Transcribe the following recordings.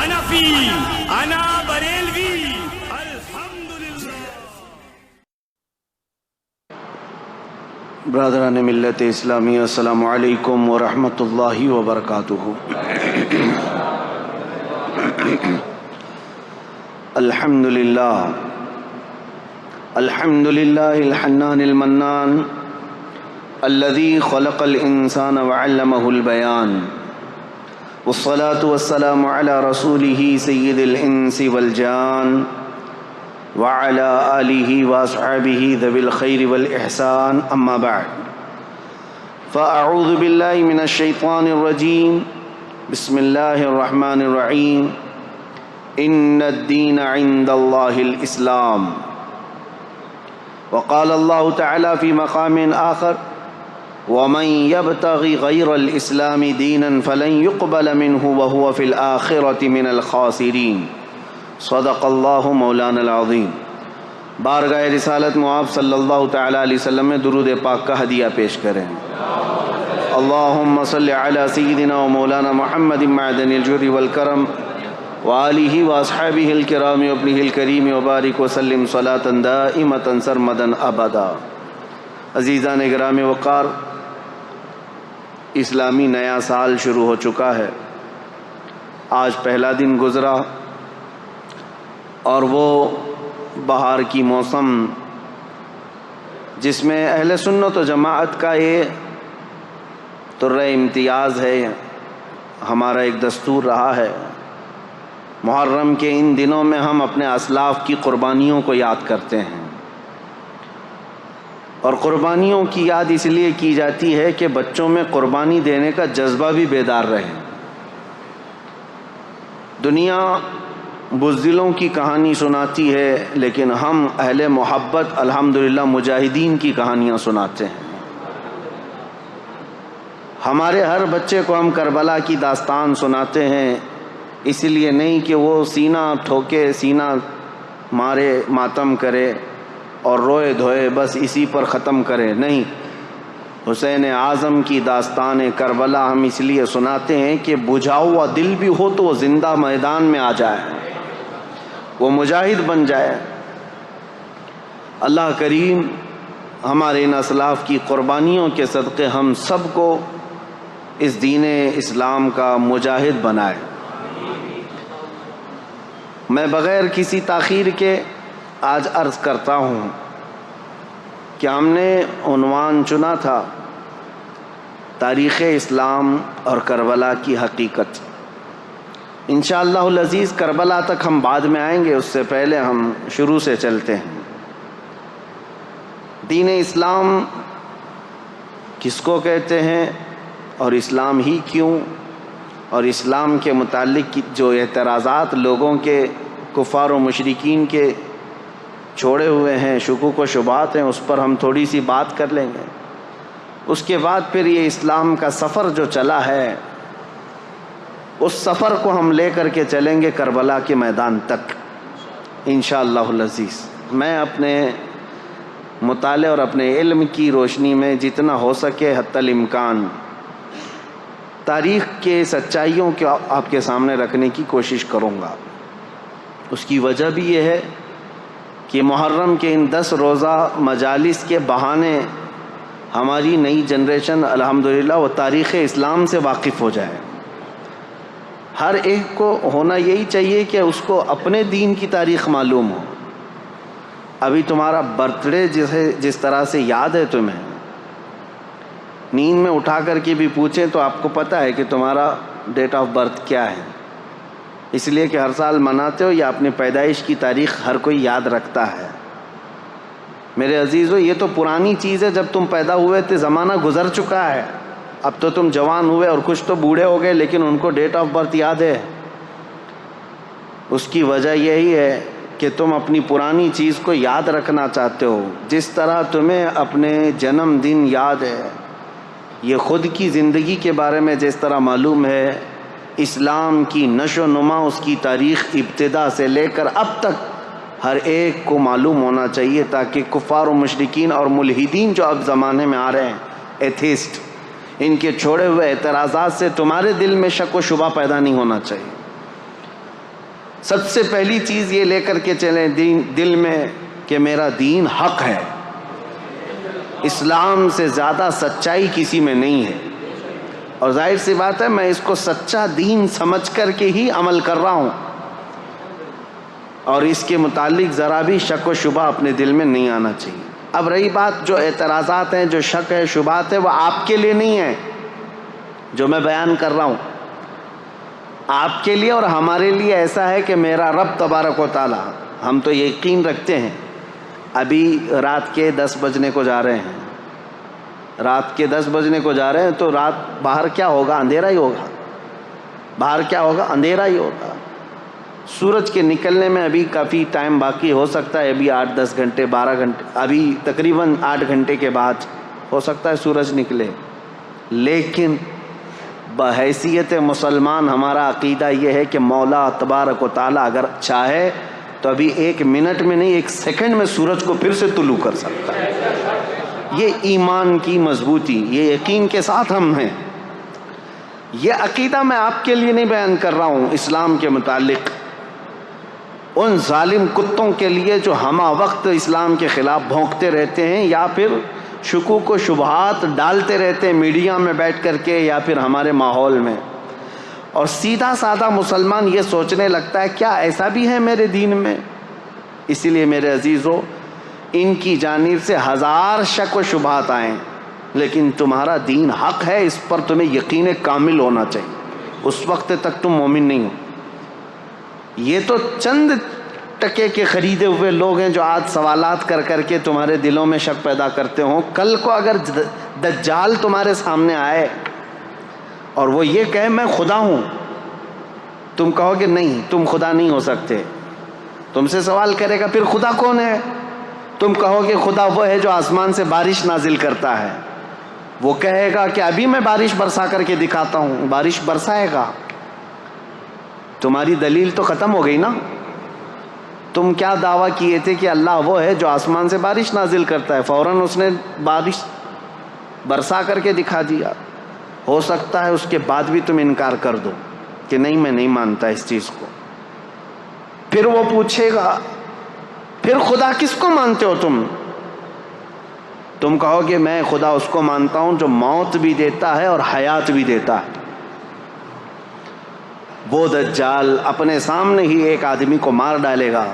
حنفی انا بریلوی الحمدللہ۔ برادران ملت اسلامی، السلام علیکم ورحمۃ اللہ وبرکاتہ۔ الحمدللہ الحنان المنان الذي خلق الانسان وعلمه البيان، والصلاة والسلام على رسوله سید الانس والجان وعلى آلہ واصحابہ ذوی الخیر والاحسان، اما بعد فاعوذ باللہ من الشیطان الرجیم، بسم اللہ الرحمن الرحیم۔ ان الدین عند اللہ الاسلام، وقال اللہ تعالی فی مقام آخر، ومن يبتغ غیر الاسلام دینا فلن يقبل منه وهو في الآخرة من الخاسرین، صدق اللہ مولانا العظیم۔ بارگاہ رسالت معاب صلی اللہ تعالی علیہ وسلم میں درود پاک کا ہدیہ پیش کریں۔ اللہم صل علی سیدنا و مولانا محمد معدن الجود والکرم وآلہ واصحابہ الکرام وابنہ الکریم وبارک وسلم صلاة دائمة سرمدا ابدا۔ عزیزان گرامی وقار، اسلامی نیا سال شروع ہو چکا ہے۔ آج پہلا دن گزرا اور وہ بہار کی موسم جس میں اہل سنت و جماعت کا یہ طرح امتیاز ہے، ہمارا ایک دستور رہا ہے، محرم کے ان دنوں میں ہم اپنے اسلاف کی قربانیوں کو یاد کرتے ہیں، اور قربانیوں کی یاد اس لیے کی جاتی ہے کہ بچوں میں قربانی دینے کا جذبہ بھی بیدار رہے۔ دنیا بزدلوں کی کہانی سناتی ہے، لیکن ہم اہل محبت الحمدللہ مجاہدین کی کہانیاں سناتے ہیں۔ ہمارے ہر بچے کو ہم کربلا کی داستان سناتے ہیں، اس لیے نہیں کہ وہ سینہ ٹھوکے، سینہ مارے، ماتم کرے اور روئے دھوئے بس اسی پر ختم کرے، نہیں۔ حسین اعظم کی داستان کربلا ہم اس لیے سناتے ہیں کہ بجھا ہوا دل بھی ہو تو وہ زندہ میدان میں آ جائے، وہ مجاہد بن جائے۔ اللہ کریم ہمارے ان اسلاف کی قربانیوں کے صدقے ہم سب کو اس دین اسلام کا مجاہد بنائے۔ میں بغیر کسی تاخیر کے آج عرض کرتا ہوں کہ ہم نے عنوان چنا تھا تاریخ اسلام اور کربلا کی حقیقت۔ انشاءاللہ العزیز کربلا تک ہم بعد میں آئیں گے، اس سے پہلے ہم شروع سے چلتے ہیں۔ دین اسلام کس کو کہتے ہیں اور اسلام ہی کیوں، اور اسلام کے متعلق جو اعتراضات لوگوں کے، کفار و مشرکین کے چھوڑے ہوئے ہیں، شکوک و شبہات ہیں، اس پر ہم تھوڑی سی بات کر لیں گے۔ اس کے بعد پھر یہ اسلام کا سفر جو چلا ہے، اس سفر کو ہم لے کر کے چلیں گے کربلا کے میدان تک انشاءاللہ العزیز۔ میں اپنے مطالعے اور اپنے علم کی روشنی میں جتنا ہو سکے حتی الامکان تاریخ کے سچائیوں کو آپ کے سامنے رکھنے کی کوشش کروں گا۔ اس کی وجہ بھی یہ ہے کہ محرم کے ان 10 روزہ مجالس کے بہانے ہماری نئی جنریشن الحمدللہ وہ تاریخ اسلام سے واقف ہو جائے۔ ہر ایک کو ہونا یہی چاہیے کہ اس کو اپنے دین کی تاریخ معلوم ہو۔ ابھی تمہارا برتھ ڈے جس طرح سے یاد ہے، تمہیں نیند میں اٹھا کر کے بھی پوچھیں تو آپ کو پتہ ہے کہ تمہارا ڈیٹ آف برتھ کیا ہے، اس لیے کہ ہر سال مناتے ہو یا اپنی پیدائش کی تاریخ ہر کوئی یاد رکھتا ہے۔ میرے عزیزو، یہ تو پرانی چیز ہے، جب تم پیدا ہوئے تھے زمانہ گزر چکا ہے، اب تو تم جوان ہوئے اور کچھ تو بوڑھے ہو گئے، لیکن ان کو ڈیٹ آف برتھ یاد ہے۔ اس کی وجہ یہی ہے کہ تم اپنی پرانی چیز کو یاد رکھنا چاہتے ہو، جس طرح تمہیں اپنے جنم دن یاد ہے، یہ خود کی زندگی کے بارے میں جس طرح معلوم ہے، اسلام کی نشو و نما، اس کی تاریخ ابتدا سے لے کر اب تک ہر ایک کو معلوم ہونا چاہیے، تاکہ کفار و مشرکین اور ملحدین جو اب زمانے میں آ رہے ہیں، ایتھیسٹ، ان کے چھوڑے ہوئے اعتراضات سے تمہارے دل میں شک و شبہ پیدا نہیں ہونا چاہیے۔ سب سے پہلی چیز یہ لے کر کے چلیں دل میں کہ میرا دین حق ہے، اسلام سے زیادہ سچائی کسی میں نہیں ہے، اور ظاہر سی بات ہے میں اس کو سچا دین سمجھ کر کے ہی عمل کر رہا ہوں، اور اس کے متعلق ذرا بھی شک و شبہ اپنے دل میں نہیں آنا چاہیے۔ اب رہی بات جو اعتراضات ہیں، جو شک ہے، شبہات ہے، وہ آپ کے لیے نہیں ہے جو میں بیان کر رہا ہوں، آپ کے لیے اور ہمارے لیے ایسا ہے کہ میرا رب تبارک و تعالی، ہم تو یقین رکھتے ہیں، ابھی رات کے 10 بجنے کو جا رہے ہیں، رات کے 10 بجنے کو جا رہے ہیں، تو رات باہر کیا ہوگا؟ اندھیرا ہی ہوگا، باہر کیا ہوگا؟ اندھیرا ہی ہوگا۔ سورج کے نکلنے میں ابھی کافی ٹائم باقی، ہو سکتا ہے ابھی 8-10 گھنٹے 12 گھنٹے، ابھی تقریباً 8 گھنٹے کے بعد ہو سکتا ہے سورج نکلے، لیکن بحیثیت مسلمان ہمارا عقیدہ یہ ہے کہ مولا تبارک و تعالیٰ اگر چاہے تو ابھی 1 منٹ میں نہیں 1 سیکنڈ میں سورج کو پھر سے طلوع کر سکتا ہے۔ یہ ایمان کی مضبوطی، یہ یقین کے ساتھ ہم ہیں۔ یہ عقیدہ میں آپ کے لیے نہیں بیان کر رہا ہوں، اسلام کے متعلق ان ظالم کتوں کے لیے جو ہمہ وقت اسلام کے خلاف بھونکتے رہتے ہیں، یا پھر شکوک و شبہات ڈالتے رہتے ہیں میڈیا میں بیٹھ کر کے یا پھر ہمارے ماحول میں، اور سیدھا سادہ مسلمان یہ سوچنے لگتا ہے کیا ایسا بھی ہے میرے دین میں؟ اسی لیے میرے عزیزو، ان کی جانب سے 1000 شک و شبہات آئیں، لیکن تمہارا دین حق ہے، اس پر تمہیں یقین کامل ہونا چاہیے، اس وقت تک تم مومن نہیں ہو۔ یہ تو چند ٹکے کے خریدے ہوئے لوگ ہیں جو آج سوالات کر کر کے تمہارے دلوں میں شک پیدا کرتے ہوں۔ کل کو اگر دجال تمہارے سامنے آئے اور وہ یہ کہے میں خدا ہوں، تم کہو گے نہیں تم خدا نہیں ہو سکتے، تم سے سوال کرے گا پھر خدا کون ہے؟ تم کہو گے خدا وہ ہے جو آسمان سے بارش نازل کرتا ہے، وہ کہے گا کہ ابھی میں بارش برسا کر کے دکھاتا ہوں، بارش برسائے گا۔ تمہاری دلیل تو ختم ہو گئی نا۔ تم کیا دعویٰ کیے تھے کہ اللہ وہ ہے جو آسمان سے بارش نازل کرتا ہے، فوراً اس نے بارش برسا کر کے دکھا دیا۔ ہو سکتا ہے اس کے بعد بھی تم انکار کر دو کہ نہیں میں نہیں مانتا اس چیز کو۔ پھر وہ پوچھے گا پھر خدا کس کو مانتے ہو تم کہو گے میں خدا اس کو مانتا ہوں جو موت بھی دیتا ہے اور حیات بھی دیتا ہے۔ وہ دجال اپنے سامنے ہی ایک آدمی کو مار ڈالے گا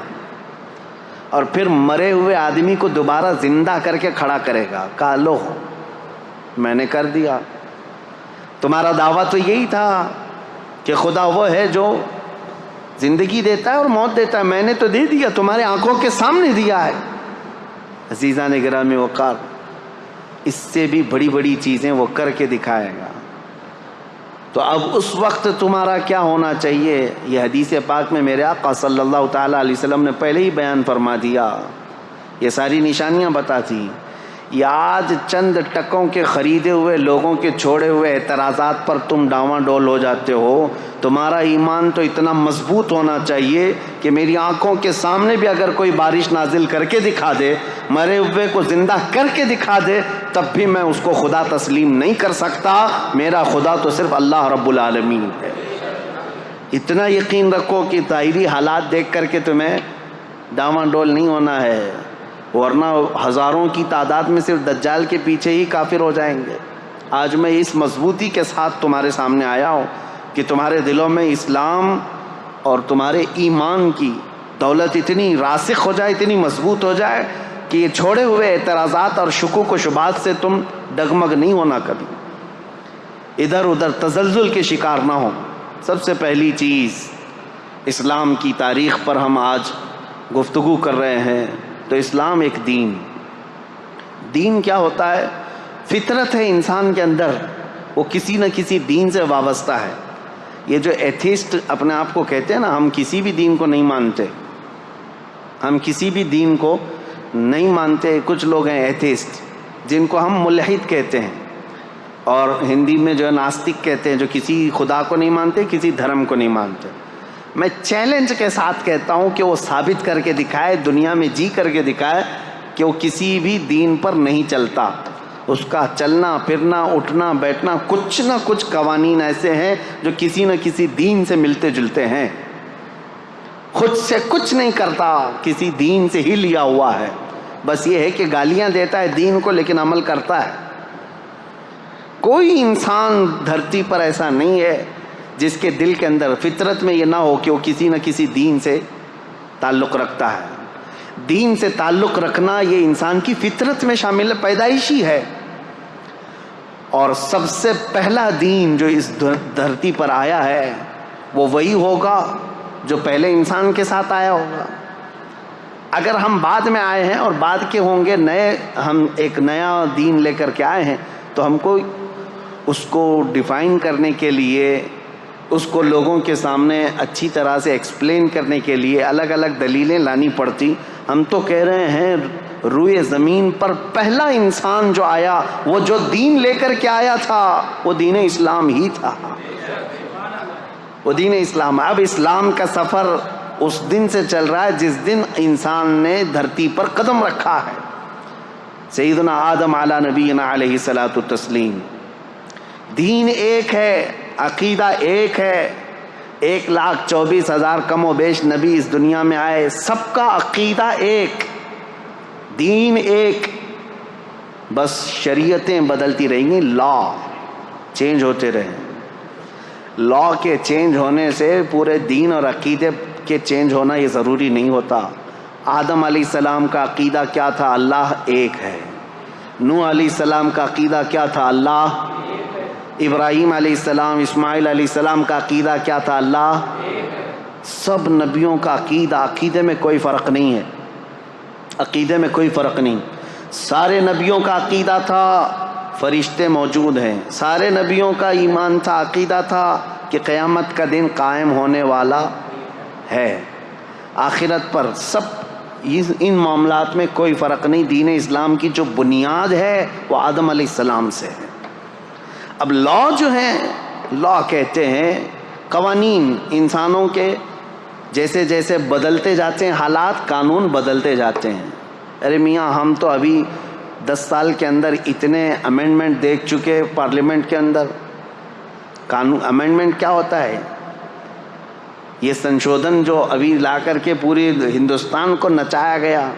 اور پھر مرے ہوئے آدمی کو دوبارہ زندہ کر کے کھڑا کرے گا، کہا لو میں نے کر دیا۔ تمہارا دعویٰ تو یہی تھا کہ خدا وہ ہے جو زندگی دیتا ہے اور موت دیتا ہے، میں نے تو دے دیا، تمہارے آنکھوں کے سامنے دیا ہے۔ عزیزان گرامی وقار، اس سے بھی بڑی بڑی چیزیں وہ کر کے دکھائے گا۔ تو اب اس وقت تمہارا کیا ہونا چاہیے؟ یہ حدیث پاک میں میرے آقا صلی اللہ تعالیٰ علیہ وسلم نے پہلے ہی بیان فرما دیا، یہ ساری نشانیاں بتاتی۔ یہ آج چند ٹکوں کے خریدے ہوئے لوگوں کے چھوڑے ہوئے اعتراضات پر تم ڈاواں ڈول ہو جاتے ہو۔ تمہارا ایمان تو اتنا مضبوط ہونا چاہیے کہ میری آنکھوں کے سامنے بھی اگر کوئی بارش نازل کر کے دکھا دے، مرے ہوئے کو زندہ کر کے دکھا دے، تب بھی میں اس کو خدا تسلیم نہیں کر سکتا، میرا خدا تو صرف اللہ رب العالمین ہے۔ اتنا یقین رکھو کہ ظاہری حالات دیکھ کر کے تمہیں ڈاواں ڈول نہیں ہونا ہے، ورنہ ہزاروں کی تعداد میں صرف دجال کے پیچھے ہی کافر ہو جائیں گے۔ آج میں اس مضبوطی کے ساتھ تمہارے سامنے آیا ہوں کہ تمہارے دلوں میں اسلام اور تمہارے ایمان کی دولت اتنی راسخ ہو جائے، اتنی مضبوط ہو جائے کہ یہ چھوڑے ہوئے اعتراضات اور شکوک و شبہات سے تم ڈگمگ نہیں ہونا، کبھی ادھر ادھر تزلزل کے شکار نہ ہو۔ سب سے پہلی چیز، اسلام کی تاریخ پر ہم آج گفتگو کر رہے ہیں، تو اسلام ایک دین کیا ہوتا ہے؟ فطرت ہے انسان کے اندر، وہ کسی نہ کسی دین سے وابستہ ہے۔ یہ جو ایتھیسٹ اپنے آپ کو کہتے ہیں نا، ہم کسی بھی دین کو نہیں مانتے، ہم کسی بھی دین کو نہیں مانتے، کچھ لوگ ہیں ایتھیسٹ جن کو ہم ملحد کہتے ہیں، اور ہندی میں جو ہے ناستک کہتے ہیں، جو کسی خدا کو نہیں مانتے، کسی دھرم کو نہیں مانتے۔ میں چیلنج کے ساتھ کہتا ہوں کہ وہ ثابت کر کے دکھائے، دنیا میں جی کر کے دکھائے کہ وہ کسی بھی دین پر نہیں چلتا، اس کا چلنا پھرنا اٹھنا بیٹھنا کچھ نہ کچھ قوانین ایسے ہیں جو کسی نہ کسی دین سے ملتے جلتے ہیں۔ خود سے کچھ نہیں کرتا، کسی دین سے ہی لیا ہوا ہے، بس یہ ہے کہ گالیاں دیتا ہے دین کو لیکن عمل کرتا ہے۔ کوئی انسان دھرتی پر ایسا نہیں ہے جس کے دل کے اندر فطرت میں یہ نہ ہو کہ وہ کسی نہ کسی دین سے تعلق رکھتا ہے۔ دین سے تعلق رکھنا یہ انسان کی فطرت میں شامل ہے، پیدائشی ہے۔ اور سب سے پہلا دین جو اس دھرتی پر آیا ہے وہ وہی ہوگا جو پہلے انسان کے ساتھ آیا ہوگا۔ اگر ہم بعد میں آئے ہیں اور بعد کے ہوں گے ہم ایک نیا دین لے کر کے آئے ہیں تو ہم کو اس کو ڈیفائن کرنے کے لیے، اس کو لوگوں کے سامنے اچھی طرح سے ایکسپلین کرنے کے لیے الگ الگ دلیلیں لانی پڑتی۔ ہم تو کہہ رہے ہیں روئے زمین پر پہلا انسان جو آیا، وہ جو دین لے کر کے آیا تھا وہ دین اسلام ہی تھا، وہ دین اسلام۔ اب اسلام کا سفر اس دن سے چل رہا ہے جس دن انسان نے دھرتی پر قدم رکھا ہے۔ سیدنا آدم علی نبینا علیہ الصلاۃ والتسلیم۔ دین ایک ہے، عقیدہ ایک ہے۔ 1,24,000 کم و بیش نبی اس دنیا میں آئے، سب کا عقیدہ ایک، دین ایک، بس شریعتیں بدلتی رہیں گی، لا چینج ہوتے رہیں۔ لا کے چینج ہونے سے پورے دین اور عقیدے کے چینج ہونا یہ ضروری نہیں ہوتا۔ آدم علیہ السلام کا عقیدہ کیا تھا؟ اللہ ایک ہے۔ نوح علیہ السلام کا عقیدہ کیا تھا؟ اللہ۔ ابراہیم علیہ السلام، اسماعیل علیہ السلام کا عقیدہ کیا تھا؟ اللہ۔ سب نبیوں کا عقیدے میں کوئی فرق نہیں ہے، عقیدے میں کوئی فرق نہیں۔ سارے نبیوں کا عقیدہ تھا فرشتے موجود ہیں، سارے نبیوں کا ایمان تھا، عقیدہ تھا کہ قیامت کا دن قائم ہونے والا ہے، آخرت پر سب ان معاملات میں کوئی فرق نہیں۔ دین اسلام کی جو بنیاد ہے وہ آدم علیہ السلام سے ہے۔ اب لا جو ہیں، لا کہتے ہیں قوانین انسانوں کے جیسے جیسے بدلتے جاتے ہیں حالات، قانون بدلتے جاتے ہیں۔ ارے میاں ہم تو ابھی 10 سال کے اندر اتنے امینڈمنٹ دیکھ چکے پارلیمنٹ کے اندر۔ قانون امینڈمنٹ کیا ہوتا ہے؟ یہ سنشودھن جو ابھی لا کر کے پوری ہندوستان کو نچایا گیا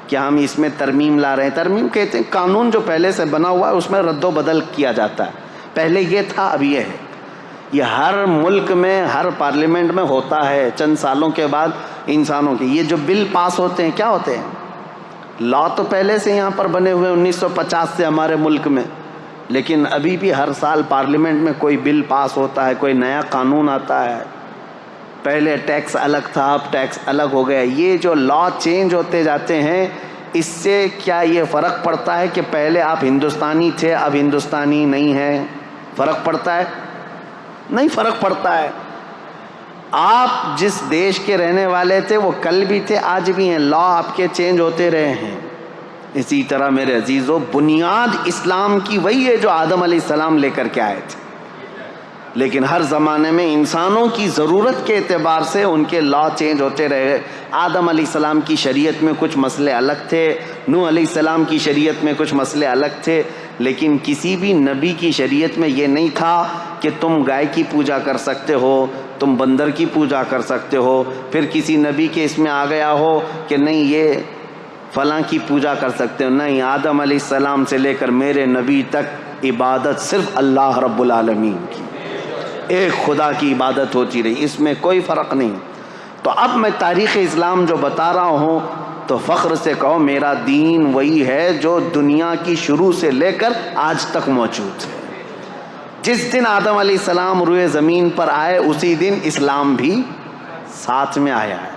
کہ ہم اس میں ترمیم لا رہے ہیں۔ ترمیم کہتے ہیں قانون جو پہلے سے بنا ہوا ہے اس میں رد و بدل کیا جاتا ہے، پہلے یہ تھا اب یہ ہے۔ یہ ہر ملک میں ہر پارلیمنٹ میں ہوتا ہے، چند سالوں کے بعد انسانوں کے یہ جو بل پاس ہوتے ہیں کیا ہوتے ہیں؟ لا تو پہلے سے یہاں پر بنے ہوئے 1950 سے ہمارے ملک میں، لیکن ابھی بھی ہر سال پارلیمنٹ میں کوئی بل پاس ہوتا ہے، کوئی نیا قانون آتا ہے۔ پہلے ٹیکس الگ تھا، اب ٹیکس الگ ہو گیا۔ یہ جو لا چینج ہوتے جاتے ہیں، اس سے کیا یہ فرق پڑتا ہے کہ پہلے آپ ہندوستانی تھے اب ہندوستانی نہیں ہیں؟ فرق پڑتا ہے؟ نہیں فرق پڑتا ہے۔ آپ جس دیش کے رہنے والے تھے وہ کل بھی تھے آج بھی ہیں، لا آپ کے چینج ہوتے رہے ہیں۔ اسی طرح میرے عزیزو بنیاد اسلام کی وہی ہے جو آدم علیہ السلام لے کر کے آئے تھے، لیکن ہر زمانے میں انسانوں کی ضرورت کے اعتبار سے ان کے لا چینج ہوتے رہے۔ آدم علیہ السلام کی شریعت میں کچھ مسئلے الگ تھے، نوح علیہ السلام کی شریعت میں کچھ مسئلے الگ تھے، لیکن کسی بھی نبی کی شریعت میں یہ نہیں تھا کہ تم گائے کی پوجا کر سکتے ہو، تم بندر کی پوجا کر سکتے ہو۔ پھر کسی نبی کے اس میں آ گیا ہو کہ نہیں یہ فلاں کی پوجا کر سکتے ہو، نہیں، آدم علیہ السلام سے لے کر میرے نبی تک عبادت صرف اللہ رب العالمین کی، ایک خدا کی عبادت ہوتی رہی، اس میں کوئی فرق نہیں۔ تو اب میں تاریخ اسلام جو بتا رہا ہوں تو فخر سے کہو میرا دین وہی ہے جو دنیا کی شروع سے لے کر آج تک موجود ہے۔ جس دن آدم علیہ السلام روئے زمین پر آئے اسی دن اسلام بھی ساتھ میں آیا ہے،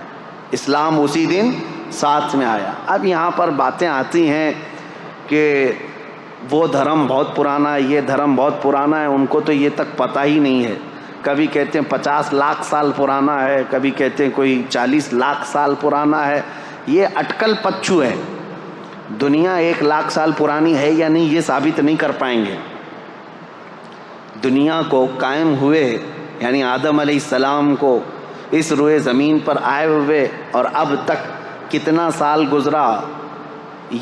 اسلام اسی دن ساتھ میں آیا۔ اب یہاں پر باتیں آتی ہیں کہ وہ دھرم بہت پرانا ہے، یہ دھرم بہت پرانا ہے، ان کو تو یہ تک پتہ ہی نہیں ہے۔ کبھی کہتے ہیں 50 لاکھ سال پرانا ہے، کبھی کہتے ہیں کوئی 40 لاکھ سال پرانا ہے۔ یہ اٹکل پچو ہے، دنیا 1 لاکھ سال پرانی ہے یا نہیں یہ ثابت نہیں کر پائیں گے۔ دنیا کو قائم ہوئے یعنی آدم علیہ السلام کو اس روئے زمین پر آئے ہوئے اور اب تک کتنا سال گزرا،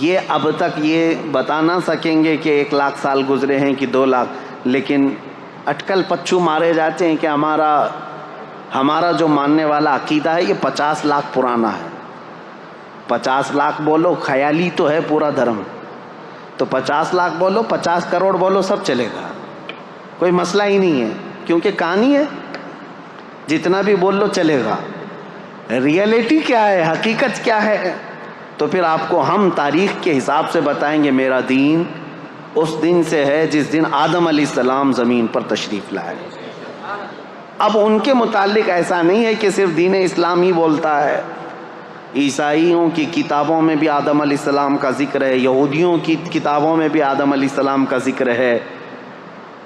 یہ اب تک یہ بتا نہ سکیں گے کہ 1 لاکھ سال گزرے ہیں کہ 2 لاکھ، لیکن اٹکل پچو مارے جاتے ہیں کہ ہمارا جو ماننے والا عقیدہ ہے یہ 50 لاکھ پرانا ہے. 50 لاکھ بولو، خیالی تو ہے پورا دھرم، تو 50 لاکھ بولو، 50 کروڑ بولو، سب چلے گا، کوئی مسئلہ ہی نہیں ہے، کیونکہ کہانی ہے، جتنا بھی بول لو چلے گا. ریئلٹی کیا ہے، حقیقت کیا ہے، تو پھر آپ کو ہم تاریخ کے حساب سے بتائیں گے. میرا دین اس دن سے ہے جس دن آدم علیہ السلام زمین پر تشریف لائے. اب ان کے متعلق ایسا نہیں ہے کہ صرف دین اسلام ہی بولتا ہے. عیسائیوں کی کتابوں میں بھی آدم علیہ السلام کا ذکر ہے، یہودیوں کی کتابوں میں بھی آدم علیہ السلام کا ذکر ہے.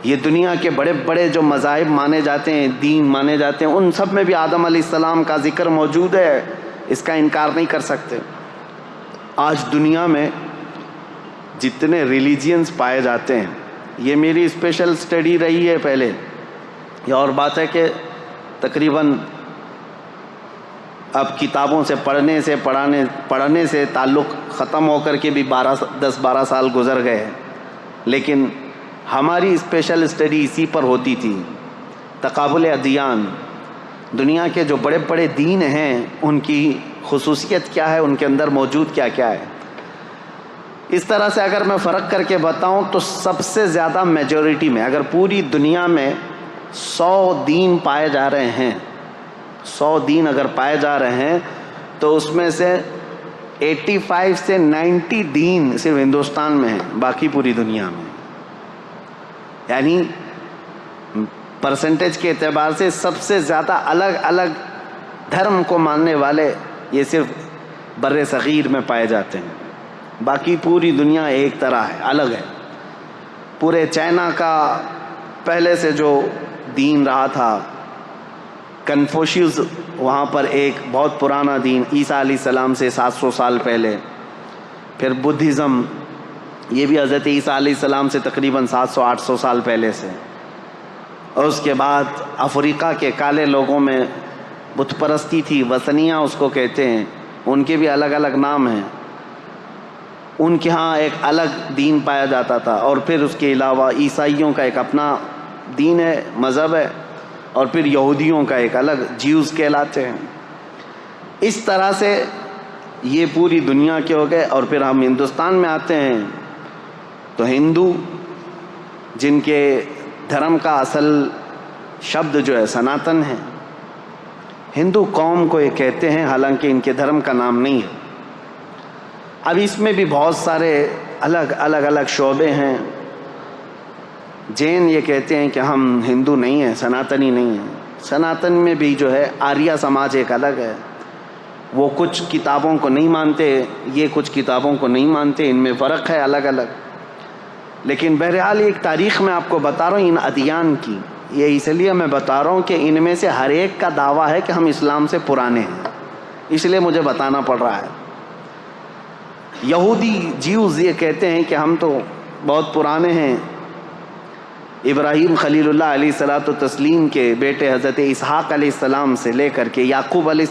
یہ دنیا کے بڑے بڑے جو مذاہب مانے جاتے ہیں، دین مانے جاتے ہیں، ان سب میں بھی آدم علیہ السلام کا ذکر موجود ہے، اس کا انکار نہیں کر سکتے. آج دنیا میں جتنے ریلیجینز پائے جاتے ہیں، یہ میری اسپیشل اسٹڈی رہی ہے پہلے. یہ اور بات ہے کہ تقریباً اب کتابوں سے پڑھنے سے تعلق ختم ہو کر کے بھی 10-12 سال گزر گئے ہیں، لیکن ہماری اسپیشل اسٹڈی اسی پر ہوتی تھی. تقابل ادیان، دنیا کے جو بڑے بڑے دین ہیں ان کی خصوصیت کیا ہے، ان کے اندر موجود کیا کیا ہے. اس طرح سے اگر میں فرق کر کے بتاؤں تو سب سے زیادہ میجورٹی میں، اگر پوری دنیا میں 100 دین پائے جا رہے ہیں، 100 دین اگر پائے جا رہے ہیں، تو اس میں سے 85 سے 90 دین صرف ہندوستان میں ہیں، باقی پوری دنیا میں. یعنی پرسنٹیج کے اعتبار سے سب سے زیادہ الگ الگ دھرم کو ماننے والے یہ صرف بر صغیر میں پائے جاتے ہیں، باقی پوری دنیا ایک طرح ہے، الگ ہے. پورے چائنا کا پہلے سے جو دین رہا تھا، کنفوشیوس، وہاں پر ایک بہت پرانا دین عیسیٰ علیہ السلام سے 700 سال پہلے. پھر بدھزم، یہ بھی حضرت عیسیٰ علیہ السلام سے تقریباً 700-800 سال پہلے سے. اور اس کے بعد افریقہ کے کالے لوگوں میں بت پرستی تھی، وثنیہ اس کو کہتے ہیں، ان کے بھی الگ الگ نام ہیں. ان کے ہاں ایک الگ دین پایا جاتا تھا. اور پھر اس کے علاوہ عیسائیوں کا ایک اپنا دین ہے، مذہب ہے، اور پھر یہودیوں کا ایک الگ، جیوز کہلاتے ہیں. اس طرح سے یہ پوری دنیا کے ہو گئے. اور پھر ہم ہندوستان میں آتے ہیں تو ہندو، جن کے دھرم کا اصل شبد جو ہے سناتن ہے، ہندو قوم کو یہ کہتے ہیں، حالانکہ ان کے دھرم کا نام نہیں ہے. اب اس میں بھی بہت سارے الگ شعبے ہیں. جین یہ کہتے ہیں کہ ہم ہندو نہیں ہیں، سناتنی نہیں ہیں. سناتن میں بھی جو ہے آریہ سماج ایک الگ ہے، وہ کچھ کتابوں کو نہیں مانتے، یہ کچھ کتابوں کو نہیں مانتے، ان میں فرق ہے الگ الگ. لیکن بہرحال ایک تاریخ میں آپ کو بتا رہا ہوں ان ادیان کی. یہ اس لیے میں بتا رہا ہوں کہ ان میں سے ہر ایک کا دعویٰ ہے کہ ہم اسلام سے پرانے ہیں، اس لیے مجھے بتانا پڑ رہا ہے. یہودی، جیوز یہ کہتے ہیں کہ ہم تو بہت پرانے ہیں. ابراہیم خلیل اللہ علیہ الصلوۃ والتسلیم کے بیٹے حضرت اسحاق علیہ السلام سے لے کر کے یعقوب علیہ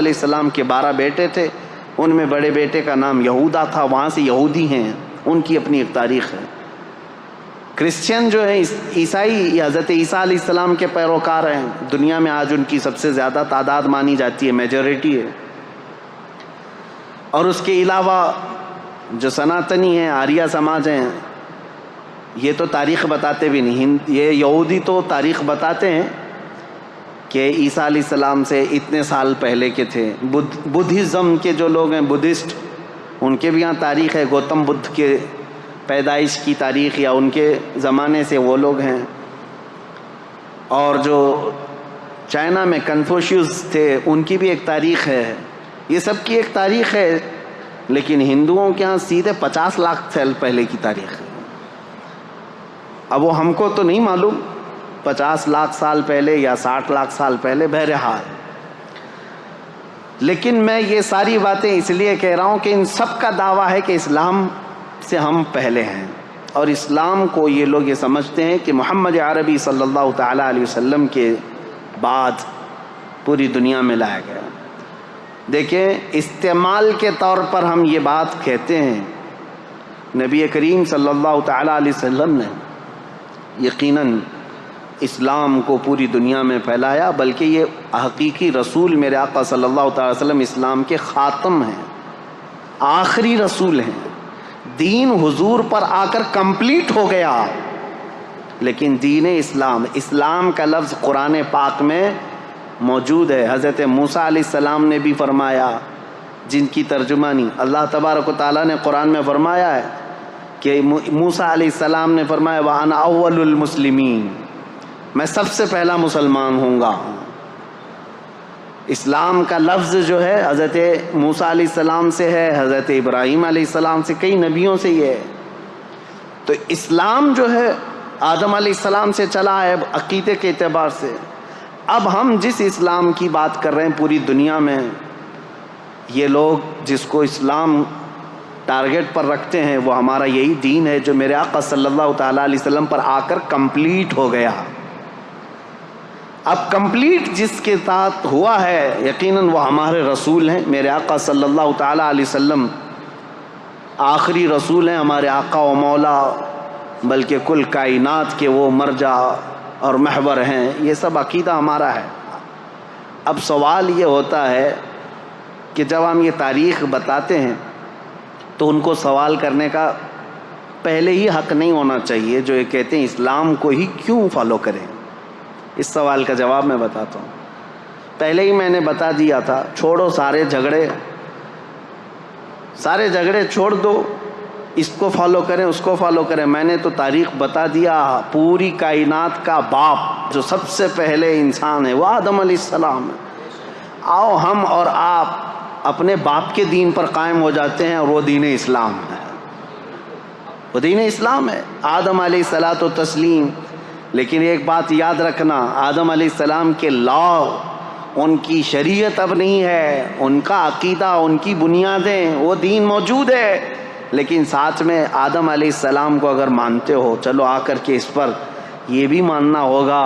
السلام کے 12 بیٹے تھے، ان میں بڑے بیٹے کا نام یہودا تھا، وہاں سے یہودی ہیں، ان کی اپنی ایک تاریخ ہے. کرسچین جو ہیں، عیسائی، یہ حضرت عیسیٰ علیہ السلام کے پیروکار ہیں. دنیا میں آج ان کی سب سے زیادہ تعداد مانی جاتی ہے، میجورٹی ہے. اور اس کے علاوہ جو سناتنی ہیں، آریہ سماج ہیں، یہ تو تاریخ بتاتے بھی نہیں. یہ یہودی تو تاریخ بتاتے ہیں کہ عیسیٰ علیہ السلام سے اتنے سال پہلے کے تھے. بدھزم کے جو لوگ ہیں، بدھسٹ، ان کے بھی یہاں تاریخ ہے، گوتم بدھ کے پیدائش کی تاریخ یا ان کے زمانے سے وہ لوگ ہیں. اور جو چائنا میں کنفوشیوس تھے، ان کی بھی ایک تاریخ ہے. یہ سب کی ایک تاریخ ہے، لیکن ہندوؤں کے ہاں سیدھے 50 لاکھ سال پہلے کی تاریخ ہے. اب وہ ہم کو تو نہیں معلوم 50 لاکھ سال پہلے یا 60 لاکھ سال پہلے، بہرحال. لیکن میں یہ ساری باتیں اس لیے کہہ رہا ہوں کہ ان سب کا دعویٰ ہے کہ اسلام سے ہم پہلے ہیں. اور اسلام کو یہ لوگ یہ سمجھتے ہیں کہ محمد عربی صلی اللہ تعالیٰ علیہ وسلم کے بعد پوری دنیا میں لایا گیا. دیکھیں، استعمال کے طور پر ہم یہ بات کہتے ہیں، نبی کریم صلی اللہ تعالیٰ علیہ وسلم نے یقیناً اسلام کو پوری دنیا میں پھیلایا، بلکہ یہ حقیقی رسول میرے آقا صلی اللہ تعالی وسلم اسلام کے خاتم ہیں، آخری رسول ہیں۔ دین حضور پر آ کر کمپلیٹ ہو گیا، لیکن دین اسلام کا لفظ قرآن پاک میں موجود ہے۔ حضرت موسیٰ علیہ السلام نے بھی فرمایا، جن کی ترجمانی اللہ تبارک و تعالیٰ نے قرآن میں فرمایا ہے کہ موسیٰ علیہ السلام نے فرمایا وَأَنَا أَوَّلُ الْمُسْلِمِينَ، میں سب سے پہلا مسلمان ہوں گا۔ اسلام کا لفظ جو ہے حضرت موسیٰ علیہ السلام سے ہے، حضرت ابراہیم علیہ السلام سے، کئی نبیوں سے یہ ہے۔ تو اسلام جو ہے آدم علیہ السلام سے چلا ہے عقیدے کے اعتبار سے۔ اب ہم جس اسلام کی بات کر رہے ہیں پوری دنیا میں، یہ لوگ جس کو اسلام ٹارگٹ پر رکھتے ہیں وہ ہمارا یہی دین ہے جو میرے آقا صلی اللہ تعالیٰ علیہ وسلم پر آ کر کمپلیٹ ہو گیا۔ اب کمپلیٹ جس کے ساتھ ہوا ہے یقیناً وہ ہمارے رسول ہیں۔ میرے آقا صلی اللہ تعالیٰ علیہ وسلم آخری رسول ہیں، ہمارے آقا و مولا، بلکہ کل کائنات کے وہ مرجع اور محور ہیں۔ یہ سب عقیدہ ہمارا ہے۔ اب سوال یہ ہوتا ہے کہ جب ہم یہ تاریخ بتاتے ہیں تو ان کو سوال کرنے کا پہلے ہی حق نہیں ہونا چاہیے جو یہ کہتے ہیں اسلام کو ہی کیوں فالو کریں۔ اس سوال کا جواب میں بتاتا ہوں۔ پہلے ہی میں نے بتا دیا تھا، چھوڑو سارے جھگڑے چھوڑ دو، اس کو فالو کریں اس کو فالو کریں۔ میں نے تو تاریخ بتا دیا، پوری کائنات کا باپ جو سب سے پہلے انسان ہے وہ آدم علیہ السلام ہے۔ آؤ ہم اور آپ اپنے باپ کے دین پر قائم ہو جاتے ہیں اور وہ دین اسلام ہے، وہ دین اسلام ہے، آدم علیہ الصلاۃ و تسلیم۔ لیکن ایک بات یاد رکھنا، آدم علیہ السلام کے لا، ان کی شریعت اب نہیں ہے، ان کا عقیدہ، ان کی بنیادیں، وہ دین موجود ہے، لیکن ساتھ میں آدم علیہ السلام کو اگر مانتے ہو، چلو آ کر کے اس پر یہ بھی ماننا ہوگا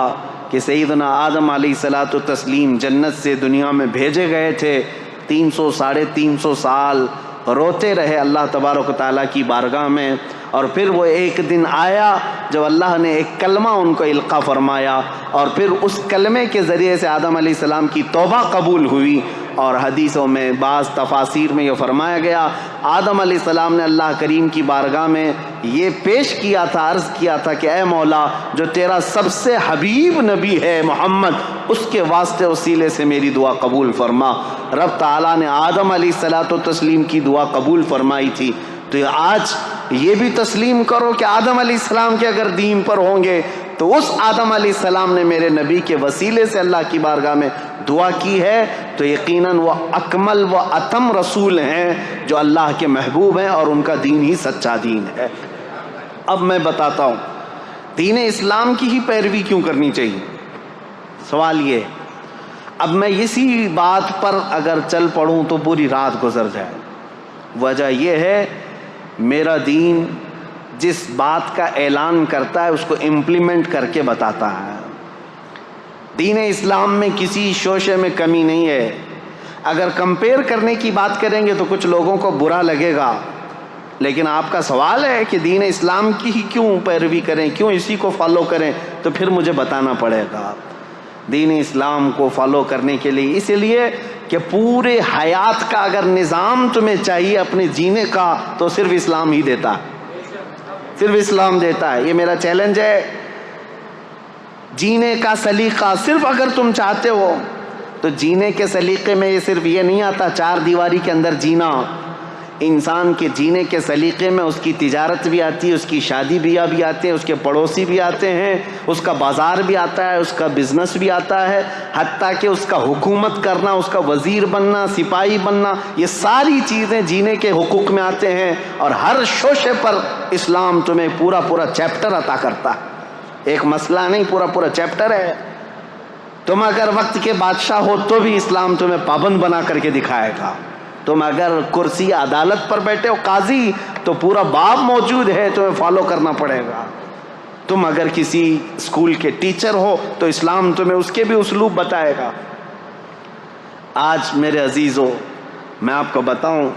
کہ سیدنا آدم علیہ الصلاۃ و تسلیم جنت سے دنیا میں بھیجے گئے تھے، 300 ساڑھے 300 سال روتے رہے اللہ تبارک و تعالیٰ کی بارگاہ میں، اور پھر وہ ایک دن آیا جب اللہ نے ایک کلمہ ان کو القا فرمایا، اور پھر اس کلمے کے ذریعے سے آدم علیہ السلام کی توبہ قبول ہوئی۔ اور حدیثوں میں بعض تفاسیر میں یہ فرمایا گیا، آدم علیہ السلام نے اللہ کریم کی بارگاہ میں یہ پیش کیا تھا، عرض کیا تھا کہ اے مولا، جو تیرا سب سے حبیب نبی ہے محمد، اس کے واسطے وسیلے سے میری دعا قبول فرما۔ رب تعالیٰ نے آدم علیہ الصلاۃ والتسلیم کی دعا قبول فرمائی تھی۔ تو آج یہ بھی تسلیم کرو کہ آدم علیہ السلام کے اگر دین پر ہوں گے تو اس آدم علیہ السلام نے میرے نبی کے وسیلے سے اللہ کی بارگاہ میں دعا کی ہے، تو یقیناً وہ اکمل و اتم رسول ہیں جو اللہ کے محبوب ہیں، اور ان کا دین ہی سچا دین ہے۔ اب میں بتاتا ہوں دین اسلام کی ہی پیروی کیوں کرنی چاہیے۔ سوال یہ، اب میں اسی بات پر اگر چل پڑوں تو پوری رات گزر جائے۔ وجہ یہ ہے، میرا دین جس بات کا اعلان کرتا ہے اس کو امپلیمنٹ کر کے بتاتا ہے۔ دین اسلام میں کسی شوشے میں کمی نہیں ہے۔ اگر کمپیئر کرنے کی بات کریں گے تو کچھ لوگوں کو برا لگے گا، لیکن آپ کا سوال ہے کہ دین اسلام کی ہی کیوں پیروی کریں، کیوں اسی کو فالو کریں، تو پھر مجھے بتانا پڑے گا۔ دین اسلام کو فالو کرنے کے لیے اس لیے کہ پورے حیات کا اگر نظام تمہیں چاہیے اپنے جینے کا تو صرف اسلام ہی دیتا ہے، صرف اسلام دیتا ہے۔ یہ میرا چیلنج ہے، جینے کا سلیقہ صرف اگر تم چاہتے ہو تو جینے کے سلیقے میں یہ صرف یہ نہیں آتا چار دیواری کے اندر جینا، انسان کے جینے کے سلیقے میں اس کی تجارت بھی آتی ہے، اس کی شادی بیاہ بھی آتے ہیں، اس کے پڑوسی بھی آتے ہیں، اس کا بازار بھی آتا ہے، اس کا بزنس بھی آتا ہے، حتیٰ کہ اس کا حکومت کرنا، اس کا وزیر بننا، سپاہی بننا، یہ ساری چیزیں جینے کے حقوق میں آتے ہیں۔ اور ہر شوشے پر اسلام تمہیں پورا پورا چیپٹر عطا کرتا ہے، ایک مسئلہ نہیں، پورا پورا چیپٹر ہے۔ تم اگر وقت کے بادشاہ ہو تو بھی اسلام تمہیں پابند بنا کر کے دکھائے گا۔ تم اگر کرسی عدالت پر بیٹھے ہو قاضی تو پورا باب موجود ہے، تمہیں فالو کرنا پڑے گا۔ تم اگر کسی اسکول کے ٹیچر ہو تو اسلام تمہیں اس کے بھی اسلوب بتائے گا۔ آج میرے عزیزو میں آپ کو بتاؤں،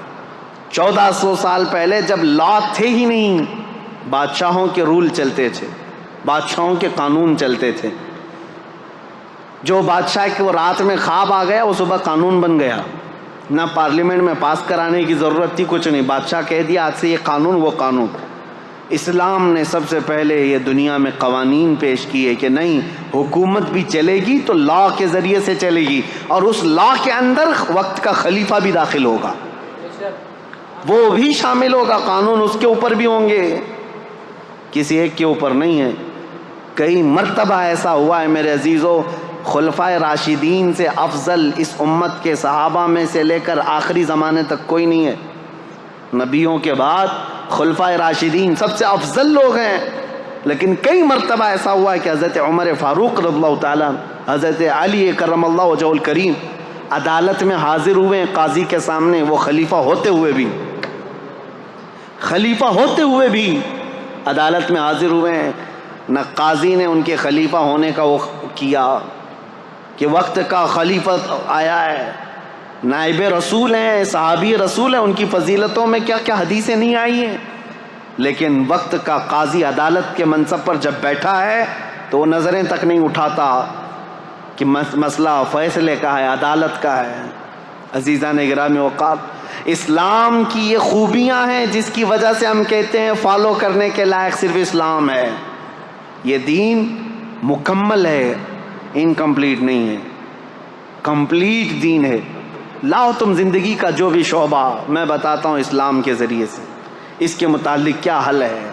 1400 سال پہلے جب لا تھے ہی نہیں، بادشاہوں کے رول چلتے تھے، بادشاہوں کے قانون چلتے تھے. جو بادشاہ کو رات میں خواب آ گیا وہ صبح قانون بن گیا. نہ پارلیمنٹ میں پاس کرانے کی ضرورت تھی, کچھ نہیں, بادشاہ کہہ دیا آج سے یہ قانون وہ قانون. اسلام نے سب سے پہلے یہ دنیا میں قوانین پیش کیے کہ نہیں, حکومت بھی چلے گی تو لا کے ذریعے سے چلے گی, اور اس لا کے اندر وقت کا خلیفہ بھی داخل ہوگا, وہ بھی شامل ہوگا, قانون اس کے اوپر بھی ہوں گے, کسی ایک کے اوپر نہیں ہے. کئی مرتبہ ایسا ہوا ہے میرے عزیزو, خلفائے راشدین سے افضل اس امت کے صحابہ میں سے لے کر آخری زمانے تک کوئی نہیں ہے. نبیوں کے بعد خلفائے راشدین سب سے افضل لوگ ہیں, لیکن کئی مرتبہ ایسا ہوا ہے کہ حضرت عمر فاروق رضی اللہ تعالیٰ, حضرت علی کرم اللہ وجہہ الکریم عدالت میں حاضر ہوئے ہیں قاضی کے سامنے, وہ خلیفہ ہوتے ہوئے بھی عدالت میں حاضر ہوئے ہیں. نہ قاضی نے ان کے خلیفہ ہونے کا وہ کیا کہ وقت کا خلیفہ آیا ہے, نائب رسول ہیں, صحابی رسول ہیں, ان کی فضیلتوں میں کیا کیا حدیثیں نہیں آئی ہیں, لیکن وقت کا قاضی عدالت کے منصب پر جب بیٹھا ہے تو وہ نظریں تک نہیں اٹھاتا کہ مسئلہ فیصلے کا ہے, عدالت کا ہے. عزیزان گرامی اوقات, اسلام کی یہ خوبیاں ہیں جس کی وجہ سے ہم کہتے ہیں فالو کرنے کے لائق صرف اسلام ہے. یہ دین مکمل ہے, انکمپلیٹ نہیں ہے, کمپلیٹ دین ہے. لاؤ تم زندگی کا جو بھی شعبہ, میں بتاتا ہوں اسلام کے ذریعے سے اس کے متعلق کیا حل ہے.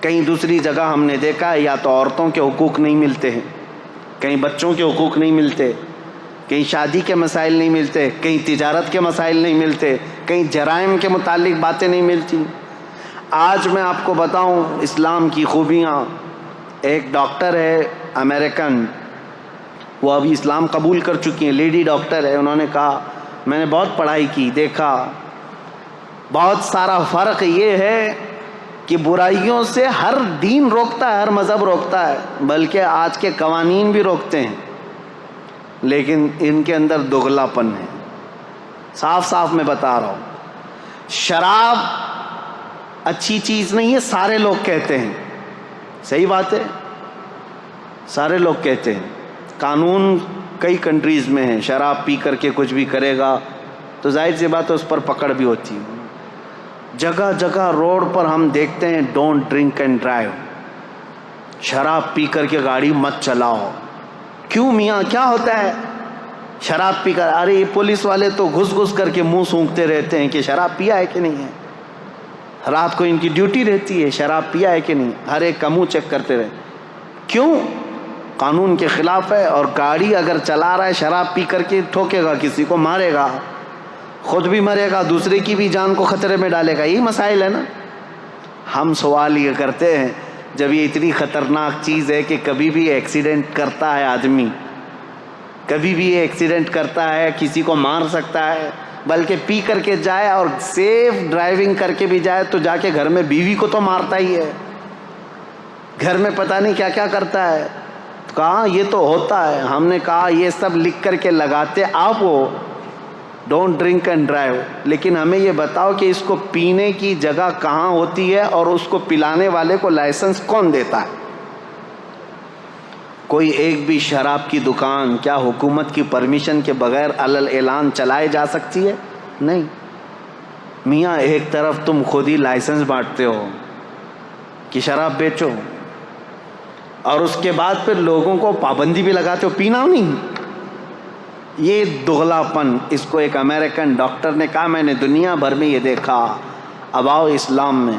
کہیں دوسری جگہ ہم نے دیکھا ہے یا تو عورتوں کے حقوق نہیں ملتے ہیں, کہیں بچوں کے حقوق نہیں ملتے, کہیں شادی کے مسائل نہیں ملتے, کہیں تجارت کے مسائل نہیں ملتے, کہیں جرائم کے متعلق باتیں نہیں ملتی. آج میں آپ کو بتاؤں اسلام کی خوبیاں. ایک ڈاکٹر ہے امریکن, وہ ابھی اسلام قبول کر چکی ہیں, لیڈی ڈاکٹر ہے. انہوں نے کہا میں نے بہت پڑھائی کی, دیکھا بہت سارا فرق یہ ہے کہ برائیوں سے ہر دین روکتا ہے, ہر مذہب روکتا ہے, بلکہ آج کے قوانین بھی روکتے ہیں, لیکن ان کے اندر دگلا پن ہے. صاف صاف میں بتا رہا ہوں, شراب اچھی چیز نہیں ہے سارے لوگ کہتے ہیں, صحیح بات ہے, سارے لوگ کہتے ہیں. قانون کئی کنٹریز میں ہیں, شراب پی کر کے کچھ بھی کرے گا تو ظاہر سی بات ہے اس پر پکڑ بھی ہوتی ہے. جگہ جگہ روڈ پر ہم دیکھتے ہیں ڈونٹ ڈرنک اینڈ ڈرائیو, شراب پی کر کے گاڑی مت چلاؤ. کیوں میاں, کیا ہوتا ہے شراب پی کر؟ ارے یہ پولیس والے تو گھس گھس کر کے منہ سونکھتے رہتے ہیں کہ شراب پیا ہے کہ نہیں ہے. رات کو ان کی ڈیوٹی رہتی ہے شراب پیا ہے کہ نہیں, ہر ایک کا منہ چیک کرتے رہے. کیوں؟ قانون کے خلاف ہے, اور گاڑی اگر چلا رہا ہے شراب پی کر کے ٹھوکے گا, کسی کو مارے گا, خود بھی مرے گا, دوسرے کی بھی جان کو خطرے میں ڈالے گا. یہی مسائل ہے نا. ہم سوال یہ کرتے ہیں جب یہ اتنی خطرناک چیز ہے کہ کبھی بھی ایکسیڈنٹ کرتا ہے آدمی, کبھی بھی ایکسیڈنٹ کرتا ہے, کسی کو مار سکتا ہے, بلکہ پی کر کے جائے اور سیف ڈرائیونگ کر کے بھی جائے تو جا کے گھر میں بیوی کو تو مارتا ہی ہے, گھر میں پتہ نہیں کیا کیا کرتا ہے. کہاں یہ تو ہوتا ہے. ہم نے کہا یہ سب لکھ کر کے لگاتے آپ وہ ڈونٹ ڈرنک اینڈ ڈرائیو, لیکن ہمیں یہ بتاؤ کہ اس کو پینے کی جگہ کہاں ہوتی ہے اور اس کو پلانے والے کو لائسنس کون دیتا ہے؟ کوئی ایک بھی شراب کی دکان کیا حکومت کی پرمیشن کے بغیر علل اعلان چلائے جا سکتی ہے؟ نہیں. میاں ایک طرف تم خود ہی لائسنس بانٹتے ہو کہ شراب بیچو, اور اس کے بعد پھر لوگوں کو پابندی بھی لگاتے ہو پینا نہیں. یہ دغلا پن, اس کو ایک امریکن ڈاکٹر نے کہا میں نے دنیا بھر میں یہ دیکھا. اب آؤ اسلام میں.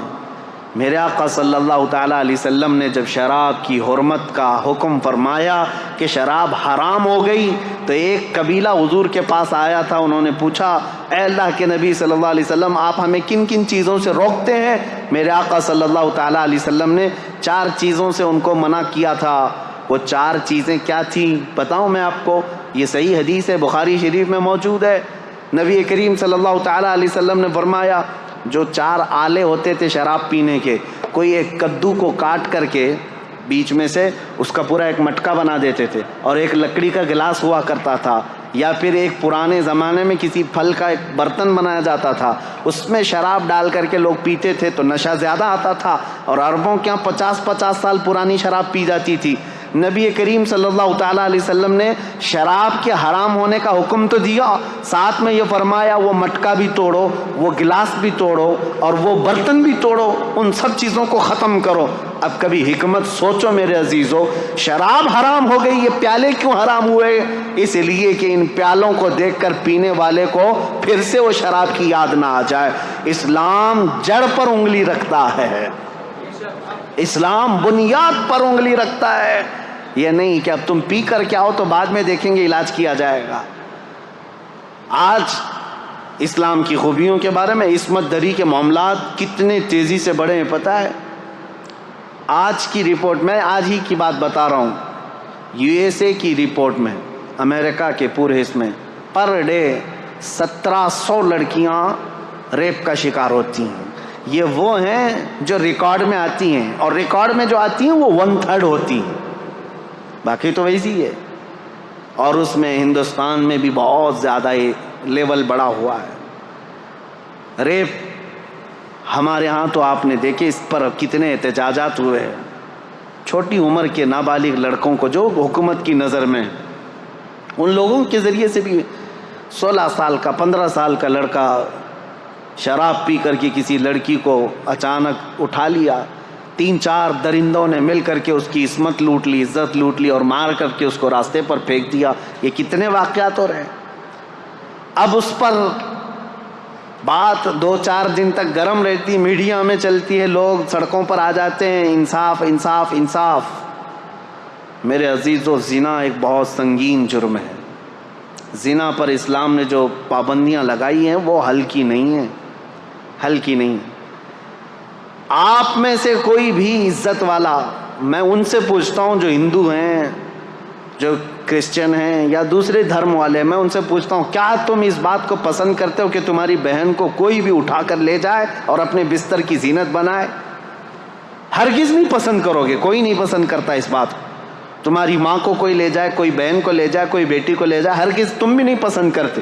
میرے آقا صلی اللہ تعالیٰ علیہ وسلم نے جب شراب کی حرمت کا حکم فرمایا کہ شراب حرام ہو گئی تو ایک قبیلہ حضور کے پاس آیا تھا. انہوں نے پوچھا اے اللہ کے نبی صلی اللہ علیہ وسلم آپ ہمیں کن کن چیزوں سے روکتے ہیں؟ میرے آقا صلی اللہ تعالیٰ علیہ وسلم نے 4 چیزوں سے ان کو منع کیا تھا. وہ 4 چیزیں کیا تھیں بتاؤں میں آپ کو؟ یہ صحیح حدیث ہے, بخاری شریف میں موجود ہے. نبی کریم صلی اللہ تعالیٰ علیہ وسلم نے فرمایا جو 4 آلے ہوتے تھے شراب پینے کے, کوئی ایک کدو کو کاٹ کر کے بیچ میں سے اس کا پورا ایک مٹکا بنا دیتے تھے, اور ایک لکڑی کا گلاس ہوا کرتا تھا, یا پھر ایک پرانے زمانے میں کسی پھل کا ایک برتن بنایا جاتا تھا، اس میں شراب ڈال کر کے لوگ پیتے تھے تو نشہ زیادہ آتا تھا، اور عربوں کے یہاں 50 سال پرانی شراب پی جاتی تھی۔ نبی کریم صلی اللہ تعالیٰ علیہ وسلم نے شراب کے حرام ہونے کا حکم تو دیا، ساتھ میں یہ فرمایا وہ مٹکا بھی توڑو، وہ گلاس بھی توڑو، اور وہ برتن بھی توڑو، ان سب چیزوں کو ختم کرو۔ اب کبھی حکمت سوچو میرے عزیزو، شراب حرام ہو گئی، یہ پیالے کیوں حرام ہوئے؟ اس لیے کہ ان پیالوں کو دیکھ کر پینے والے کو پھر سے وہ شراب کی یاد نہ آ جائے۔ اسلام جڑ پر انگلی رکھتا ہے، اسلام بنیاد پر انگلی رکھتا ہے، یہ نہیں کہ اب تم پی کر کے آؤ تو بعد میں دیکھیں گے علاج کیا جائے گا۔ آج اسلام کی خوبیوں کے بارے میں، عصمت دری کے معاملات کتنے تیزی سے بڑھے ہیں پتہ ہے؟ آج کی رپورٹ میں آج ہی کی بات بتا رہا ہوں، USA کی رپورٹ میں، امریکہ کے پورے حصے میں پر ڈے 1700 لڑکیاں ریپ کا شکار ہوتی ہیں۔ یہ وہ ہیں جو ریکارڈ میں آتی ہیں، اور ریکارڈ میں جو آتی ہیں وہ 1/3 ہوتی ہیں، باقی تو ویسی ہے۔ اور اس میں ہندوستان میں بھی بہت زیادہ لیول بڑا ہوا ہے ریپ۔ ہمارے ہاں تو آپ نے دیکھے اس پر کتنے احتجاجات ہوئے ہیں، چھوٹی عمر کے نابالغ لڑکوں کو جو حکومت کی نظر میں، ان لوگوں کے ذریعے سے بھی 16 سال کا 15 سال کا لڑکا شراب پی کر کے کسی لڑکی کو اچانک اٹھا لیا، 3-4 درندوں نے مل کر کے اس کی عصمت لوٹ لی، عزت لوٹ لی، اور مار کر کے اس کو راستے پر پھینک دیا۔ یہ کتنے واقعات ہو رہے ہیں۔ اب اس پر بات 2-4 دن تک گرم رہتی، میڈیا میں چلتی ہے، لوگ سڑکوں پر آ جاتے ہیں، انصاف انصاف انصاف۔ میرے عزیزو، زنا ایک بہت سنگین جرم ہے۔ زنا پر اسلام نے جو پابندیاں لگائی ہیں وہ ہلکی نہیں ہیں، ہلکی نہیں۔ آپ میں سے کوئی بھی عزت والا، میں ان سے پوچھتا ہوں جو ہندو ہیں، جو کرسچن ہیں یا دوسرے دھرم والے، میں ان سے پوچھتا ہوں کیا تم اس بات کو پسند کرتے ہو کہ تمہاری بہن کو کوئی بھی اٹھا کر لے جائے اور اپنے بستر کی زینت بنائے؟ ہرگز نہیں پسند کرو گے، کوئی نہیں پسند کرتا اس بات کو۔ تمہاری ماں کو کوئی لے جائے، کوئی بہن کو لے جائے، کوئی بیٹی کو لے جائے، ہرگز تم بھی نہیں پسند کرتے۔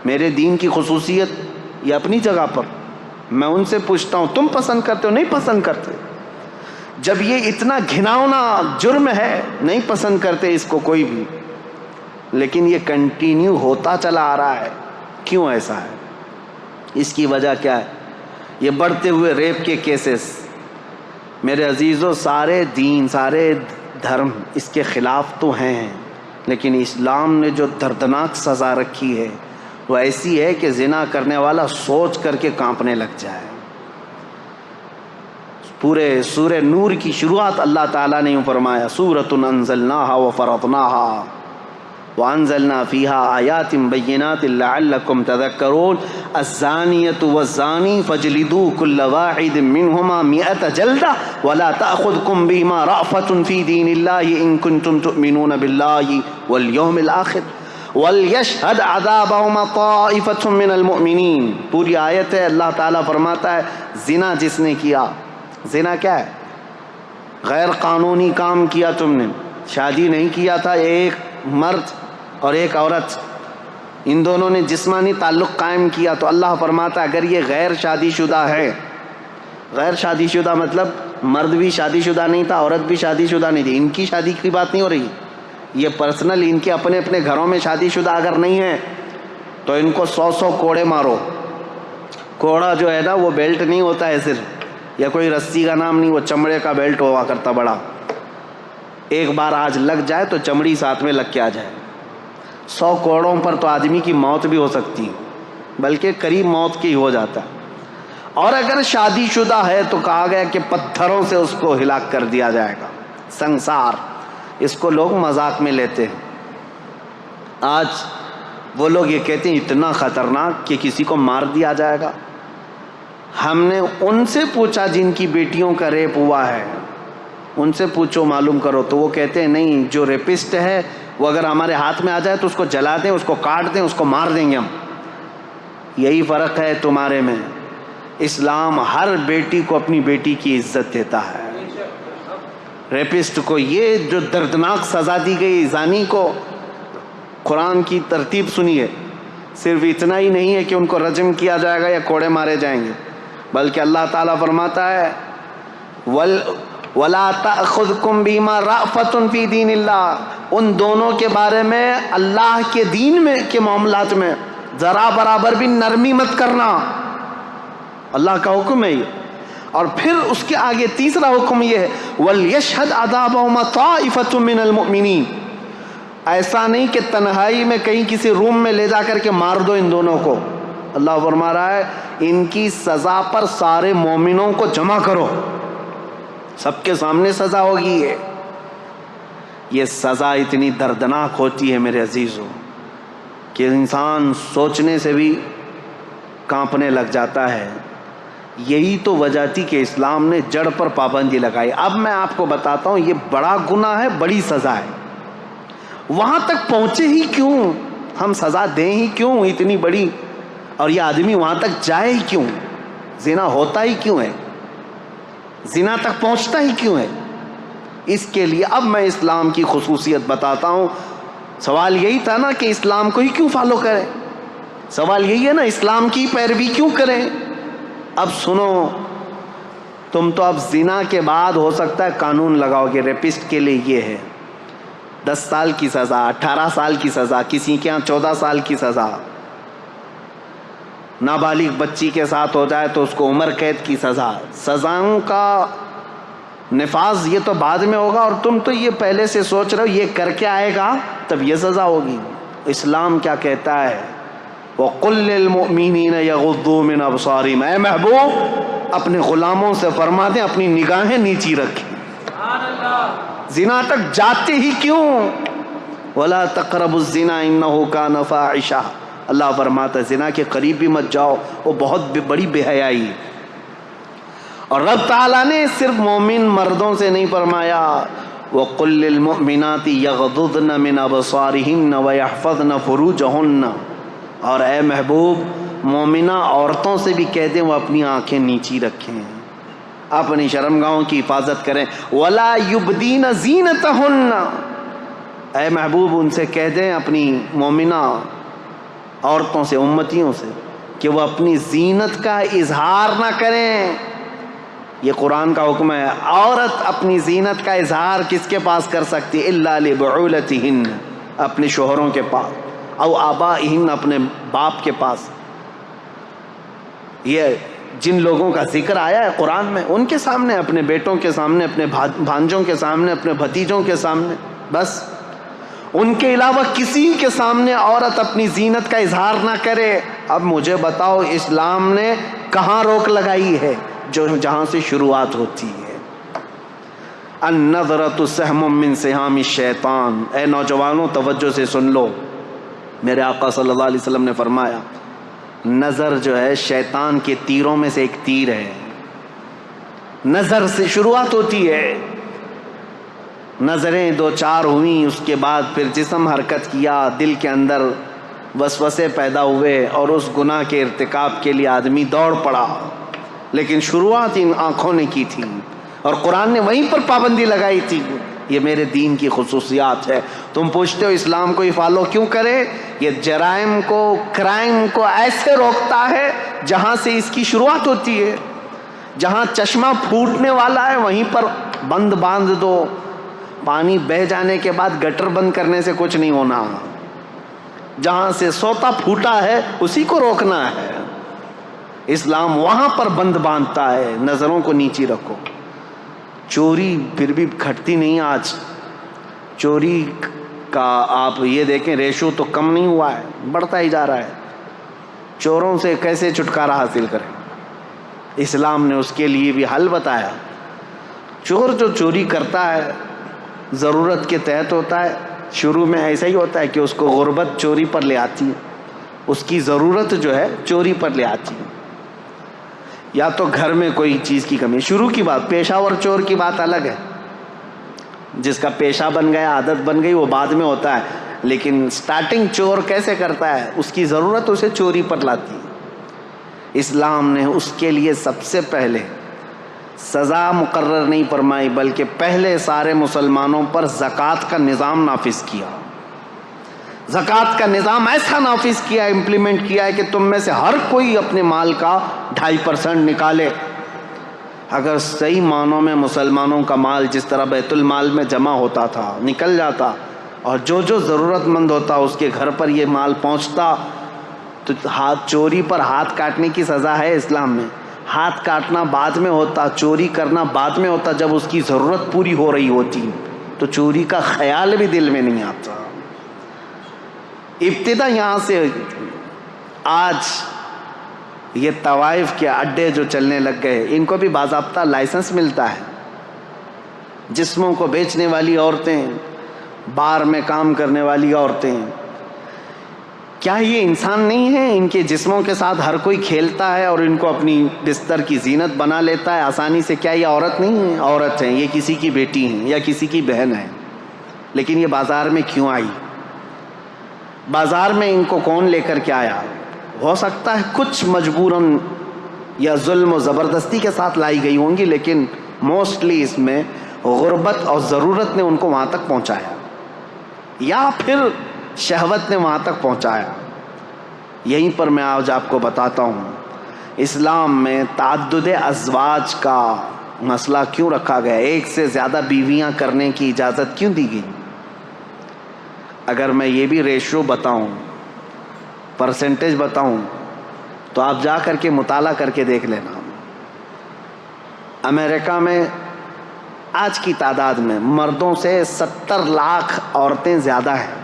میرے دین کی خصوصیت یہ اپنی جگہ پر، میں ان سے پوچھتا ہوں تم پسند کرتے ہو؟ نہیں پسند کرتے۔ جب یہ اتنا گھناؤنا جرم ہے، نہیں پسند کرتے اس کو کوئی بھی، لیکن یہ کنٹینیو ہوتا چلا آ رہا ہے۔ کیوں ایسا ہے؟ اس کی وجہ کیا ہے؟ یہ بڑھتے ہوئے ریپ کے کیسز۔ میرے عزیزو، سارے دین، سارے دھرم اس کے خلاف تو ہیں، لیکن اسلام نے جو دردناک سزا رکھی ہے وہ ایسی ہے کہ زنا کرنے والا سوچ کر کے کانپنے لگ جائے۔ پورے سورہ نور کی شروعات اللہ تعالیٰ نے یوں فرمایا، سورۃ انزلناہا وفرضناہا وانزلنا فیہا آیات بینات لعلکم تذکرون الزانیۃ والزانی فاجلدوا کل واحد منہما 100 جلدہ ولا تأخذکم بہما رأفۃ فی دین اللہ ان کنتم تؤمنون باللہ والیوم الآخر وَلْيَشْهَدْ عَذَابَهُمَا طَائِفَةٌ مِّنَ الْمُؤْمِنِينَ۔ پوری آیت ہے، اللہ تعالیٰ فرماتا ہے زنا جس نے کیا، زنا کیا ہے؟ غیر قانونی کام کیا تم نے، شادی نہیں کیا تھا، ایک مرد اور ایک عورت، ان دونوں نے جسمانی تعلق قائم کیا، تو اللہ فرماتا ہے اگر یہ غیر شادی شدہ ہے، غیر شادی شدہ مطلب مرد بھی شادی شدہ نہیں تھا، عورت بھی شادی شدہ نہیں تھی، ان کی شادی کی بات نہیں ہو رہی، یہ پرسنل ان کے اپنے اپنے گھروں میں شادی شدہ اگر نہیں ہے تو ان کو 100 کوڑے مارو۔ کوڑا جو ہے نا وہ بیلٹ نہیں ہوتا ہے صرف، یا کوئی رسی کا نام نہیں، وہ چمڑے کا بیلٹ ہوا کرتا بڑا، ایک بار آج لگ جائے تو چمڑی ساتھ میں لگ کے آ جائے۔ 100 کوڑوں پر تو آدمی کی موت بھی ہو سکتی ہے، بلکہ قریب موت کی ہو جاتا ہے۔ اور اگر شادی شدہ ہے تو کہا گیا کہ پتھروں سے اس کو ہلاک کر دیا جائے گا، سنسار۔ اس کو لوگ مذاق میں لیتے ہیں۔ آج وہ لوگ یہ کہتے ہیں اتنا خطرناک کہ کسی کو مار دیا جائے گا۔ ہم نے ان سے پوچھا جن کی بیٹیوں کا ریپ ہوا ہے، ان سے پوچھو، معلوم کرو، تو وہ کہتے ہیں نہیں، جو ریپسٹ ہے وہ اگر ہمارے ہاتھ میں آ جائے تو اس کو جلا دیں، اس کو کاٹ دیں، اس کو مار دیں گے ہم۔ یہی فرق ہے تمہارے میں۔ اسلام ہر بیٹی کو اپنی بیٹی کی عزت دیتا ہے۔ ریپسٹ کو یہ جو دردناک سزا دی گئی، زانی کو قرآن کی ترتیب سنیے، صرف اتنا ہی نہیں ہے کہ ان کو رجم کیا جائے گا یا کوڑے مارے جائیں گے، بلکہ اللہ تعالیٰ فرماتا ہے وَلَا تَأْخُذْكُمْ بِمَا رَأْفَةٌ فِي دِينِ اللَّهِ، ان دونوں کے بارے میں اللہ کے دین میں کے معاملات میں ذرا برابر بھی نرمی مت کرنا، اللہ کا حکم ہے یہ۔ اور پھر اس کے آگے تیسرا حکم یہ ہے وَلْيَشْهَدْ عَذَابَهُمَا طَائِفَةٌ مِّنَ الْمُؤْمِنِينَ، ایسا نہیں کہ تنہائی میں کہیں کسی روم میں لے جا کر کے مار دو ان دونوں کو، اللہ فرما رہا ہے ان کی سزا پر سارے مومنوں کو جمع کرو، سب کے سامنے سزا ہوگی۔ یہ سزا اتنی دردناک ہوتی ہے میرے عزیزوں کہ انسان سوچنے سے بھی کانپنے لگ جاتا ہے۔ یہی تو وجہ تھی کہ اسلام نے جڑ پر پابندی لگائی۔ اب میں آپ کو بتاتا ہوں یہ بڑا گناہ ہے، بڑی سزا ہے، وہاں تک پہنچے ہی کیوں، ہم سزا دیں ہی کیوں اتنی بڑی، اور یہ آدمی وہاں تک جائے ہی کیوں، زنا ہوتا ہی کیوں ہے، زنا تک پہنچتا ہی کیوں ہے؟ اس کے لیے اب میں اسلام کی خصوصیت بتاتا ہوں۔ سوال یہی تھا نا کہ اسلام کو ہی کیوں فالو کریں، سوال یہی ہے نا اسلام کی پیروی کیوں کریں؟ اب سنو، تم تو اب زنا کے بعد ہو سکتا ہے قانون لگاؤ گے ریپسٹ کے لیے یہ ہے 10 سال کی سزا، 18 سال کی سزا، کسی کے ہاں 14 سال کی سزا، نابالغ بچی کے ساتھ ہو جائے تو اس کو عمر قید کی سزا۔ سزاؤں کا نفاذ یہ تو بعد میں ہوگا، اور تم تو یہ پہلے سے سوچ رہے ہو یہ کر کے آئے گا تب یہ سزا ہوگی۔ اسلام کیا کہتا ہے وَقُلْ لِلْمُؤْمِنِينَ يَغُضُّوا مِنْ أَبْصَارِهِمْ، اے محبوب اپنے غلاموں سے فرما دیں اپنی نگاہیں نیچی رکھیں، زنا تک جاتے ہی کیوں؟ وَلَا تَقْرَبُوا الزِّنَا إِنَّهُ كَانَ فَاحِشَةً، اللہ فرماتا ہے زنا کے قریب بھی مت جاؤ، وہ بہت بڑی بے حیائی ہے۔ اور رب تعالیٰ نے صرف مومن مردوں سے نہیں فرمایا وَقُلْ لِلْمُؤْمِنَاتِ يَغْضُضْنَ مِنْ أَبْصَارِهِنَّ وَيَحْفَظْنَ فُرُوجَهُنَّ، اور اے محبوب مومنہ عورتوں سے بھی کہہ دیں وہ اپنی آنکھیں نیچی رکھیں، اپنی شرمگاہوں کی حفاظت کریں۔ وَلَا يُبْدِينَ زِينَتَهُنَّ، اے محبوب ان سے کہہ دیں اپنی مومنہ عورتوں سے، امتیوں سے، کہ وہ اپنی زینت کا اظہار نہ کریں۔ یہ قرآن کا حکم ہے۔ عورت اپنی زینت کا اظہار کس کے پاس کر سکتی؟ الا لبعولتہن، اپنے شوہروں کے پاس، او آبائہن، اپنے باپ کے پاس۔ یہ جن لوگوں کا ذکر آیا ہے قرآن میں ان کے سامنے، اپنے بیٹوں کے سامنے، اپنے بھانجوں کے سامنے، اپنے بھتیجوں کے سامنے، بس ان کے علاوہ کسی کے سامنے عورت اپنی زینت کا اظہار نہ کرے۔ اب مجھے بتاؤ اسلام نے کہاں روک لگائی ہے؟ جہاں سے شروعات ہوتی ہے، النظرۃ سہم من سہام الشیطان۔ اے نوجوانوں توجہ سے سن لو، میرے آقا صلی اللہ علیہ وسلم نے فرمایا نظر جو ہے شیطان کے تیروں میں سے ایک تیر ہے۔ نظر سے شروعات ہوتی ہے، نظریں دو چار ہوئیں، اس کے بعد پھر جسم حرکت کیا، دل کے اندر وسوسے پیدا ہوئے اور اس گناہ کے ارتکاب کے لیے آدمی دوڑ پڑا، لیکن شروعات ان آنکھوں نے کی تھی اور قرآن نے وہیں پر پابندی لگائی تھی۔ یہ میرے دین کی خصوصیات ہے۔ تم پوچھتے ہو اسلام کو ہی فالو کیوں کرے؟ یہ جرائم کو، کرائم کو ایسے روکتا ہے جہاں سے اس کی شروعات ہوتی ہے۔ جہاں چشمہ پھوٹنے والا ہے وہیں پر بند باندھ دو، پانی بہہ جانے کے بعد گٹر بند کرنے سے کچھ نہیں ہونا۔ جہاں سے سوتا پھوٹا ہے اسی کو روکنا ہے۔ اسلام وہاں پر بند باندھتا ہے، نظروں کو نیچی رکھو۔ چوری پھر بھی گھٹتی نہیں، آج چوری کا آپ یہ دیکھیں ریشو تو کم نہیں ہوا ہے، بڑھتا ہی جا رہا ہے۔ چوروں سے کیسے چھٹکارا حاصل کریں؟ اسلام نے اس کے لیے بھی حل بتایا۔ چور جو چوری کرتا ہے ضرورت کے تحت ہوتا ہے، شروع میں ایسا ہی ہوتا ہے کہ اس کو غربت چوری پر لے آتی ہے، اس کی ضرورت جو ہے چوری پر لے آتی ہے، یا تو گھر میں کوئی چیز کی کمی۔ شروع کی بات، پیشہ ور چور کی بات الگ ہے، جس کا پیشہ بن گیا، عادت بن گئی، وہ بعد میں ہوتا ہے، لیکن سٹارٹنگ چور کیسے کرتا ہے؟ اس کی ضرورت اسے چوری پر لاتی ہے۔ اسلام نے اس کے لیے سب سے پہلے سزا مقرر نہیں فرمائی، بلکہ پہلے سارے مسلمانوں پر زکوٰۃ کا نظام نافذ کیا۔ زکوٰۃ کا نظام ایسا نافذ کیا ہے، امپلیمنٹ کیا ہے کہ تم میں سے ہر کوئی اپنے مال کا 2.5% نکالے۔ اگر صحیح معنوں میں مسلمانوں کا مال جس طرح بیت المال میں جمع ہوتا تھا، نکل جاتا، اور جو جو ضرورت مند ہوتا اس کے گھر پر یہ مال پہنچتا، تو چوری پر ہاتھ کاٹنے کی سزا ہے اسلام میں۔ ہاتھ کاٹنا بعد میں ہوتا، چوری کرنا بعد میں ہوتا، جب اس کی ضرورت پوری ہو رہی ہوتی تو چوری کا خیال بھی دل میں نہیں آتا۔ ابتدا یہاں سے ہوئی۔ آج یہ طوائف کے اڈے جو چلنے لگ گئے، ان کو بھی باضابطہ لائسنس ملتا ہے۔ جسموں کو بیچنے والی عورتیں، بار میں کام کرنے والی عورتیں، کیا یہ انسان نہیں ہیں؟ ان کے جسموں کے ساتھ ہر کوئی کھیلتا ہے اور ان کو اپنی بستر کی زینت بنا لیتا ہے آسانی سے۔ کیا یہ عورت نہیں ہیں؟ عورت ہیں، یہ کسی کی بیٹی ہیں یا کسی کی بہن ہے، لیکن یہ بازار میں کیوں آئی؟ بازار میں ان کو کون لے کر کے آیا؟ ہو سکتا ہے کچھ مجبوراً یا ظلم و زبردستی کے ساتھ لائی گئی ہوں گی، لیکن موسٹلی اس میں غربت اور ضرورت نے ان کو وہاں تک پہنچایا، یا پھر شہوت نے وہاں تک پہنچایا۔ یہیں پر میں آج آپ کو بتاتا ہوں اسلام میں تعدد ازواج کا مسئلہ کیوں رکھا گیا، ایک سے زیادہ بیویاں کرنے کی اجازت کیوں دی گئی۔ اگر میں یہ بھی ریشو بتاؤں، پرسنٹیج بتاؤں، تو آپ جا کر کے مطالعہ کر کے دیکھ لینا۔ امریکہ میں آج کی تعداد میں مردوں سے 70 لاکھ عورتیں زیادہ ہیں۔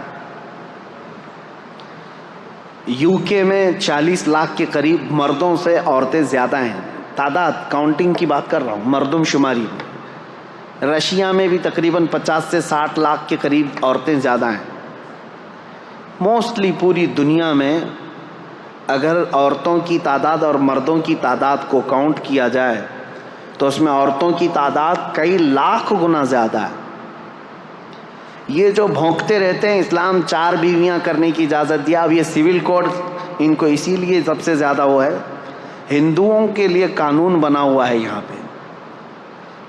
یو کے میں 40 لاکھ کے قریب مردوں سے عورتیں زیادہ ہیں۔ تعداد، کاؤنٹنگ کی بات کر رہا ہوں، مردم شماری میں۔ رشیا میں بھی تقریباً 50 سے 60 لاکھ کے قریب عورتیں زیادہ ہیں۔ موسٹلی پوری دنیا میں اگر عورتوں کی تعداد اور مردوں کی تعداد کو کاؤنٹ کیا جائے تو اس میں عورتوں کی تعداد کئی لاکھ گنا زیادہ ہے۔ یہ جو بھونکتے رہتے ہیں اسلام 4 بیویاں کرنے کی اجازت دیا، اب یہ سول کوڈ ان کو اسی لیے سب سے زیادہ وہ ہے، ہندوؤں کے لیے قانون بنا ہوا ہے یہاں پہ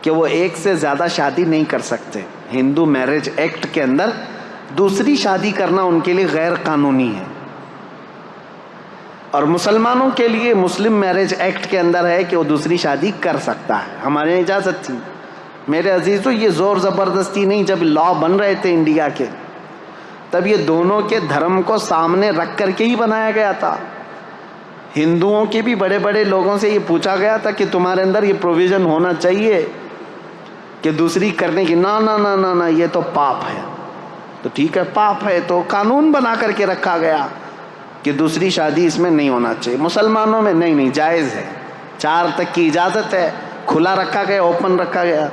کہ وہ ایک سے زیادہ شادی نہیں کر سکتے۔ ہندو میرج ایکٹ کے اندر دوسری شادی کرنا ان کے لیے غیر قانونی ہے، اور مسلمانوں کے لیے مسلم میرج ایکٹ کے اندر ہے کہ وہ دوسری شادی کر سکتا ہے۔ ہمارے یہاں اجازت تھی۔ میرے عزیزو، یہ زور زبردستی نہیں، جب لا بن رہے تھے انڈیا کے تب یہ دونوں کے دھرم کو سامنے رکھ کر کے ہی بنایا گیا تھا۔ ہندوؤں کے بھی بڑے بڑے لوگوں سے یہ پوچھا گیا تھا کہ تمہارے اندر یہ پروویژن ہونا چاہیے کہ دوسری کرنے کی، نہ نہ نہ نہ نہ، یہ تو پاپ ہے۔ تو ٹھیک ہے، پاپ ہے تو قانون بنا کر کے رکھا گیا کہ دوسری شادی اس میں نہیں ہونا چاہیے۔ مسلمانوں میں نہیں، جائز ہے، 4 تک کی اجازت ہے، کھلا رکھا گیا، اوپن رکھا گیا۔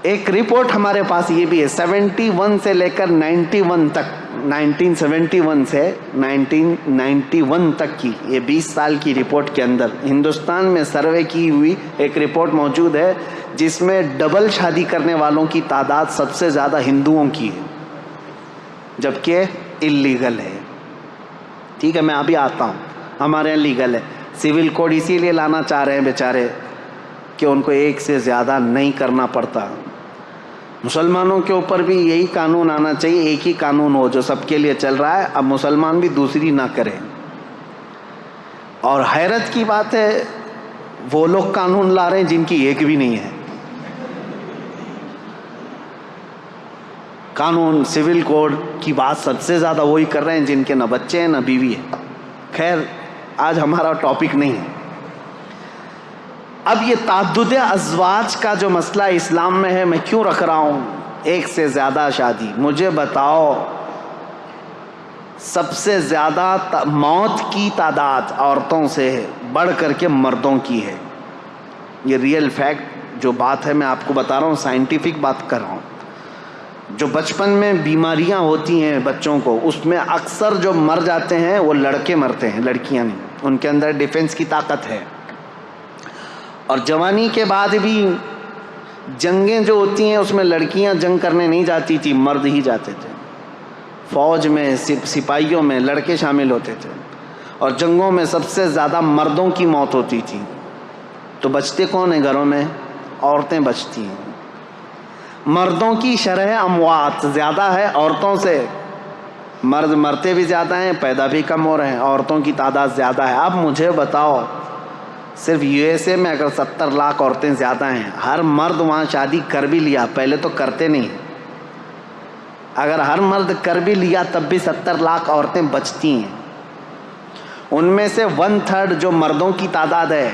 ایک رپورٹ ہمارے پاس یہ بھی ہے، 71 سے لے کر 91 تک، 1971 سے 1991 تک کی یہ 20 سال کی رپورٹ کے اندر ہندوستان میں سروے کی ہوئی ایک رپورٹ موجود ہے جس میں ڈبل شادی کرنے والوں کی تعداد سب سے زیادہ ہندوؤں کی ہے، جبکہ اللیگل ہے۔ ٹھیک ہے، میں ابھی آتا ہوں، ہمارے یہاں لیگل ہے۔ سول کوڈ اسی لیے لانا چاہ رہے ہیں بیچارے کہ ان کو ایک سے زیادہ نہیں کرنا پڑتا۔ مسلمانوں کے اوپر بھی یہی قانون آنا چاہیے، ایک ہی قانون ہو جو سب کے لیے چل رہا ہے، اب مسلمان بھی دوسری نہ کریں۔ اور حیرت کی بات ہے، وہ لوگ قانون لا رہے ہیں جن کی ایک بھی نہیں ہے۔ قانون سول کوڈ کی بات سب سے زیادہ وہی کر رہے ہیں جن کے نہ بچے ہیں نہ بیوی ہے۔ خیر، آج ہمارا ٹاپک نہیں ہے۔ اب یہ تعدد ازواج کا جو مسئلہ اسلام میں ہے، میں کیوں رکھ رہا ہوں؟ ایک سے زیادہ شادی، مجھے بتاؤ سب سے زیادہ موت کی تعداد عورتوں سے بڑھ کر کے مردوں کی ہے۔ یہ ریئل فیکٹ جو بات ہے میں آپ کو بتا رہا ہوں، سائنٹیفک بات کر رہا ہوں۔ جو بچپن میں بیماریاں ہوتی ہیں بچوں کو، اس میں اکثر جو مر جاتے ہیں وہ لڑکے مرتے ہیں، لڑکیاں نہیں۔ ان کے اندر ڈیفنس کی طاقت ہے۔ اور جوانی کے بعد بھی جنگیں جو ہوتی ہیں اس میں لڑکیاں جنگ کرنے نہیں جاتی تھی، مرد ہی جاتے تھے۔ فوج میں، سپاہیوں میں لڑکے شامل ہوتے تھے، اور جنگوں میں سب سے زیادہ مردوں کی موت ہوتی تھی۔ تو بچتے کون ہیں گھروں میں؟ عورتیں بچتی ہیں۔ مردوں کی شرح اموات زیادہ ہے عورتوں سے، مرد مرتے بھی زیادہ ہیں، پیدا بھی کم ہو رہے ہیں، عورتوں کی تعداد زیادہ ہے۔ اب مجھے بتاؤ، صرف یو ایس اے میں اگر 70 لاکھ عورتیں زیادہ ہیں، ہر مرد وہاں شادی کر بھی لیا، پہلے تو کرتے نہیں، اگر ہر مرد کر بھی لیا تب بھی 70 لاکھ عورتیں بچتی ہیں۔ ان میں سے 1/3 جو مردوں کی تعداد ہے،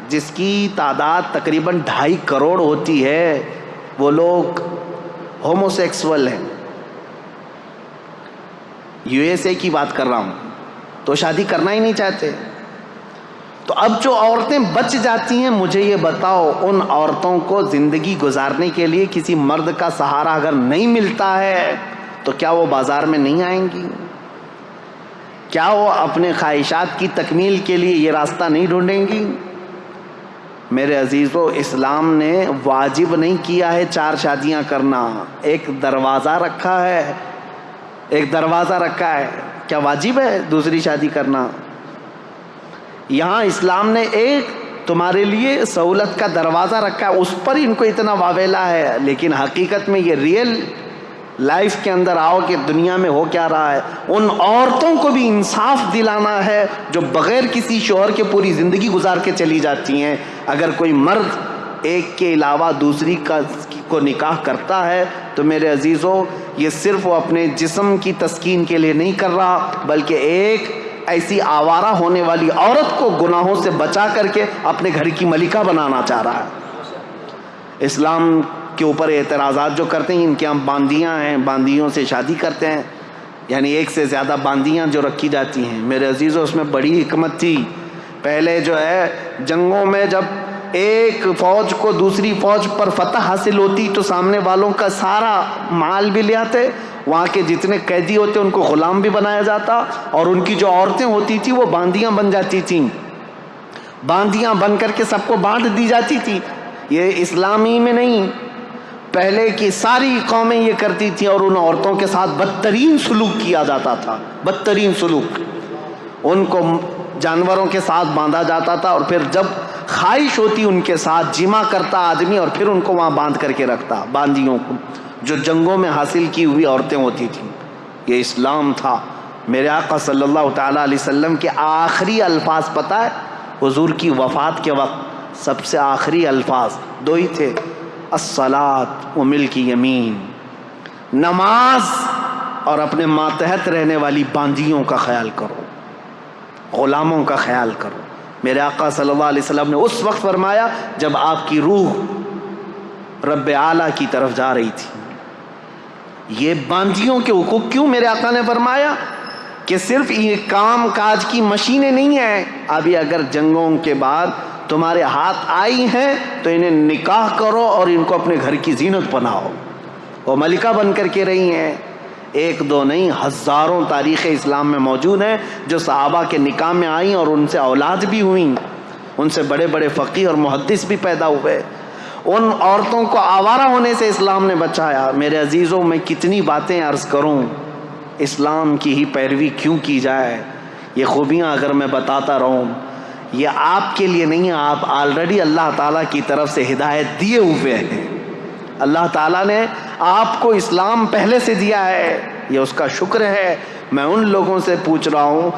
جس کی تعداد تقریباً 2.5 کروڑ ہوتی ہے، وہ لوگ ہومو سیکسول ہیں۔ یو ایس اے کی بات کر رہا ہوں، تو شادی کرنا ہی نہیں چاہتے۔ تو اب جو عورتیں بچ جاتی ہیں، مجھے یہ بتاؤ، ان عورتوں کو زندگی گزارنے کے لیے کسی مرد کا سہارا اگر نہیں ملتا ہے تو کیا وہ بازار میں نہیں آئیں گی؟ کیا وہ اپنے خواہشات کی تکمیل کے لیے یہ راستہ نہیں ڈھونڈیں گی؟ میرے عزیزو، اسلام نے واجب نہیں کیا ہے 4 شادیاں کرنا، ایک دروازہ رکھا ہے، ایک دروازہ رکھا ہے۔ کیا واجب ہے دوسری شادی کرنا؟ یہاں اسلام نے ایک تمہارے لیے سہولت کا دروازہ رکھا ہے، اس پر ان کو اتنا واویلا ہے، لیکن حقیقت میں یہ ریئل لائف کے اندر آؤ کہ دنیا میں ہو کیا رہا ہے۔ ان عورتوں کو بھی انصاف دلانا ہے جو بغیر کسی شوہر کے پوری زندگی گزار کے چلی جاتی ہیں۔ اگر کوئی مرد ایک کے علاوہ دوسری کو نکاح کرتا ہے تو میرے عزیزو، یہ صرف وہ اپنے جسم کی تسکین کے لیے نہیں کر رہا، بلکہ ایک ایسی آوارہ ہونے والی عورت کو گناہوں سے بچا کر کے اپنے گھر کی ملکہ بنانا چاہ رہا ہے۔ اسلام کے اوپر اعتراضات جو کرتے ہیں، ان کے ہم باندیاں ہیں، باندیوں سے شادی کرتے ہیں، یعنی ایک سے زیادہ باندیاں جو رکھی جاتی ہیں۔ میرے عزیزو، اس میں بڑی حکمت تھی۔ پہلے جو ہے جنگوں میں جب ایک فوج کو دوسری فوج پر فتح حاصل ہوتی تو سامنے والوں کا سارا مال بھی لے آتے، وہاں کے جتنے قیدی ہوتے ان کو غلام بھی بنایا جاتا، اور ان کی جو عورتیں ہوتی تھی وہ باندیاں بن جاتی تھیں، باندیاں بن کر کے سب کو بانٹ دی جاتی تھی۔ یہ اسلامی میں نہیں، پہلے کی ساری قومیں یہ کرتی تھیں، اور ان عورتوں کے ساتھ بدترین سلوک کیا جاتا تھا، بدترین سلوک۔ ان کو جانوروں کے ساتھ باندھا جاتا تھا، اور پھر جب خواہش ہوتی ان کے ساتھ جمع کرتا آدمی، اور پھر ان کو وہاں باندھ کر کے رکھتا، باندیوں کو جو جنگوں میں حاصل کی ہوئی عورتیں ہوتی تھیں۔ یہ اسلام تھا۔ میرے آقا صلی اللہ تعالیٰ علیہ وسلم کے آخری الفاظ پتہ ہے؟ حضور کی وفات کے وقت سب سے آخری الفاظ 2 ہی تھے، الصلاۃ و ملک یمین، نماز اور اپنے ماتحت رہنے والی باندیوں کا خیال کرو، غلاموں کا خیال کرو۔ میرے آقا صلی اللہ علیہ وسلم نے اس وقت فرمایا جب آپ کی روح رب اعلیٰ کی طرف جا رہی تھی۔ یہ باندیوں کے حقوق کیوں میرے آقا نے فرمایا؟ کہ صرف یہ کام کاج کی مشینیں نہیں ہیں، ابھی اگر جنگوں کے بعد تمہارے ہاتھ آئی ہیں تو انہیں نکاح کرو اور ان کو اپنے گھر کی زینت بناؤ۔ وہ ملکہ بن کر کے رہی ہیں، 1 2 نہیں، ہزاروں تاریخ اسلام میں موجود ہیں جو صحابہ کے نکاح میں آئیں اور ان سے اولاد بھی ہوئیں، ان سے بڑے بڑے فقیہ اور محدث بھی پیدا ہوئے۔ ان عورتوں کو آوارہ ہونے سے اسلام نے بچایا۔ میرے عزیزوں، میں کتنی باتیں عرض کروں، اسلام کی ہی پیروی کیوں کی جائے؟ یہ خوبیاں اگر میں بتاتا رہوں، یہ آپ کے لیے نہیں ہے، آپ آلریڈی اللہ تعالیٰ کی طرف سے ہدایت دیے ہوئے ہیں۔ اللہ تعالیٰ نے آپ کو اسلام پہلے سے دیا ہے، یہ اس کا شکر ہے۔ میں ان لوگوں سے پوچھ رہا ہوں،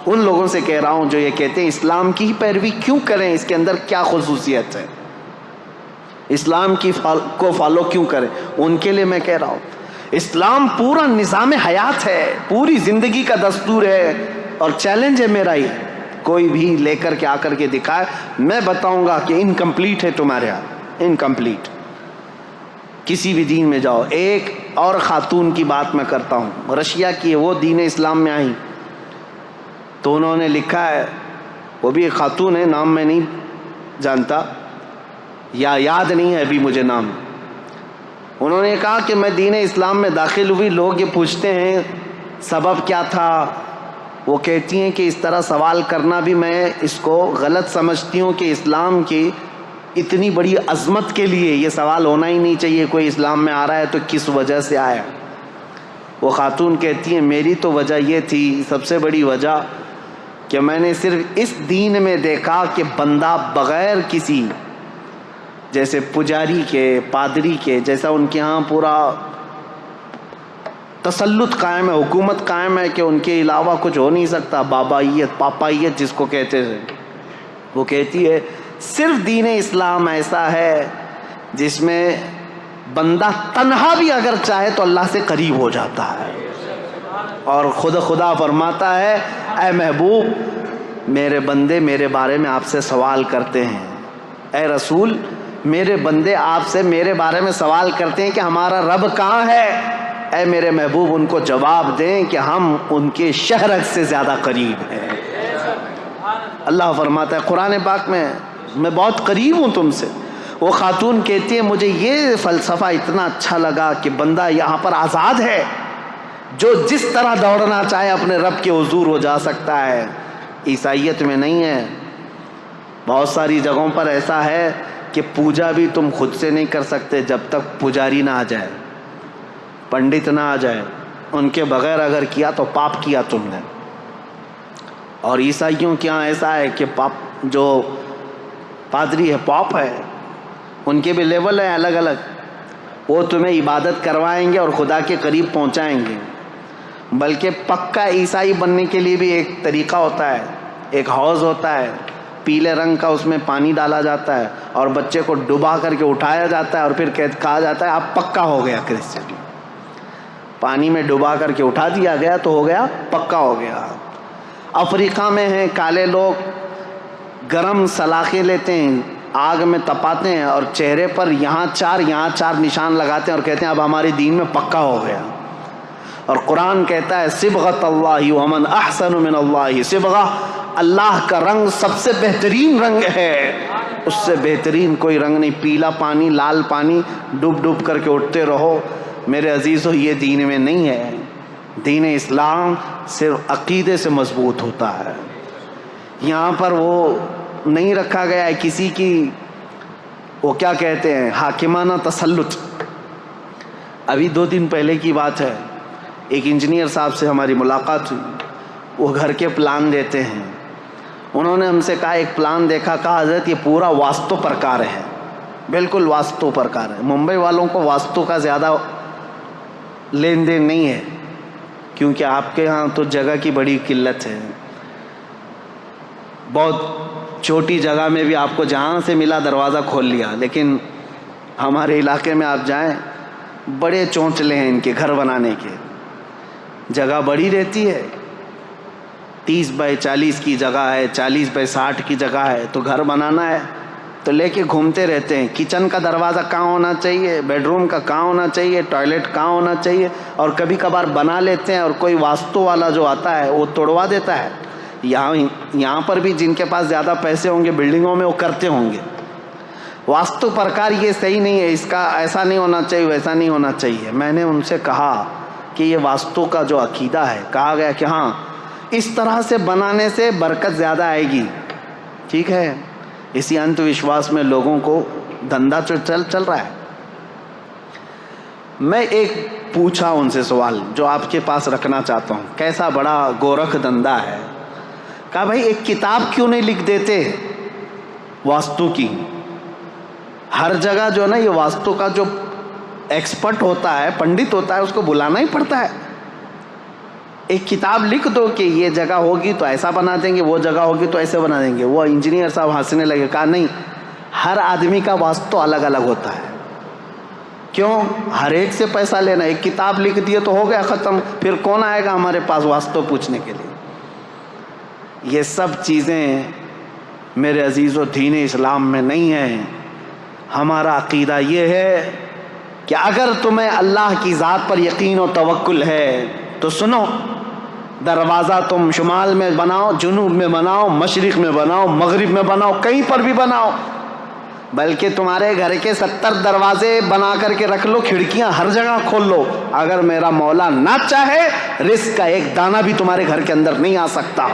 ان لوگوں سے کہہ رہا ہوں جو یہ کہتے ہیں اسلام کی ہی پیروی کیوں کریں، اس کے اندر کیا خصوصیت ہے، اسلام کو فالو کیوں کریں؟ ان کے لیے میں کہہ رہا ہوں اسلام پورا نظام حیات ہے، پوری زندگی کا دستور ہے، اور چیلنج ہے میرا ہی، کوئی بھی لے کر کے آ کر کے دکھائے، میں بتاؤں گا کہ انکمپلیٹ ہے تمہارے ہاں، انکمپلیٹ۔ کسی بھی دین میں جاؤ۔ ایک اور خاتون کی بات میں کرتا ہوں، رشیا کی، وہ دین اسلام میں آئیں تو انہوں نے لکھا ہے، وہ بھی ایک خاتون ہے، نام میں نہیں جانتا یا یاد نہیں ہے ابھی مجھے نام۔ انہوں نے کہا کہ میں دین اسلام میں داخل ہوئی، لوگ یہ پوچھتے ہیں سبب کیا تھا، وہ کہتی ہیں کہ اس طرح سوال کرنا بھی میں اس کو غلط سمجھتی ہوں کہ اسلام کی اتنی بڑی عظمت کے لیے یہ سوال ہونا ہی نہیں چاہیے، کوئی اسلام میں آ رہا ہے تو کس وجہ سے آیا۔ وہ خاتون کہتی ہیں میری تو وجہ یہ تھی، سب سے بڑی وجہ، کہ میں نے صرف اس دین میں دیکھا کہ بندہ بغیر کسی، جیسے پجاری کے، پادری کے، جیسا ان کے ہاں پورا تسلط قائم ہے، حکومت قائم ہے کہ ان کے علاوہ کچھ ہو نہیں سکتا. بابائیت، پاپائیت جس کو کہتے تھے، وہ کہتی ہے صرف دین اسلام ایسا ہے جس میں بندہ تنہا بھی اگر چاہے تو اللہ سے قریب ہو جاتا ہے. اور خدا فرماتا ہے اے محبوب میرے بندے میرے بارے میں آپ سے سوال کرتے ہیں، اے رسول میرے بندے آپ سے میرے بارے میں سوال کرتے ہیں کہ ہمارا رب کہاں ہے. اے میرے محبوب ان کو جواب دیں کہ ہم ان کے شہرک سے زیادہ قریب ہیں. اللہ فرماتا ہے قرآن پاک میں بہت قریب ہوں تم سے. وہ خاتون کہتی ہے مجھے یہ فلسفہ اتنا اچھا لگا کہ بندہ یہاں پر آزاد ہے، جو جس طرح دوڑنا چاہے اپنے رب کے حضور ہو جا سکتا ہے. عیسائیت میں نہیں ہے. بہت ساری جگہوں پر ایسا ہے کہ پوجا بھی تم خود سے نہیں کر سکتے جب تک پجاری نہ آ جائے، پنڈت نہ آ جائے. ان کے بغیر اگر کیا تو پاپ کیا تم نے. اور عیسائیوں کے یہاں ایسا ہے کہ پاپ جو پادری ہے پاپ ہے، ان کے بھی لیول ہیں الگ الگ. وہ تمہیں عبادت کروائیں گے اور خدا کے قریب پہنچائیں گے. بلکہ پکا عیسائی بننے کے لیے بھی ایک طریقہ ہوتا ہے. ایک حوض ہوتا ہے پیلے رنگ کا، اس میں پانی ڈالا جاتا ہے اور بچے کو ڈبا کر کے اٹھایا جاتا ہے اور پھر کہا جاتا ہے آپ پکا ہو گیا کرسچن. پانی میں ڈبا کر کے اٹھا دیا گیا تو ہو گیا پکا ہو گیا. افریقہ میں ہیں کالے لوگ گرم سلاخیں لیتے ہیں، آگ میں تپاتے ہیں اور چہرے پر یہاں چار نشان لگاتے ہیں اور کہتے ہیں اب ہمارے دین میں پکا ہو گیا. اور قرآن کہتا ہے صبغۃ اللہ ومن احسن من اللہ صبغہ، اللہ کا رنگ سب سے بہترین رنگ ہے، اس سے بہترین کوئی رنگ نہیں. پیلا پانی، لال پانی، ڈوب کر کے اٹھتے رہو. میرے عزیزو یہ دین میں نہیں ہے. دین اسلام صرف عقیدے سے مضبوط ہوتا ہے. یہاں پر وہ نہیں رکھا گیا ہے کسی کی وہ کیا کہتے ہیں حاکمانہ تسلط. ابھی 2 دن پہلے کی بات ہے، ایک انجینئر صاحب سے ہماری ملاقات ہوئی. وہ گھر کے پلان دیتے ہیں. انہوں نے ہم سے کہا ایک پلان دیکھا، کہا حضرت یہ پورا واستو پرکار ہے. بالکل واستو پرکار ہے. ممبئی والوں کو واستو کا زیادہ لین دین نہیں ہے کیونکہ آپ کے ہاں تو جگہ کی بڑی قلت ہے. بہت چھوٹی جگہ میں بھی آپ کو جہاں سے ملا دروازہ کھول لیا. لیکن ہمارے علاقے میں آپ جائیں بڑے چونچلے ہیں ان کے گھر بنانے کے. جگہ بڑی رہتی ہے، 30 بائی 40 کی جگہ ہے، 40 بائی 60 کی جگہ ہے. تو گھر بنانا ہے تو لے کے گھومتے رہتے ہیں. کچن کا دروازہ کہاں ہونا چاہیے، بیڈ روم کا کہاں ہونا چاہیے، ٹوائلٹ کہاں ہونا چاہیے. اور کبھی کبھار بنا لیتے ہیں اور کوئی واستو والا جو آتا ہے وہ توڑوا دیتا ہے. یہاں پر بھی جن کے پاس زیادہ پیسے ہوں گے بلڈنگوں میں وہ کرتے ہوں گے. واستو پرکار یہ صحیح نہیں ہے، اس کا ایسا نہیں ہونا چاہیے ویسا نہیں ہونا چاہیے. میں نے ان سے کہا کہ یہ واستو کا جو عقیدہ ہے، کہا گیا کہ ہاں اس طرح سے بنانے سے برکت زیادہ آئے گی. ٹھیک ہے، اسی انت وشواس میں لوگوں کو دھندا چل رہا ہے. میں ایک پوچھا ان سے سوال جو آپ کے پاس رکھنا چاہتا ہوں، کیسا بڑا گورکھ دھندا ہے. کہا بھائی ایک کتاب کیوں نہیں لکھ دیتے واستو کی. ہر جگہ جو ہے نا یہ واستو کا جو ایکسپرٹ ہوتا ہے، پنڈت ہوتا ہے، اس کو بلانا ہی پڑتا ہے. ایک کتاب لکھ دو کہ یہ جگہ ہوگی تو ایسا بنا دیں گے، وہ جگہ ہوگی تو ایسے بنا دیں گے. وہ انجینئر صاحب ہنسنے لگے. کہا نہیں، ہر آدمی کا واسطو الگ الگ ہوتا ہے. کیوں ہر ایک سے پیسہ لینا؟ ایک کتاب لکھ دیے تو ہو گیا ختم. پھر کون آئے گا ہمارے پاس واسطو پوچھنے کے لیے؟ یہ سب چیزیں میرے عزیزو دین اسلام میں نہیں ہیں. ہمارا عقیدہ یہ ہے کہ اگر تمہیں اللہ کی ذات پر یقین و توکل ہے تو سنو، دروازہ تم شمال میں بناؤ، جنوب میں بناؤ، مشرق میں بناؤ، مغرب میں بناؤ، کہیں پر بھی بناؤ. بلکہ تمہارے گھر کے 70 دروازے بنا کر کے رکھ لو، کھڑکیاں ہر جگہ کھول لو. اگر میرا مولا نہ چاہے رزق کا ایک دانہ بھی تمہارے گھر کے اندر نہیں آ سکتا.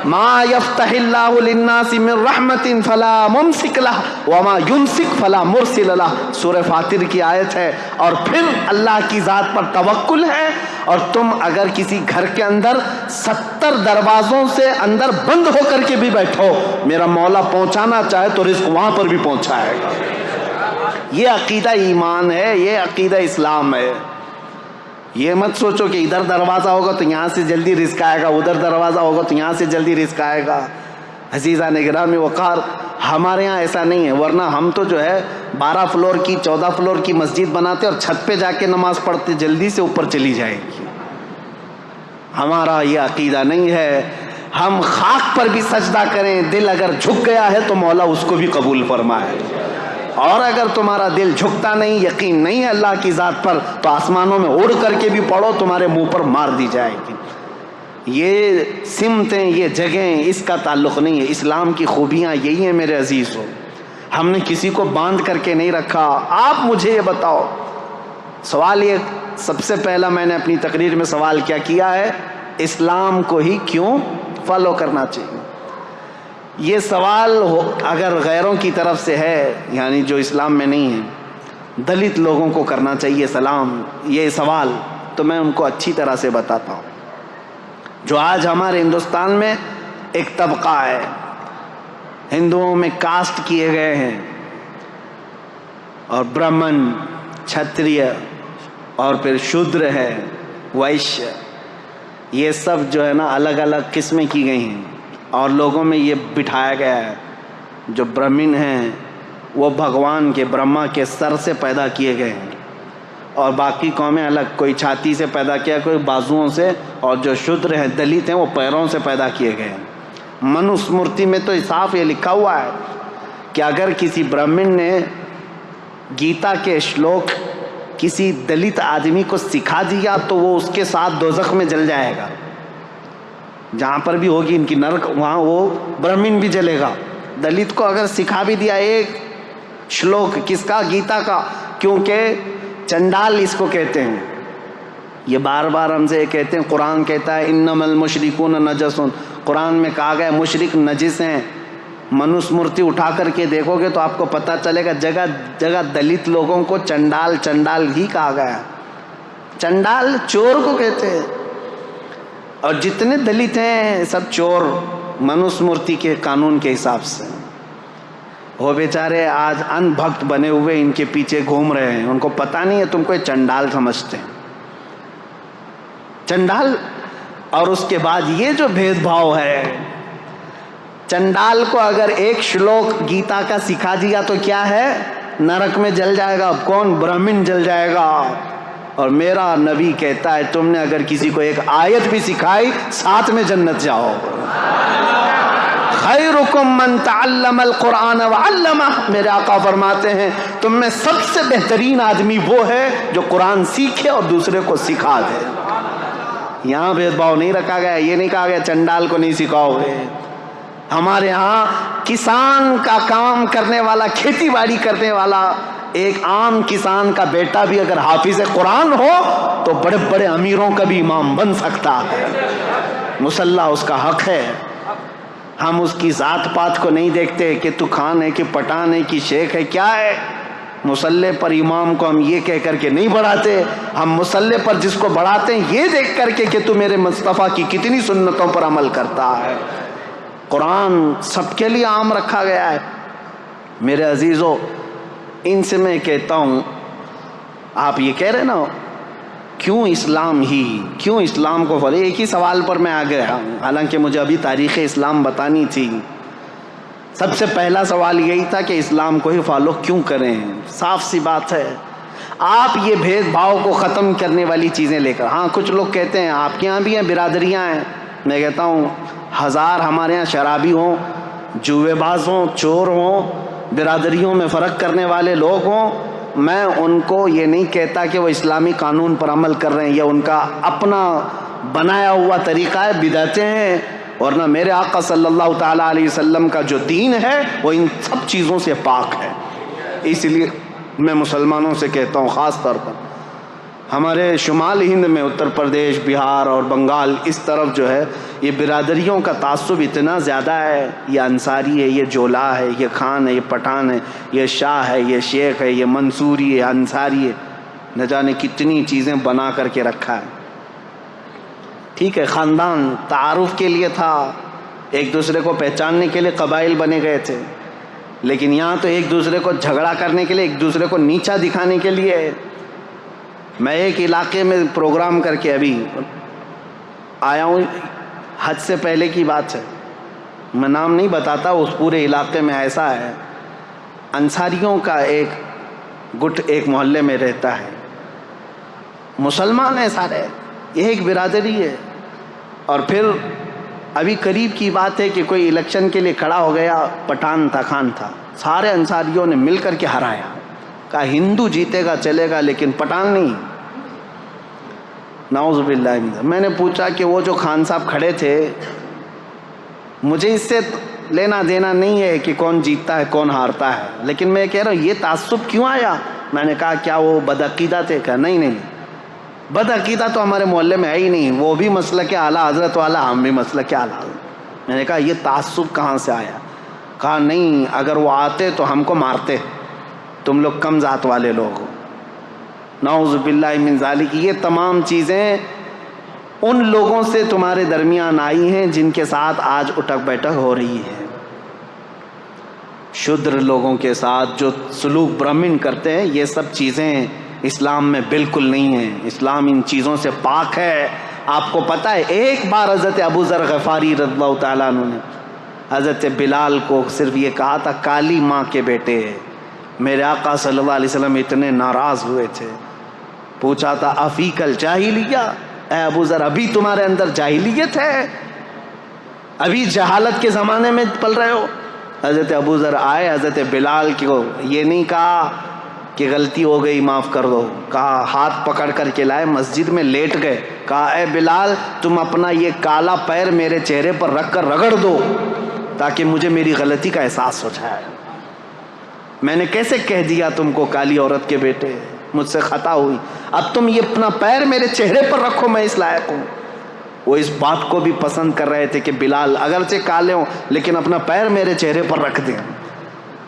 ما یفتح اللہ للناس من رحمت فلا ممسک لہ وما یمسک فلا مرسل لہ. سورہ فاطر کی آیت ہے. اور پھر اللہ کی ذات پر توکل ہے. اور تم اگر کسی گھر کے اندر 70 دروازوں سے اندر بند ہو کر کے بھی بیٹھو، میرا مولا پہنچانا چاہے تو رزق وہاں پر بھی پہنچائے گا. یہ عقیدہ ایمان ہے، یہ عقیدہ اسلام ہے. یہ مت سوچو کہ ادھر دروازہ ہوگا تو یہاں سے جلدی رزق آئے گا، ادھر دروازہ ہوگا تو یہاں سے جلدی رزق آئے گا۔ عزیزان گرامی وقار، ہمارے یہاں ایسا نہیں ہے، ورنہ ہم تو جو ہے 12 فلور کی 14 فلور کی مسجد بناتے اور چھت پہ جا کے نماز پڑھتے، جلدی سے اوپر چلی جائے گی۔ ہمارا یہ عقیدہ نہیں ہے۔ ہم خاک پر بھی سجدہ کریں، دل اگر جھک گیا ہے تو مولا اس کو بھی قبول فرمائے، اور اگر تمہارا دل جھکتا نہیں، یقین نہیں ہے اللہ کی ذات پر، تو آسمانوں میں اڑ کر کے بھی پڑھو، تمہارے منہ پر مار دی جائے گی۔ یہ سمتیں، یہ جگہیں، اس کا تعلق نہیں ہے۔ اسلام کی خوبیاں یہی ہیں میرے عزیزو، ہم نے کسی کو باندھ کر کے نہیں رکھا۔ آپ مجھے یہ بتاؤ، سوال یہ سب سے پہلا میں نے اپنی تقریر میں سوال کیا ہے، اسلام کو ہی کیوں فالو کرنا چاہیے؟ یہ سوال اگر غیروں کی طرف سے ہے، یعنی جو اسلام میں نہیں ہے، دلت لوگوں کو کرنا چاہیے یہ سوال، تو میں ان کو اچھی طرح سے بتاتا ہوں۔ جو آج ہمارے ہندوستان میں ایک طبقہ ہے، ہندوؤں میں کاسٹ کیے گئے ہیں، اور برہمن، چھتریہ، اور پھر شودر ہے، ویشیہ، یہ سب جو ہے نا الگ الگ قسمیں کی گئی ہیں، اور لوگوں میں یہ بٹھایا گیا ہے جو برہمن ہیں وہ بھگوان کے برہما کے سر سے پیدا کیے گئے ہیں، اور باقی قومیں الگ، کوئی چھاتی سے پیدا کیا، کوئی بازوؤں سے، اور جو شودر ہیں، دلت ہیں، وہ پیروں سے پیدا کیے گئے ہیں۔ منوسمرتی میں تو صاف یہ لکھا ہوا ہے کہ اگر کسی برہمن نے گیتا کے شلوک کسی دلت آدمی کو سکھا دیا تو وہ اس کے ساتھ دوزخ میں جل جائے گا، جہاں پر بھی ہوگی ان کی نرک، وہاں وہ برہمن بھی جلے گا۔ دلت کو اگر سکھا بھی دیا ایک شلوک، کس کا؟ گیتا کا، کیونکہ چنڈال اس کو کہتے ہیں، یہ بار بار ہم سے کہتے ہیں، قرآن کہتا ہے انما المشرکون نجس، قرآن میں کہا گیا مشرک نجس ہیں۔ منوسمرتی اٹھا کر کے دیکھو گے تو آپ کو پتہ چلے گا جگہ جگہ دلت لوگوں کو چنڈال چنڈال ہی کہا گیا۔ چنڈال چور کو کہتے ہیں، اور جتنے دلت ہیں سب چور، منوسمرتی کے قانون کے حساب سے۔ وہ بیچارے آج ان بھکت بنے ہوئے ان کے پیچھے گھوم رہے ہیں، ان کو پتہ نہیں ہے تم کو یہ چنڈال سمجھتے ہیں، چنڈال۔ اور اس کے بعد یہ جو بھید بھاؤ ہے، چنڈال کو اگر ایک شلوک گیتا کا سکھا دیا تو کیا ہے؟ نرک میں جل جائے گا۔ کون؟ برہمن جل جائے گا۔ اور میرا نبی کہتا ہے تم نے اگر کسی کو ایک آیت بھی سکھائی، ساتھ میں جنت جاؤ۔ خیرکم من تعلم القرآن وعلمہ، میرے آقا فرماتے ہیں تم میں سب سے بہترین آدمی وہ ہے جو قرآن سیکھے اور دوسرے کو سکھا دے۔ یہاں بھید بھاؤ نہیں رکھا گیا، یہ نہیں کہا گیا چنڈال کو نہیں سکھاؤ گے۔ ہمارے ہاں کسان کا کام کرنے والا، کھیتی باڑی کرنے والا ایک عام کسان کا بیٹا بھی اگر حافظ قرآن ہو تو بڑے بڑے امیروں کا بھی امام بن سکتا ہے، مسلح اس کا حق ہے۔ ہم اس کی ذات پات کو نہیں دیکھتے کہ تو خان ہے کہ پٹھان ہے کہ شیخ ہے، کیا ہے۔ مسلح پر امام کو ہم یہ کہہ کر کے نہیں بڑھاتے، ہم مسلح پر جس کو بڑھاتے ہیں یہ دیکھ کر کے کہ تو میرے مصطفیٰ کی کتنی سنتوں پر عمل کرتا ہے۔ قرآن سب کے لیے عام رکھا گیا ہے۔ میرے عزیزو، ان سے میں کہتا ہوں، آپ یہ کہہ رہے نا کیوں اسلام ہی، کیوں اسلام کو فالو؟ ایک ہی سوال پر میں آ گیا، حالانکہ مجھے ابھی تاریخ اسلام بتانی تھی۔ سب سے پہلا سوال یہی تھا کہ اسلام کو ہی فالو کیوں کریں؟ صاف سی بات ہے، آپ یہ بھید بھاؤ کو ختم کرنے والی چیزیں لے کر، ہاں کچھ لوگ کہتے ہیں آپ کے یہاں بھی ہیں برادریاں ہیں، میں کہتا ہوں 1000 ہمارے یہاں شرابی ہوں، جوے باز ہوں، چور ہوں، برادریوں میں فرق کرنے والے لوگ ہوں، میں ان کو یہ نہیں کہتا کہ وہ اسلامی قانون پر عمل کر رہے ہیں، یا ان کا اپنا بنایا ہوا طریقہ ہے، بدعتیں ہیں، ورنہ میرے آقا صلی اللہ تعالیٰ علیہ وسلم کا جو دین ہے وہ ان سب چیزوں سے پاک ہے۔ اس لیے میں مسلمانوں سے کہتا ہوں، خاص طور پر ہمارے شمال ہند میں اتر پردیش، بہار اور بنگال، اس طرف جو ہے یہ برادریوں کا تعصب اتنا زیادہ ہے، یہ انصاری ہے، یہ جولا ہے، یہ خان ہے، یہ پٹھان ہے، یہ شاہ ہے، یہ شیخ ہے، یہ منصوری ہے، انصاری ہے، نہ جانے کتنی چیزیں بنا کر کے رکھا ہے۔ ٹھیک ہے، خاندان تعارف کے لیے تھا، ایک دوسرے کو پہچاننے کے لیے قبائل بنے گئے تھے، لیکن یہاں تو ایک دوسرے کو جھگڑا کرنے کے لیے، ایک دوسرے کو نیچا دکھانے کے لیے میں ایک علاقے میں پروگرام کر کے ابھی آیا ہوں، حج سے پہلے کی بات ہے، میں نام نہیں بتاتا، اس پورے علاقے میں ایسا ہے، انصاریوں کا ایک گٹ ایک محلے میں رہتا ہے، مسلمان ہیں سارے، ایک برادری ہے، اور پھر ابھی قریب کی بات ہے کہ کوئی الیکشن کے لیے کھڑا ہو گیا، پٹھان تھا، خان تھا، سارے انصاریوں نے مل کر کے ہرایا، کہا ہندو جیتے گا چلے گا لیکن پٹھان نہیں۔ نعوذ باللہ من ذالک۔ میں نے پوچھا کہ وہ جو خان صاحب کھڑے تھے، مجھے اس سے لینا دینا نہیں ہے کہ کون جیتتا ہے کون ہارتا ہے، لیکن میں کہہ رہا ہوں یہ تعصب کیوں آیا؟ میں نے کہا کیا وہ بدعقیدہ تھے؟ کہا نہیں، بدعقیدہ تو ہمارے محلے میں ہے ہی نہیں، وہ بھی مسلک اعلیٰ حضرت والا، ہم بھی مسلک اعلیٰ حضرت۔ میں نے کہا یہ تعصب کہاں سے آیا؟ کہا نہیں، اگر وہ آتے تو ہم کو مارتے، تم لوگ کم ذات والے لوگ ہو۔ نعوذ باللہ من ذالک۔ یہ تمام چیزیں ان لوگوں سے تمہارے درمیان آئی ہیں جن کے ساتھ آج اٹھک بیٹھک ہو رہی ہے، شودر لوگوں کے ساتھ جو سلوک برہمن کرتے ہیں، یہ سب چیزیں اسلام میں بالکل نہیں ہیں، اسلام ان چیزوں سے پاک ہے۔ آپ کو پتہ ہے ایک بار حضرت ابو ذر غفاری رضی اللہ تعالیٰ عنہ نے حضرت بلال کو صرف یہ کہا تھا، کالی ماں کے بیٹے، میرے آقا صلی اللہ علیہ وسلم اتنے ناراض ہوئے تھے، پوچھا تھا افیک الجاہلیہ، اے ابو ذر ابھی تمہارے اندر جاہلیت ہے، ابھی جہالت کے زمانے میں پل رہے ہو؟ حضرت ابو ذر آئے، حضرت بلال کو یہ نہیں کہا کہ غلطی ہو گئی معاف کر دو، کہا ہاتھ پکڑ کر کے لائے، مسجد میں لیٹ گئے، کہا اے بلال تم اپنا یہ کالا پیر میرے چہرے پر رکھ کر رگڑ دو تاکہ مجھے میری غلطی کا احساس ہو جائے، میں نے کیسے کہہ دیا تم کو کالی عورت کے بیٹے، مجھ سے خطا ہوئی، اب تم یہ اپنا پیر میرے چہرے پر رکھو، میں اس لائق ہوں۔ وہ اس بات کو بھی پسند کر رہے تھے کہ بلال اگرچہ کالے ہوں لیکن اپنا پیر میرے چہرے پر رکھ دیں۔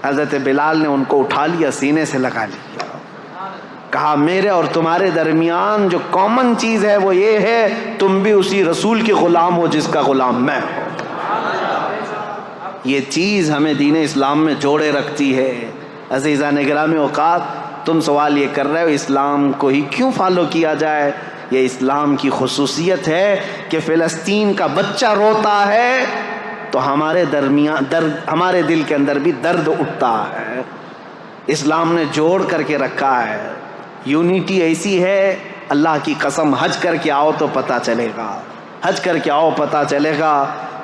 حضرت بلال نے ان کو اٹھا لیا، سینے سے لگا لیا، کہا میرے اور تمہارے درمیان جو کامن چیز ہے وہ یہ ہے، تم بھی اسی رسول کے غلام ہو جس کا غلام میں ہوں۔ یہ چیز ہمیں دین اسلام میں جوڑے رکھتی ہے۔ عزیزان گرامی اوقات، تم سوال یہ کر رہے ہو اسلام کو ہی کیوں فالو کیا جائے؟ یہ اسلام کی خصوصیت ہے کہ فلسطین کا بچہ روتا ہے تو ہمارے درمیان ہمارے دل کے اندر بھی درد اٹھتا ہے۔ اسلام نے جوڑ کر کے رکھا ہے، یونیٹی ایسی ہے، اللہ کی قسم حج کر کے آؤ تو پتہ چلے گا، حج کر کے آؤ پتہ چلے گا،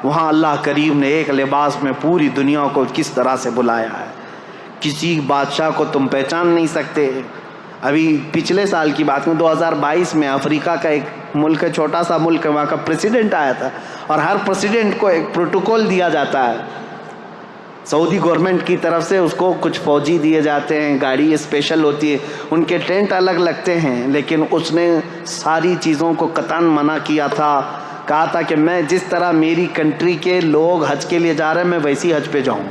وہاں اللہ کریم نے ایک لباس میں پوری دنیا کو کس طرح سے بلایا ہے۔ کسی بادشاہ کو تم پہچان نہیں سکتے۔ ابھی پچھلے سال کی بات میں 2022 میں افریقہ کا ایک ملک ہے، چھوٹا سا ملک ہے، وہاں کا پریسیڈنٹ آیا تھا، اور ہر پریسیڈنٹ کو ایک پروٹوکول دیا جاتا ہے، سعودی گورنمنٹ کی طرف سے اس کو کچھ فوجی دیے جاتے ہیں، گاڑی اسپیشل ہوتی ہے، ان کے ٹینٹ الگ لگتے ہیں، لیکن اس نے ساری چیزوں کو قطعاً منع کیا تھا، کہا تھا کہ میں جس طرح میری کنٹری کے لوگ حج کے لیے جا رہے ہیں میں ویسی حج پہ جاؤں۔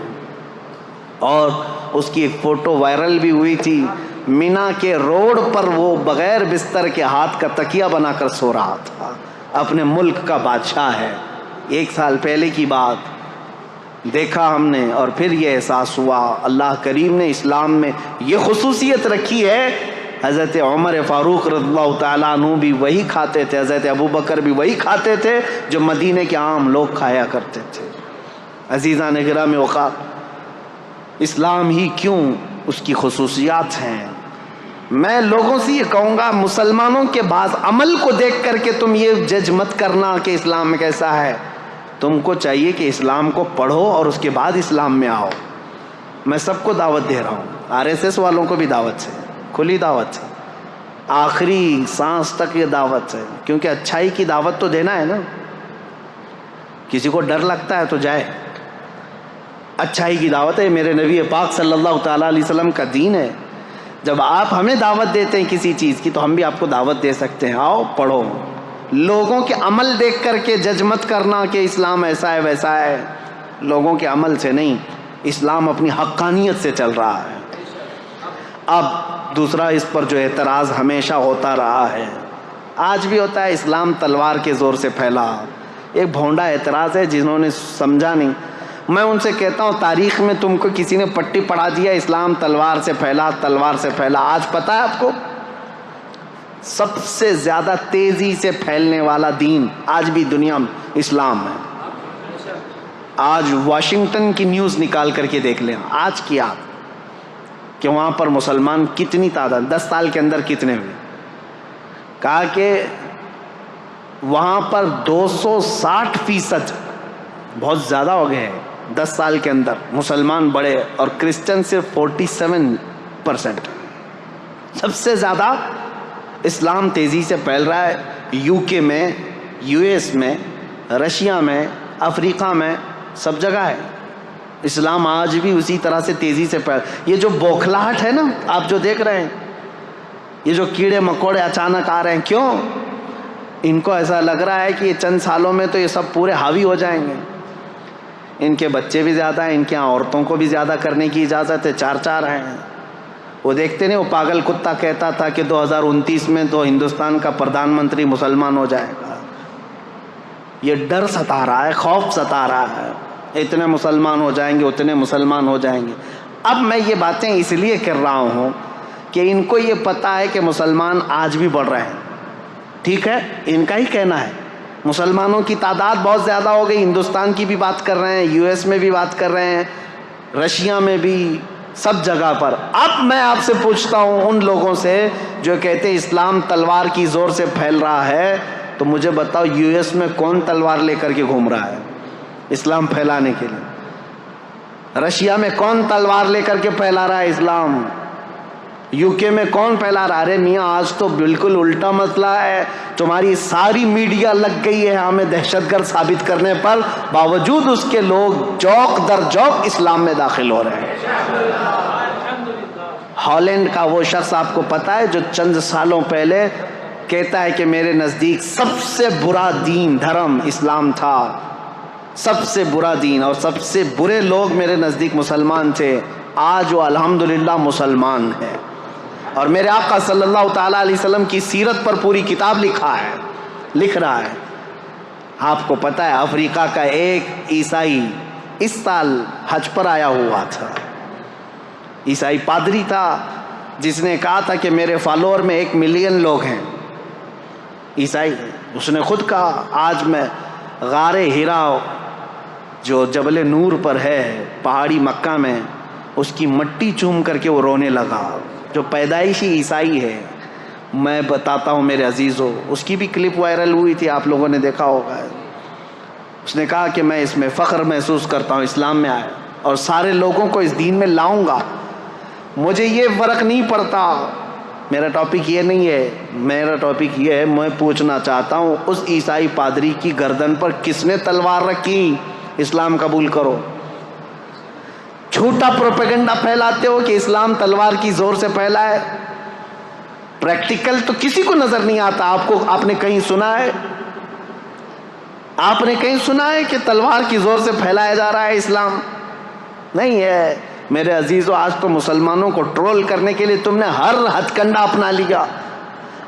اور اس کی ایک فوٹو وائرل بھی ہوئی تھی، مینا کے روڈ پر وہ بغیر بستر کے ہاتھ کا تکیہ بنا کر سو رہا تھا، اپنے ملک کا بادشاہ ہے۔ 1 سال پہلے کی بات دیکھا ہم نے، اور پھر یہ احساس ہوا اللہ کریم نے اسلام میں یہ خصوصیت رکھی ہے۔ حضرت عمر فاروق رضی اللہ تعالیٰ عنہ بھی وہی کھاتے تھے، حضرت ابو بکر بھی وہی کھاتے تھے جو مدینے کے عام لوگ کھایا کرتے تھے۔ عزیزان گرامی اوقات، اسلام ہی کیوں، اس کی خصوصیات ہیں۔ میں لوگوں سے یہ کہوں گا، مسلمانوں کے بعض عمل کو دیکھ کر کے تم یہ جج مت کرنا کہ اسلام میں کیسا ہے، تم کو چاہیے کہ اسلام کو پڑھو اور اس کے بعد اسلام میں آؤ۔ میں سب کو دعوت دے رہا ہوں، RSS والوں کو بھی دعوت ہے، کھلی دعوت ہے، آخری سانس تک یہ دعوت ہے، کیونکہ اچھائی کی دعوت تو دینا ہے نا۔ کسی کو ڈر لگتا ہے تو جائے، اچھائی کی دعوت ہے، میرے نبی پاک صلی اللہ تعالیٰ علیہ وسلم کا دین ہے۔ جب آپ ہمیں دعوت دیتے ہیں کسی چیز کی تو ہم بھی آپ کو دعوت دے سکتے ہیں، آؤ پڑھو۔ لوگوں کے عمل دیکھ کر کے جج مت کرنا کہ اسلام ایسا ہے ویسا ہے، لوگوں کے عمل سے نہیں، اسلام اپنی حقانیت سے چل رہا ہے۔ اب دوسرا اس پر جو اعتراض ہمیشہ ہوتا رہا ہے، آج بھی ہوتا ہے، اسلام تلوار کے زور سے پھیلا، ایک بھونڈا اعتراض ہے جنہوں نے سمجھا نہیں۔ میں ان سے کہتا ہوں تاریخ میں تم کو کسی نے پٹی پڑھا دیا اسلام تلوار سے پھیلا، تلوار سے پھیلا، آج پتہ ہے آپ کو سب سے زیادہ تیزی سے پھیلنے والا دین آج بھی دنیا میں اسلام ہے. آج واشنگٹن کی نیوز نکال کر کے دیکھ لیں آج کی آپ کہ وہاں پر مسلمان کتنی تعداد 10 سال کے اندر کتنے ہوئے. کہا کہ وہاں پر 260% بہت زیادہ ہو گئے ہیں 10 سال کے اندر مسلمان بڑے, اور کرسچن صرف 47%. سب سے زیادہ اسلام تیزی سے پھیل رہا ہے یو کے میں, یو ایس میں, رشیا میں, افریقہ میں, سب جگہ ہے. اسلام آج بھی اسی طرح سے تیزی سے پھیل. یہ جو بوکھلاہٹ ہے نا آپ جو دیکھ رہے ہیں, یہ جو کیڑے مکوڑے اچانک آ رہے ہیں, کیوں؟ ان کو ایسا لگ رہا ہے کہ یہ چند سالوں میں تو یہ سب پورے حاوی ہو جائیں گے. ان کے بچے بھی زیادہ ہیں, ان کے یہاں عورتوں کو بھی زیادہ کرنے کی اجازت ہے, 4 ہیں. وہ دیکھتے نہیں, وہ پاگل کتا کہتا تھا کہ 2029 میں تو ہندوستان کا پردھان منتری مسلمان ہو جائے گا. یہ ڈر ستا رہا ہے, خوف ستا رہا ہے, اتنے مسلمان ہو جائیں گے, اتنے مسلمان ہو جائیں گے. اب میں یہ باتیں اس لیے کر رہا ہوں کہ ان کو یہ پتہ ہے کہ مسلمان آج بھی بڑھ رہے ہیں. ٹھیک ہے, ان کا ہی کہنا ہے. مسلمانوں کی تعداد بہت زیادہ ہو گئی, ہندوستان کی بھی بات کر رہے ہیں, یو ایس میں بھی بات کر رہے ہیں, رشیا میں بھی, سب جگہ پر. اب میں آپ سے پوچھتا ہوں ان لوگوں سے جو کہتے ہیں اسلام تلوار کی زور سے پھیل رہا ہے, تو مجھے بتاؤ یو ایس میں کون تلوار لے کر کے گھوم رہا ہے اسلام پھیلانے کے لیے؟ رشیا میں کون تلوار لے کر کے پھیلا رہا ہے اسلام؟ یو کے میں کون پھیلا رہا؟ ارے میاں آج تو بالکل الٹا مسئلہ ہے. تمہاری ساری میڈیا لگ گئی ہے ہمیں دہشت گرد ثابت کرنے پر, باوجود اس کے لوگ چوک در چوک اسلام میں داخل ہو رہے ہیں. ہالینڈ کا وہ شخص آپ کو پتہ ہے جو چند سالوں پہلے کہتا ہے کہ میرے نزدیک سب سے برا دین دھرم اسلام تھا, سب سے برا دین, اور سب سے برے لوگ میرے نزدیک مسلمان تھے. آج وہ الحمدللہ مسلمان ہے, اور میرے آقا صلی اللہ تعالیٰ علیہ وسلم کی سیرت پر پوری کتاب لکھ رہا ہے. آپ کو پتہ ہے افریقہ کا ایک عیسائی اس سال حج پر آیا ہوا تھا, عیسائی پادری تھا, جس نے کہا تھا کہ میرے فالوور میں 1 ملین لوگ ہیں عیسائی. اس نے خود کہا آج میں غار ہیرا جو جبل نور پر ہے پہاڑی مکہ میں, اس کی مٹی چوم کر کے وہ رونے لگا, جو پیدائشی عیسائی ہے. میں بتاتا ہوں میرے عزیزو, اس کی بھی کلپ وائرل ہوئی تھی, آپ لوگوں نے دیکھا ہوگا. اس نے کہا کہ میں اس میں فخر محسوس کرتا ہوں اسلام میں آیا, اور سارے لوگوں کو اس دین میں لاؤں گا. مجھے یہ فرق نہیں پڑتا, میرا ٹاپک یہ نہیں ہے. میرا ٹاپک یہ ہے, میں پوچھنا چاہتا ہوں اس عیسائی پادری کی گردن پر کس نے تلوار رکھی؟ اسلام قبول کرو. جھوٹا پروپیگنڈا پھیلاتے ہو کہ اسلام تلوار کی زور سے پھیلا ہے. پریکٹیکل تو کسی کو نظر نہیں آتا. آپ نے کہیں سنا ہے؟ آپ نے کہیں سنا ہے کہ تلوار کی زور سے پھیلایا جا رہا ہے اسلام؟ نہیں ہے. میرے عزیزو, آج تو مسلمانوں کو ٹرول کرنے کے لیے تم نے ہر ہتھ کنڈا اپنا لیا.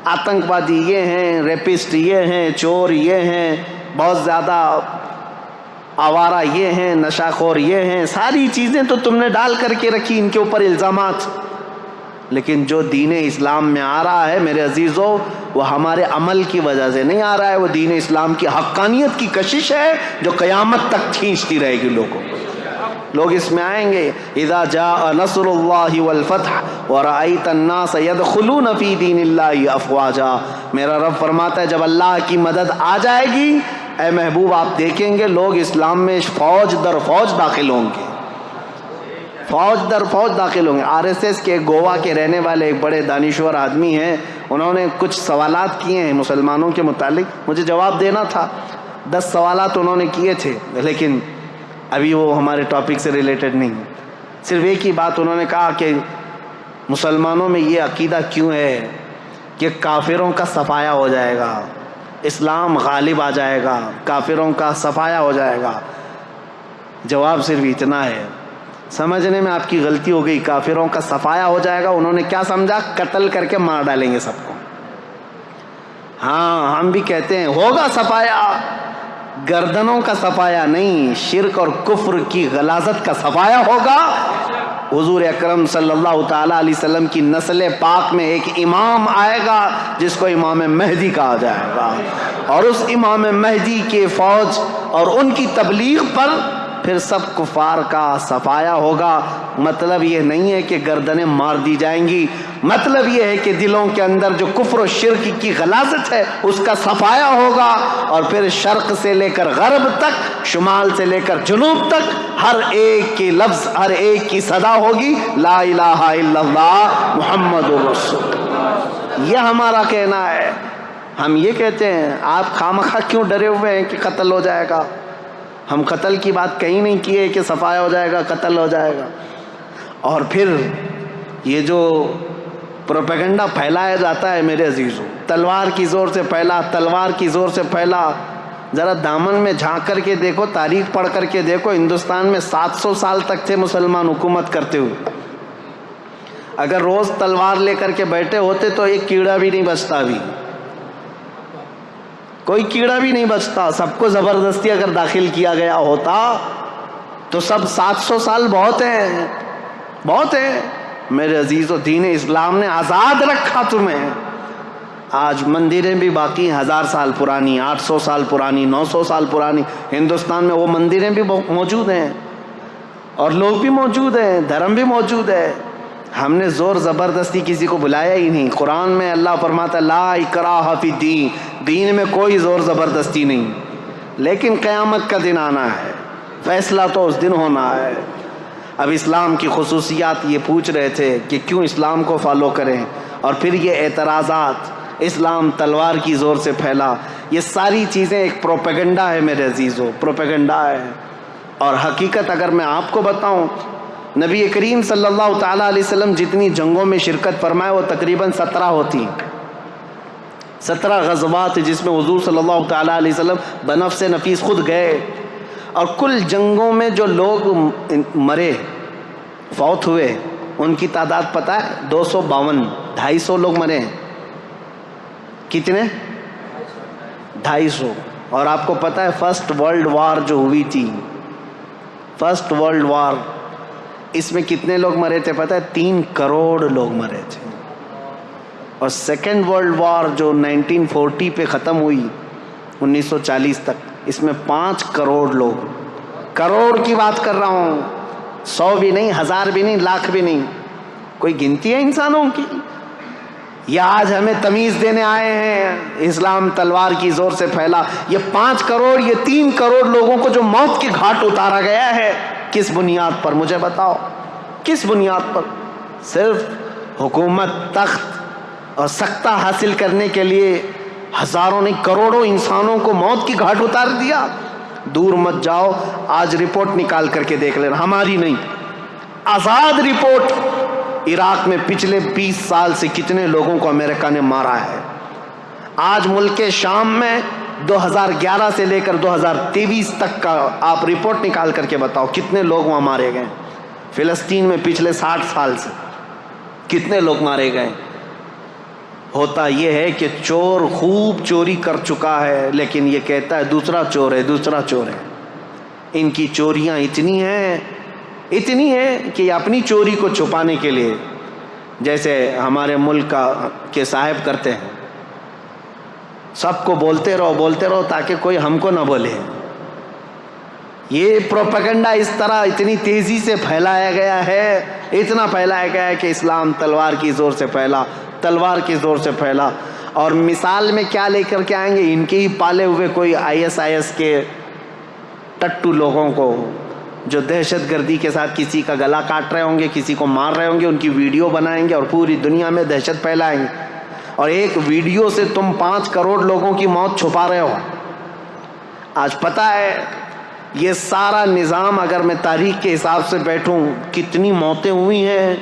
آتنکوادی یہ ہیں, ریپسٹ یہ ہیں, چور یہ ہیں, بہت زیادہ آوارہ یہ ہیں, نشہ خور یہ ہیں, ساری چیزیں تو تم نے ڈال کر کے رکھی ان کے اوپر الزامات. لیکن جو دین اسلام میں آ رہا ہے میرے عزیزو, وہ ہمارے عمل کی وجہ سے نہیں آ رہا ہے, وہ دین اسلام کی حقانیت کی کشش ہے جو قیامت تک کھینچتی رہے گی لوگوں کو. لوگ اس میں آئیں گے. اذا جاء نصر اللہ والفتح ورأیت الناس يدخلون فی دین اللہ افواجا. میرا رب فرماتا ہے جب اللہ کی مدد آ جائے گی, اے محبوب آپ دیکھیں گے لوگ اسلام میں فوج در فوج داخل ہوں گے, فوج در فوج داخل ہوں گے. RSS کے گوا کے رہنے والے ایک بڑے دانشور آدمی ہیں, انہوں نے کچھ سوالات کیے ہیں مسلمانوں کے متعلق, مجھے جواب دینا تھا. 10 سوالات انہوں نے کیے تھے, لیکن ابھی وہ ہمارے ٹاپک سے ریلیٹڈ نہیں. صرف ایک ہی بات انہوں نے کہا کہ مسلمانوں میں یہ عقیدہ کیوں ہے کہ کافروں کا صفایا ہو جائے گا, اسلام غالب آ جائے گا, کافروں کا صفایا ہو جائے گا. جواب صرف اتنا ہے, سمجھنے میں آپ کی غلطی ہو گئی. کافروں کا صفایا ہو جائے گا انہوں نے کیا سمجھا؟ قتل کر کے مار ڈالیں گے سب کو. ہاں ہم بھی کہتے ہیں ہوگا صفایا, گردنوں کا صفایا نہیں, شرک اور کفر کی غلاظت کا صفایا ہوگا. حضور اکرم صلی اللہ تعالیٰ علیہ وسلم کی نسل پاک میں ایک امام آئے گا جس کو امام مہدی کہا جائے گا، اور اس امام مہدی کے فوج اور ان کی تبلیغ پر پھر سب کفار کا صفایا ہوگا۔ مطلب یہ نہیں ہے کہ گردنیں مار دی جائیں گی، مطلب یہ ہے کہ دلوں کے اندر جو کفر و شرک کی غلاظت ہے اس کا صفایا ہوگا، اور پھر شرق سے لے کر غرب تک، شمال سے لے کر جنوب تک ہر ایک کے لفظ، ہر ایک کی صدا ہوگی لا الہ الا اللہ محمد رسول اللہ۔ یہ ہمارا کہنا ہے۔ ہم یہ کہتے ہیں آپ خامخواہ کیوں ڈرے ہوئے ہیں کہ قتل ہو جائے گا؟ ہم قتل کی بات کہیں نہیں کی ہے کہ صفایا ہو جائے گا، قتل ہو جائے گا۔ اور پھر یہ جو پروپیگنڈا پھیلایا جاتا ہے میرے عزیزوں، تلوار کی زور سے پھیلا، تلوار کی زور سے پھیلا۔ ذرا دامن میں جھانک کر کے دیکھو، تاریخ پڑھ کر کے دیکھو، ہندوستان میں 700 سال تک تھے مسلمان حکومت کرتے ہوئے۔ اگر روز تلوار لے کر کے بیٹھے ہوتے تو ایک کیڑا بھی نہیں بچتا، بھی کوئی کیڑا بھی نہیں بچتا۔ سب کو زبردستی اگر داخل کیا گیا ہوتا تو سب 700 سال بہت ہیں، بہت ہے میرے عزیزو۔ دین اسلام نے آزاد رکھا تمہیں۔ آج مندریں بھی باقی 1000 سال پرانی، 800 سال پرانی، 900 سال پرانی۔ ہندوستان میں وہ مندریں بھی موجود ہیں اور لوگ بھی موجود ہیں، دھرم بھی موجود ہے۔ ہم نے زور زبردستی کسی کو بلایا ہی نہیں۔ قرآن میں اللہ فرماتا ہے لا اکراہ فی الدین، دین میں کوئی زور زبردستی نہیں، لیکن قیامت کا دن آنا ہے، فیصلہ تو اس دن ہونا ہے۔ اب اسلام کی خصوصیات یہ پوچھ رہے تھے کہ کیوں اسلام کو فالو کریں، اور پھر یہ اعتراضات، اسلام تلوار کی زور سے پھیلا، یہ ساری چیزیں ایک پروپیگنڈا ہے میرے عزیزو، پروپیگنڈا ہے۔ اور حقیقت اگر میں آپ کو بتاؤں، نبی کریم صلی اللہ تعالیٰ علیہ وسلم جتنی جنگوں میں شرکت فرمائے وہ تقریباً 17 ہوتی، 17 غزوات جس میں حضور صلی اللہ تعالیٰ علیہ وسلم بنفس نفیس خود گئے، اور کل جنگوں میں جو لوگ مرے، فوت ہوئے، ان کی تعداد پتہ ہے 252، 250 لوگ مرے ہیں۔ کتنے؟ 250۔ اور آپ کو پتہ ہے فرسٹ ورلڈ وار جو ہوئی تھی، فرسٹ ورلڈ وار، اس میں کتنے لوگ مرے تھے پتہ ہے؟ 3 کروڑ لوگ مرے تھے۔ اور سیکنڈ ورلڈ وار جو 1940 پہ ختم ہوئی 1940 تک، اس میں 5 کروڑ لوگ، کروڑ کی بات کر رہا ہوں، 100 بھی نہیں، 1000 بھی نہیں، لاکھ بھی نہیں۔ کوئی گنتی ہے انسانوں کی؟ یہ آج ہمیں تمیز دینے آئے ہیں اسلام تلوار کی زور سے پھیلا۔ یہ 5 کروڑ، یہ 3 کروڑ لوگوں کو جو موت کے گھاٹ اتارا گیا ہے، کس بنیاد پر؟ مجھے بتاؤ کس بنیاد پر؟ صرف حکومت، تخت اور سکتہ حاصل کرنے کے لیے ہزاروں نہیں کروڑوں انسانوں کو موت کی گھاٹ اتار دیا۔ دور مت جاؤ، آج رپورٹ نکال کر کے دیکھ لینا، ہماری نہیں، آزاد رپورٹ، عراق میں پچھلے 20 سال سے کتنے لوگوں کو امریکہ نے مارا ہے۔ آج ملک شام میں 2011 سے لے کر 2023 تک کا آپ رپورٹ نکال کر کے بتاؤ کتنے لوگ وہاں مارے گئے۔ فلسطین میں پچھلے 60 سال سے کتنے لوگ مارے گئے۔ ہوتا یہ ہے کہ چور خوب چوری کر چکا ہے، لیکن یہ کہتا ہے دوسرا چور ہے، دوسرا چور ہے۔ ان کی چوریاں اتنی ہیں کہ یہ اپنی چوری کو چھپانے کے لیے، جیسے ہمارے ملک کے صاحب کرتے ہیں، سب کو بولتے رہو تاکہ کوئی ہم کو نہ بولے۔ یہ پروپیگنڈا اس طرح اتنی تیزی سے پھیلایا گیا ہے، اتنا پھیلایا گیا ہے کہ اسلام تلوار کی زور سے پھیلا، تلوار کی زور سے پھیلا۔ اور مثال میں کیا لے کر کے آئیں گے؟ ان کے ہی پالے ہوئے کوئی ISIS کے ٹٹو لوگوں کو جو دہشت گردی کے ساتھ کسی کا گلا کاٹ رہے ہوں گے، کسی کو مار رہے ہوں گے، ان کی ویڈیو بنائیں گے اور پوری دنیا میں دہشت پھیلائیں گے۔ اور ایک ویڈیو سے تم 5 کروڑ لوگوں کی موت چھپا رہے ہو۔ آج پتہ ہے یہ سارا نظام، اگر میں تاریخ کے حساب سے بیٹھوں کتنی موتیں ہوئی ہیں،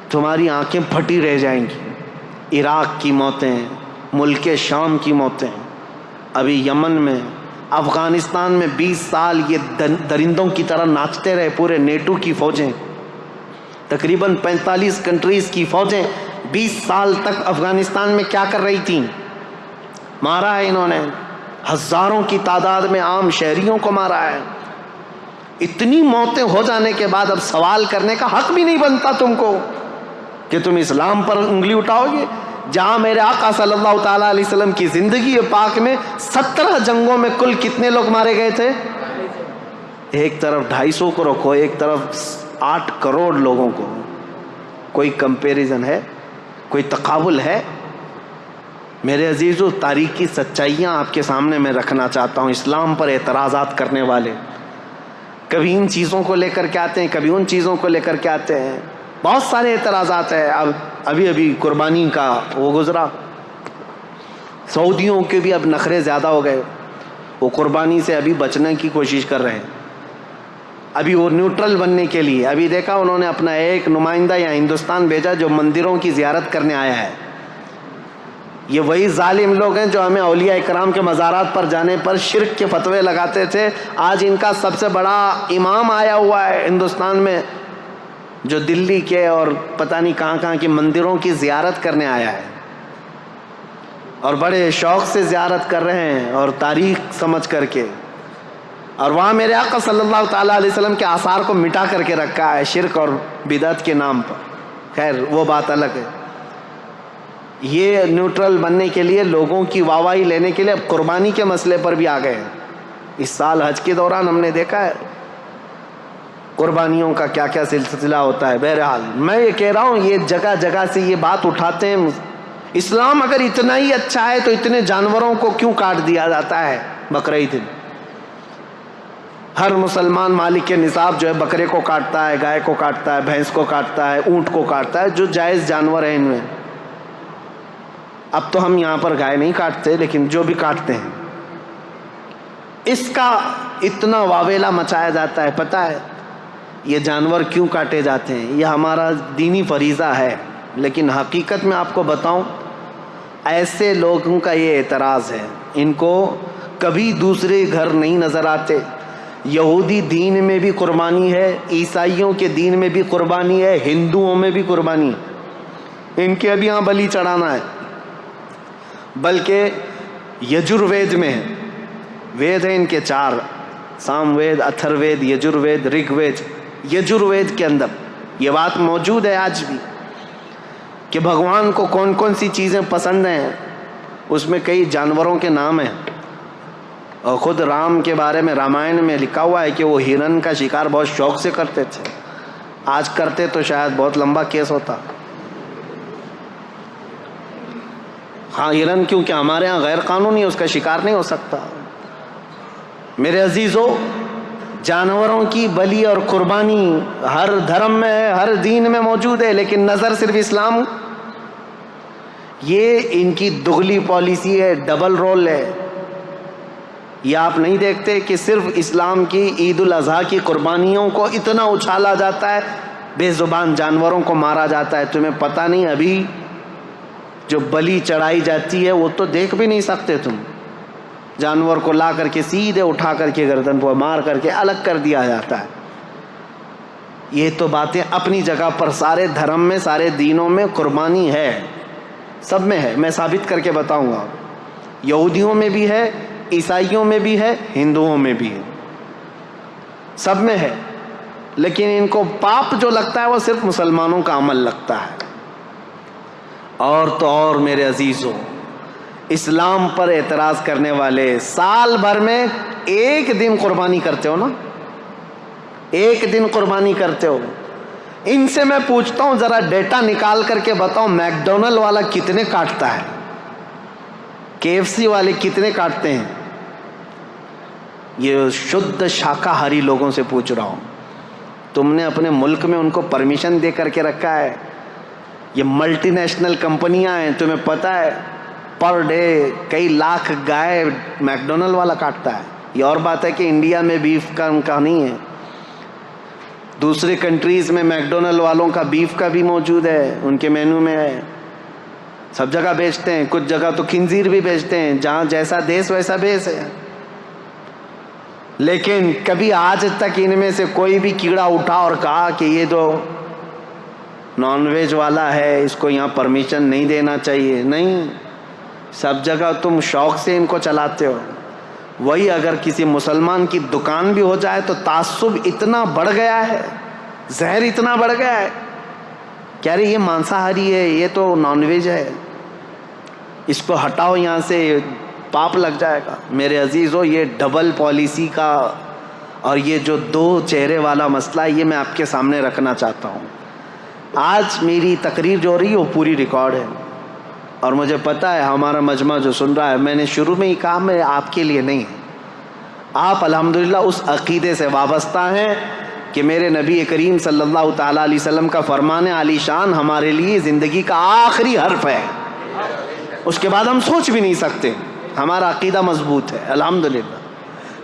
تمہاری آنکھیں پھٹی رہ جائیں گی۔ عراق کی موتیں، ملک شام کی موتیں، ابھی یمن میں، افغانستان میں 20 سال یہ درندوں کی طرح ناچتے رہے پورے نیٹو کی فوجیں، تقریباً 45 کنٹریز کی فوجیں 20 سال تک افغانستان میں کیا کر رہی تھیں؟ مارا ہے انہوں نے، ہزاروں کی تعداد میں عام شہریوں کو مارا ہے۔ اتنی موتیں ہو جانے کے بعد اب سوال کرنے کا حق بھی نہیں بنتا تم کو کہ تم اسلام پر انگلی اٹھاؤ گے، جہاں میرے آقا صلی اللہ تعالیٰ علیہ وسلم کی زندگی پاک میں 17 جنگوں میں کل کتنے لوگ مارے گئے تھے؟ ایک طرف 250 کو رکھو، ایک طرف 8 کروڑ لوگوں کو، کوئی کمپیریزن ہے؟ کوئی تقابل ہے؟ میرے عزیزو، تاریخ کی سچائیاں آپ کے سامنے میں رکھنا چاہتا ہوں. اسلام پر اعتراضات کرنے والے کبھی ان چیزوں کو لے کر کے آتے ہیں، کبھی ان چیزوں کو لے کر کے آتے ہیں. بہت سارے اعتراضات ہیں. ابھی قربانی کا وہ گزرا، سعودیوں کے بھی اب نخرے زیادہ ہو گئے، وہ قربانی سے ابھی بچنے کی کوشش کر رہے ہیں. ابھی وہ نیوٹرل بننے کے لیے ابھی دیکھا انہوں نے اپنا ایک نمائندہ یا ہندوستان بھیجا جو مندروں کی زیارت کرنے آیا ہے. یہ وہی ظالم لوگ ہیں جو ہمیں اولیاء اکرام کے مزارات پر جانے پر شرک کے فتوے لگاتے تھے. آج ان کا سب سے بڑا امام آیا ہوا ہے ہندوستان میں جو دلی کے اور پتہ نہیں کہاں کہاں کے مندروں کی زیارت کرنے آیا ہے، اور بڑے شوق سے زیارت کر رہے ہیں اور تاریخ سمجھ کر کے، اور وہاں میرے آقا صلی اللہ تعالیٰ علیہ وسلم کے آثار کو مٹا کر کے رکھا ہے شرک اور بدعت کے نام پر. خیر وہ بات الگ ہے. یہ نیوٹرل بننے کے لیے، لوگوں کی واہواہی لینے کے لیے اب قربانی کے مسئلے پر بھی آ گئے ہیں. اس سال حج کے دوران ہم نے دیکھا ہے قربانیوں کا کیا کیا سلسلہ ہوتا ہے. بہرحال میں یہ کہہ رہا ہوں، یہ جگہ جگہ سے یہ بات اٹھاتے ہیں. اسلام اگر اتنا ہی اچھا ہے تو اتنے جانوروں کو کیوں کاٹ دیا جاتا ہے بقرعید؟ ہر مسلمان مالک کے نصاب جو ہے بکرے کو کاٹتا ہے، گائے کو کاٹتا ہے، بھینس کو کاٹتا ہے، اونٹ کو کاٹتا ہے، جو جائز جانور ہیں ان میں. اب تو ہم یہاں پر گائے نہیں کاٹتے، لیکن جو بھی کاٹتے ہیں اس کا اتنا واویلا مچایا جاتا ہے. پتہ ہے یہ جانور کیوں کاٹے جاتے ہیں؟ یہ ہمارا دینی فریضہ ہے. لیکن حقیقت میں آپ کو بتاؤں، ایسے لوگوں کا یہ اعتراض ہے، ان کو کبھی دوسرے گھر نہیں نظر آتے. یہودی دین میں بھی قربانی ہے، عیسائیوں کے دین میں بھی قربانی ہے، ہندوؤں میں بھی قربانی ہے. ان کے ابھی یہاں بلی چڑھانا ہے. بلکہ یجروید میں ہے، وید ہیں ان کے 4، سام وید، اتھر وید، یجروید، رگ وید. یجروید کے اندر یہ بات موجود ہے آج بھی کہ بھگوان کو کون کون سی چیزیں پسند ہیں. اس میں کئی جانوروں کے نام ہیں، اور خود رام کے بارے میں رامائن میں لکھا ہوا ہے کہ وہ ہرن کا شکار بہت شوق سے کرتے تھے. آج کرتے تو شاید بہت لمبا کیس ہوتا. ہاں ہرن کیونکہ ہمارے ہاں غیر قانونی اس کا شکار نہیں ہو سکتا. میرے عزیزو، جانوروں کی بلی اور قربانی ہر دھرم میں ہے، ہر دین میں موجود ہے، لیکن نظر صرف اسلام. یہ ان کی دگلی پالیسی ہے، ڈبل رول ہے. یہ آپ نہیں دیکھتے کہ صرف اسلام کی عید الاضحیٰ کی قربانیوں کو اتنا اچھالا جاتا ہے، بے زبان جانوروں کو مارا جاتا ہے. تمہیں پتہ نہیں ابھی جو بلی چڑھائی جاتی ہے وہ تو دیکھ بھی نہیں سکتے تم. جانور کو لا کر کے سیدھے اٹھا کر کے گردن پر مار کر کے الگ کر دیا جاتا ہے. یہ تو باتیں اپنی جگہ پر سارے دھرم میں، سارے دینوں میں قربانی ہے، سب میں ہے. میں ثابت کر کے بتاؤں گا. یہودیوں میں بھی ہے، عیسائیوں میں بھی ہے، ہندوؤں میں بھی ہے، سب میں ہے. لیکن ان کو پاپ جو لگتا ہے وہ صرف مسلمانوں کا عمل لگتا ہے. اور تو اور میرے عزیزوں، اسلام پر اعتراض کرنے والے سال بھر میں ایک دن قربانی کرتے ہو نا، ایک دن قربانی کرتے ہو. ان سے میں پوچھتا ہوں ذرا ڈیٹا نکال کر کے بتاؤ، میک ڈونلڈ والا کتنے کاٹتا ہے، KFC والے کتنے کاٹتے ہیں؟ یہ شدھ شاکاہاری لوگوں سے پوچھ رہا ہوں. تم نے اپنے ملک میں ان کو پرمیشن دے کر کے رکھا ہے. یہ ملٹی نیشنل کمپنیاں ہیں، تمہیں پتہ ہے پر ڈے کئی لاکھ گائے میک ڈونلڈ والا کاٹتا ہے. یہ اور بات ہے کہ انڈیا میں بیف کا ان کا نہیں ہے، دوسرے کنٹریز میں میک ڈونلڈ والوں کا بیف کا بھی موجود ہے، ان کے مینو میں ہے. سب جگہ بیچتے ہیں، کچھ جگہ تو خنزیر بھی بیچتے ہیں. جہاں جیسا دیس ویسا بیس ہے. لیکن کبھی آج تک ان میں سے کوئی بھی کیڑا اٹھا اور کہا کہ یہ جو نان ویج والا ہے اس کو یہاں پرمیشن نہیں دینا چاہیے؟ نہیں، سب جگہ تم شوق سے ان کو چلاتے ہو. وہی اگر کسی مسلمان کی دکان بھی ہو جائے تو تعصب اتنا بڑھ گیا ہے، زہر اتنا بڑھ گیا ہے، کہہ رہے یہ مانساہاری ہے، یہ تو نان ویج ہے، اس کو ہٹاؤ یہاں سے، پاپ لگ جائے گا۔ میرے عزیزو، یہ ڈبل پالیسی کا اور یہ جو دو چہرے والا مسئلہ ہے، یہ میں آپ کے سامنے رکھنا چاہتا ہوں۔ آج میری تقریر جو ہو رہی ہے وہ پوری ریکارڈ ہے، اور مجھے پتا ہے ہمارا مجمع جو سن رہا ہے، میں نے شروع میں ہی کہا میں آپ کے لیے نہیں ہے، آپ الحمدللہ اس عقیدے سے وابستہ ہیں کہ میرے نبی کریم صلی اللہ تعالیٰ علیہ وسلم کا فرمان عالی شان ہمارے لیے زندگی کا آخری حرف ہے، اس کے بعد ہم سوچ بھی نہیں سکتے، ہمارا عقیدہ مضبوط ہے الحمدللہ۔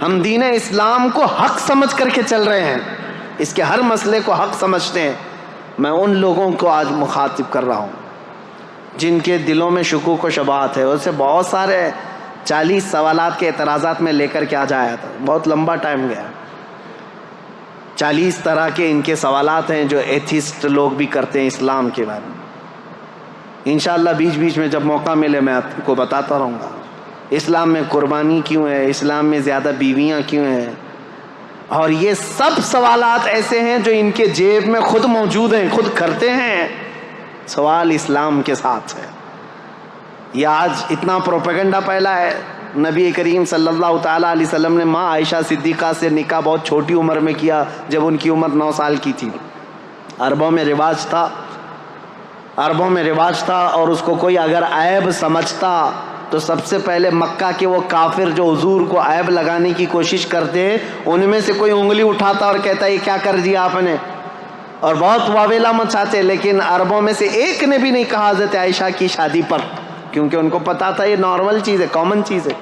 ہم دین اسلام کو حق سمجھ کر کے چل رہے ہیں، اس کے ہر مسئلے کو حق سمجھتے ہیں۔ میں ان لوگوں کو آج مخاطب کر رہا ہوں جن کے دلوں میں شکوک و شبہات ہے، اسے بہت سارے 40 سوالات کے اعتراضات میں لے کر کے آ جایا تھا، بہت لمبا ٹائم گیا، 40 طرح کے ان کے سوالات ہیں جو ایتھسٹ لوگ بھی کرتے ہیں اسلام کے بارے میں۔ انشاءاللہ بیچ بیچ میں جب موقع ملے میں آپ کو بتاتا رہوں گا اسلام میں قربانی کیوں ہے، اسلام میں زیادہ بیویاں کیوں ہیں، اور یہ سب سوالات ایسے ہیں جو ان کے جیب میں خود موجود ہیں، خود کرتے ہیں، سوال اسلام کے ساتھ ہے۔ یہ آج اتنا پروپیگنڈا پھیلا ہے، نبی کریم صلی اللہ تعالیٰ علیہ وسلم نے ماں عائشہ صدیقہ سے نکاح بہت چھوٹی عمر میں کیا، جب ان کی عمر 9 سال کی تھی۔ عربوں میں رواج تھا، اور اس کو کوئی اگر عیب سمجھتا تو سب سے پہلے مکہ کے وہ کافر جو حضور کو عیب لگانے کی کوشش کرتے ہیں، ان میں سے کوئی انگلی اٹھاتا اور کہتا یہ کیا کر دیا آپ نے، اور بہت واویلا مچاتے، لیکن عربوں میں سے ایک نے بھی نہیں کہا حضرت عائشہ کی شادی پر، کیونکہ ان کو پتا تھا یہ نارمل چیز ہے، کامن چیز ہے،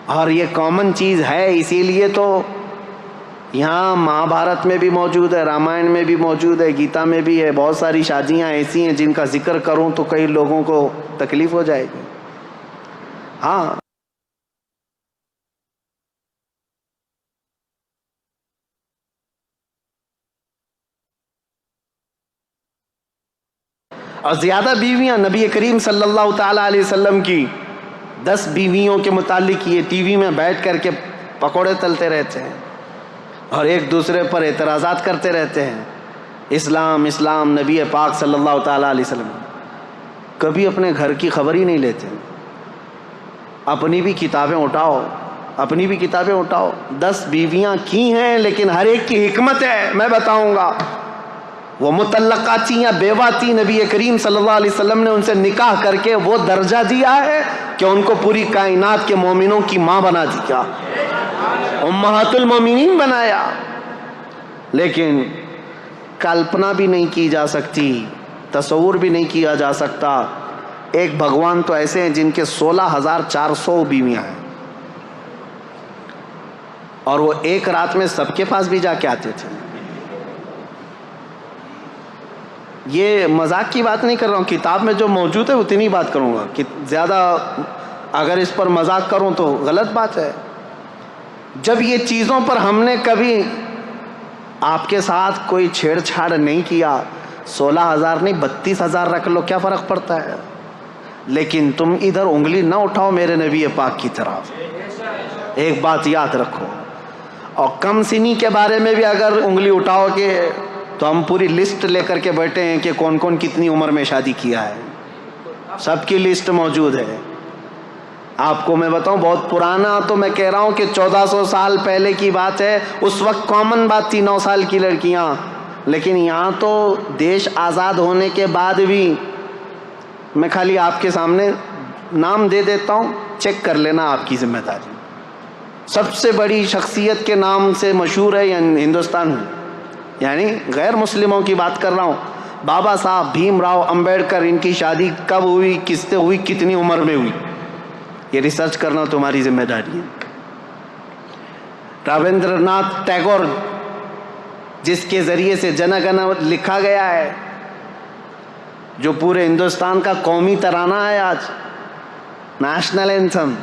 اور یہ کامن چیز ہے، اسی لیے تو یہاں مہا بھارت میں بھی موجود ہے، رامائن میں بھی موجود ہے، گیتا میں بھی ہے، بہت ساری شادیاں ایسی ہیں جن کا ذکر کروں تو کئی لوگوں کو تکلیف ہو جائے گی۔ ہاں، اور زیادہ بیویاں، نبی کریم صلی اللہ تعالیٰ علیہ وسلم کی 10 بیویوں کے متعلق یہ ٹی وی میں بیٹھ کر کے پکوڑے تلتے رہتے ہیں اور ایک دوسرے پر اعتراضات کرتے رہتے ہیں، اسلام اسلام، نبی پاک صلی اللہ تعالیٰ علیہ وسلم کبھی اپنے گھر کی خبر ہی نہیں لیتے۔ اپنی بھی کتابیں اٹھاؤ، 10 بیویاں کی ہیں، لیکن ہر ایک کی حکمت ہے، میں بتاؤں گا۔ وہ مطلقہ تھیں یا بیوہ تھیں، نبی کریم صلی اللہ علیہ وسلم نے ان سے نکاح کر کے وہ درجہ دیا ہے کہ ان کو پوری کائنات کے مومنوں کی ماں بنا دیا، امہات المومنین بنایا۔ لیکن کلپنا بھی نہیں کی جا سکتی، تصور بھی نہیں کیا جا سکتا، ایک بھگوان تو ایسے ہیں جن کے 16,400 بیویاں ہیں، اور وہ ایک رات میں سب کے پاس بھی جا کے آتے تھے۔ یہ مذاق کی بات نہیں کر رہا ہوں، کتاب میں جو موجود ہے اتنی بات کروں گا، کہ زیادہ اگر اس پر مذاق کروں تو غلط بات ہے۔ جب یہ چیزوں پر ہم نے کبھی آپ کے ساتھ کوئی چھیڑ چھاڑ نہیں کیا، 16,000 نہیں 32,000 رکھ لو، کیا فرق پڑتا ہے؟ لیکن تم ادھر انگلی نہ اٹھاؤ میرے نبی پاک کی طرف، ایک بات یاد رکھو۔ اور کم سنی کے بارے میں بھی اگر انگلی اٹھاؤ گے تو ہم پوری لسٹ لے کر کے بیٹھے ہیں کہ کون کون کتنی عمر میں شادی کیا ہے، سب کی لسٹ موجود ہے۔ آپ کو میں بتاؤں، بہت پرانا تو میں کہہ رہا ہوں کہ 1400 سال پہلے کی بات ہے، اس وقت کامن بات تھی 9 سال کی لڑکیاں، لیکن یہاں تو دیش آزاد ہونے کے بعد بھی، میں خالی آپ کے سامنے نام دے دیتا ہوں، چیک کر لینا، آپ کی ذمہ داری۔ سب سے بڑی شخصیت کے نام سے مشہور ہے ہندوستان میں، یعنی غیر مسلموں کی بات کر رہا ہوں، بابا صاحب بھیم راؤ امبیڈکر، ان کی شادی کب ہوئی، کس سے ہوئی، کتنی عمر میں ہوئی، یہ ریسرچ کرنا تمہاری ذمہ داری ہے۔ رویندر ناتھ ٹیگور، جس کے ذریعے سے جن گن لکھا گیا ہے، جو پورے ہندوستان کا قومی ترانہ ہے آج، نیشنل اینتھم،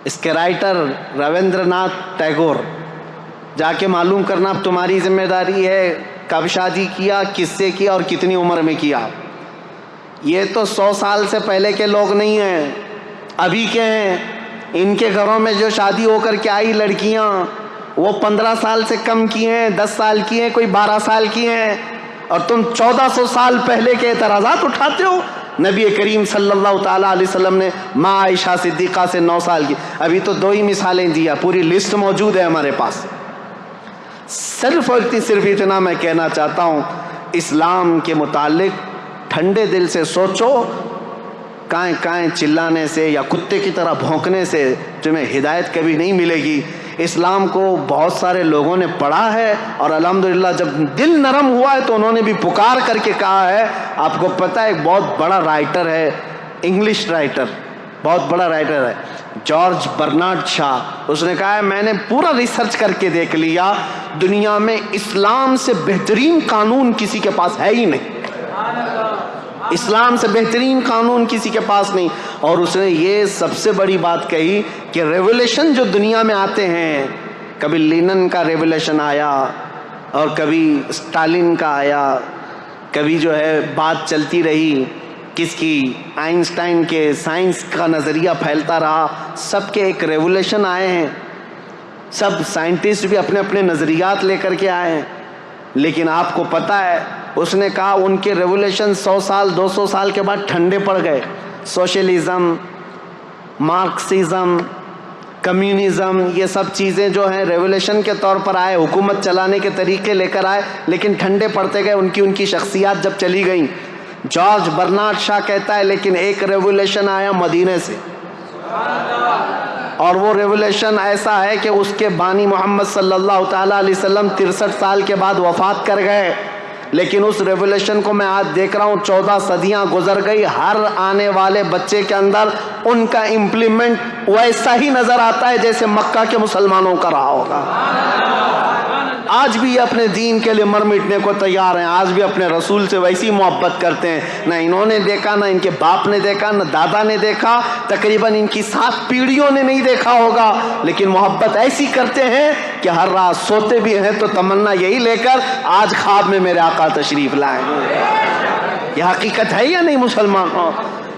اس کے رائٹر رویندر ناتھ ٹیگور، جا کے معلوم کرنا اب تمہاری ذمہ داری ہے، کب شادی کیا، کس سے کیا اور کتنی عمر میں کیا۔ یہ تو 100 سال سے پہلے کے لوگ نہیں ہیں، ابھی کے ہیں، ان کے گھروں میں جو شادی ہو کر کے آئی لڑکیاں وہ 15 سال سے کم کی ہیں، 10 سال کی ہیں، کوئی 12 سال کی ہیں، اور تم 1400 سال پہلے کے اعتراضات اٹھاتے ہو۔ نبی کریم صلی اللہ تعالیٰ علیہ وسلم نے ماں عائشہ صدیقہ سے 9 سال کی، ابھی تو 2 ہی مثالیں دیا، پوری لسٹ موجود ہے ہمارے پاس۔ صرف اتنا میں کہنا چاہتا ہوں، اسلام کے متعلق ٹھنڈے دل سے سوچو، کائیں کائیں چلانے سے یا کتے کی طرح بھونکنے سے تمہیں ہدایت کبھی نہیں ملے گی۔ اسلام کو بہت سارے لوگوں نے پڑھا ہے اور الحمدللہ جب دل نرم ہوا ہے تو انہوں نے بھی پکار کر کے کہا ہے۔ آپ کو پتہ ہے ایک بہت بڑا رائٹر ہے، انگلش رائٹر، بہت بڑا رائٹر ہے، جارج برنارڈ شاہ، اس نے کہا ہے میں نے پورا ریسرچ کر کے دیکھ لیا، دنیا میں اسلام سے بہترین قانون کسی کے پاس ہے ہی نہیں، اسلام سے بہترین قانون کسی کے پاس نہیں۔ اور اس نے یہ سب سے بڑی بات کہی کہ ریولیوشن جو دنیا میں آتے ہیں، کبھی لینن کا ریولیوشن آیا اور کبھی اسٹالن کا آیا، کبھی جو ہے بات چلتی رہی کس کی، آئنسٹائن کے سائنس کا نظریہ پھیلتا رہا، سب کے ایک ریولیوشن آئے ہیں، سب سائنٹسٹ بھی اپنے اپنے نظریات لے کر کے آئے ہیں، لیکن آپ کو پتہ ہے اس نے کہا ان کے ریولیوشن 100 سال 200 سال کے بعد ٹھنڈے پڑ گئے۔ سوشلزم، مارکسزم، کمیونزم، یہ سب چیزیں جو ہیں ریولیوشن کے طور پر آئے، حکومت چلانے کے طریقے لے کر آئے، لیکن ٹھنڈے پڑتے گئے، ان کی شخصیات جب چلی گئیں۔ جارج برنارڈ شاہ کہتا ہے لیکن ایک ریولیوشن آیا مدینے سے، اور وہ ریولیوشن ایسا ہے کہ اس کے بانی محمد صلی اللہ تعالیٰ علیہ وسلم 63 سال کے بعد وفات کر گئے، لیکن اس ریولیوشن کو میں آج دیکھ رہا ہوں 14 صدیاں گزر گئی، ہر آنے والے بچے کے اندر ان کا امپلیمنٹ ویسا ہی نظر آتا ہے جیسے مکہ کے مسلمانوں کا رہا ہوگا۔ آج بھی یہ اپنے دین کے لیے مر مٹنے کو تیار ہیں، آج بھی اپنے رسول سے ویسی محبت کرتے ہیں، نہ انہوں نے دیکھا، نہ ان کے باپ نے دیکھا، نہ دادا نے دیکھا، تقریباً ان کی 7 پیڑھیوں نے نہیں دیکھا ہوگا، لیکن محبت ایسی کرتے ہیں کہ ہر رات سوتے بھی ہیں تو تمنا یہی لے کر آج خواب میں میرے آقا تشریف لائیں۔ یہ حقیقت ہے یا نہیں مسلمانوں؟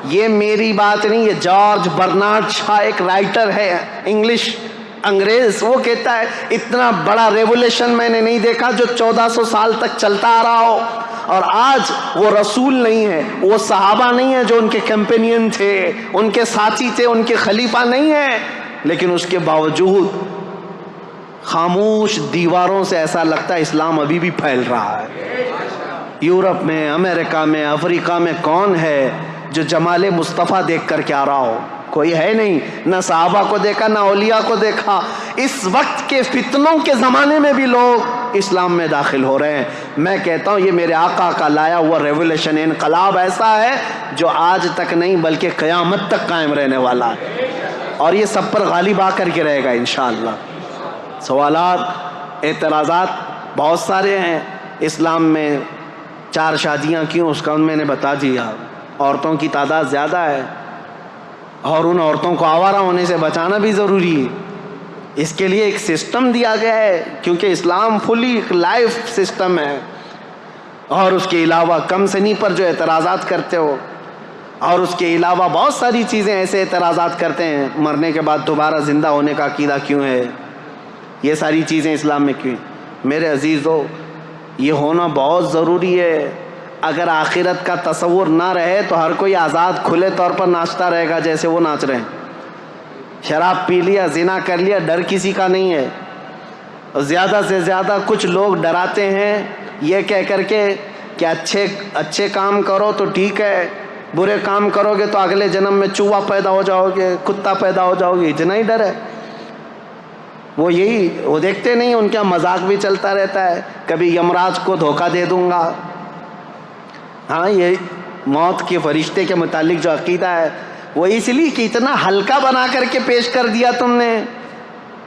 یہ میری بات نہیں، یہ جارج برنارڈ شاہ ایک رائٹر ہے انگلش انگریز، وہ کہتا ہے اتنا بڑا ریولیوشن میں نے نہیں دیکھا جو 1400 سال تک چلتا آ رہا ہو، اور آج وہ رسول نہیں ہے، وہ صحابہ نہیں ہے جو ان کے کیمپینین تھے، ان کے ساتھی تھے، ان کے خلیفہ نہیں ہیں، لیکن اس کے باوجود خاموش دیواروں سے ایسا لگتا ہے اسلام ابھی بھی پھیل رہا ہے۔ یورپ میں، امریکہ میں، افریقہ میں کون ہے جو جمال مصطفیٰ دیکھ کر کے آ رہا ہو؟ کوئی ہے نہیں، نہ صحابہ کو دیکھا، نہ اولیاء کو دیکھا۔ اس وقت کے فتنوں کے زمانے میں بھی لوگ اسلام میں داخل ہو رہے ہیں۔ میں کہتا ہوں یہ میرے آقا کا لایا ہوا ریولیوشن، انقلاب ایسا ہے جو آج تک نہیں بلکہ قیامت تک قائم رہنے والا ہے، اور یہ سب پر غالب آ کر کے رہے گا انشاءاللہ۔ سوالات، اعتراضات بہت سارے ہیں۔ اسلام میں 4 شادیاں کیوں، اس کا میں نے بتا دیا۔ عورتوں کی تعداد زیادہ ہے اور ان عورتوں کو آوارہ ہونے سے بچانا بھی ضروری ہے، اس کے لیے ایک سسٹم دیا گیا ہے، کیونکہ اسلام فلی لائف سسٹم ہے۔ اور اس کے علاوہ کم سنی پر جو اعتراضات کرتے ہو، اور اس کے علاوہ بہت ساری چیزیں ایسے اعتراضات کرتے ہیں، مرنے کے بعد دوبارہ زندہ ہونے کا عقیدہ کیوں ہے، یہ ساری چیزیں اسلام میں کیوں؟ میرے عزیزو، یہ ہونا بہت ضروری ہے۔ اگر آخرت کا تصور نہ رہے تو ہر کوئی آزاد کھلے طور پر ناچتا رہے گا جیسے وہ ناچ رہے ہیں۔ شراب پی لیا، زنا کر لیا، ڈر کسی کا نہیں ہے۔ اور زیادہ سے زیادہ کچھ لوگ ڈراتے ہیں یہ کہہ کر کے کہ اچھے کام کرو تو ٹھیک ہے، برے کام کرو گے تو اگلے جنم میں چوہا پیدا ہو جاؤ گے، کتا پیدا ہو جاؤ گے، اتنا ہی ڈر ہے۔ وہ دیکھتے نہیں، ان کا مذاق بھی چلتا رہتا ہے، کبھی یمراج کو دھوکہ دے دوں گا۔ ہاں، یہ موت کے فرشتے کے متعلق جو عقیدہ ہے وہ اس لیے کہ اتنا ہلکا بنا کر کے پیش کر دیا تم نے،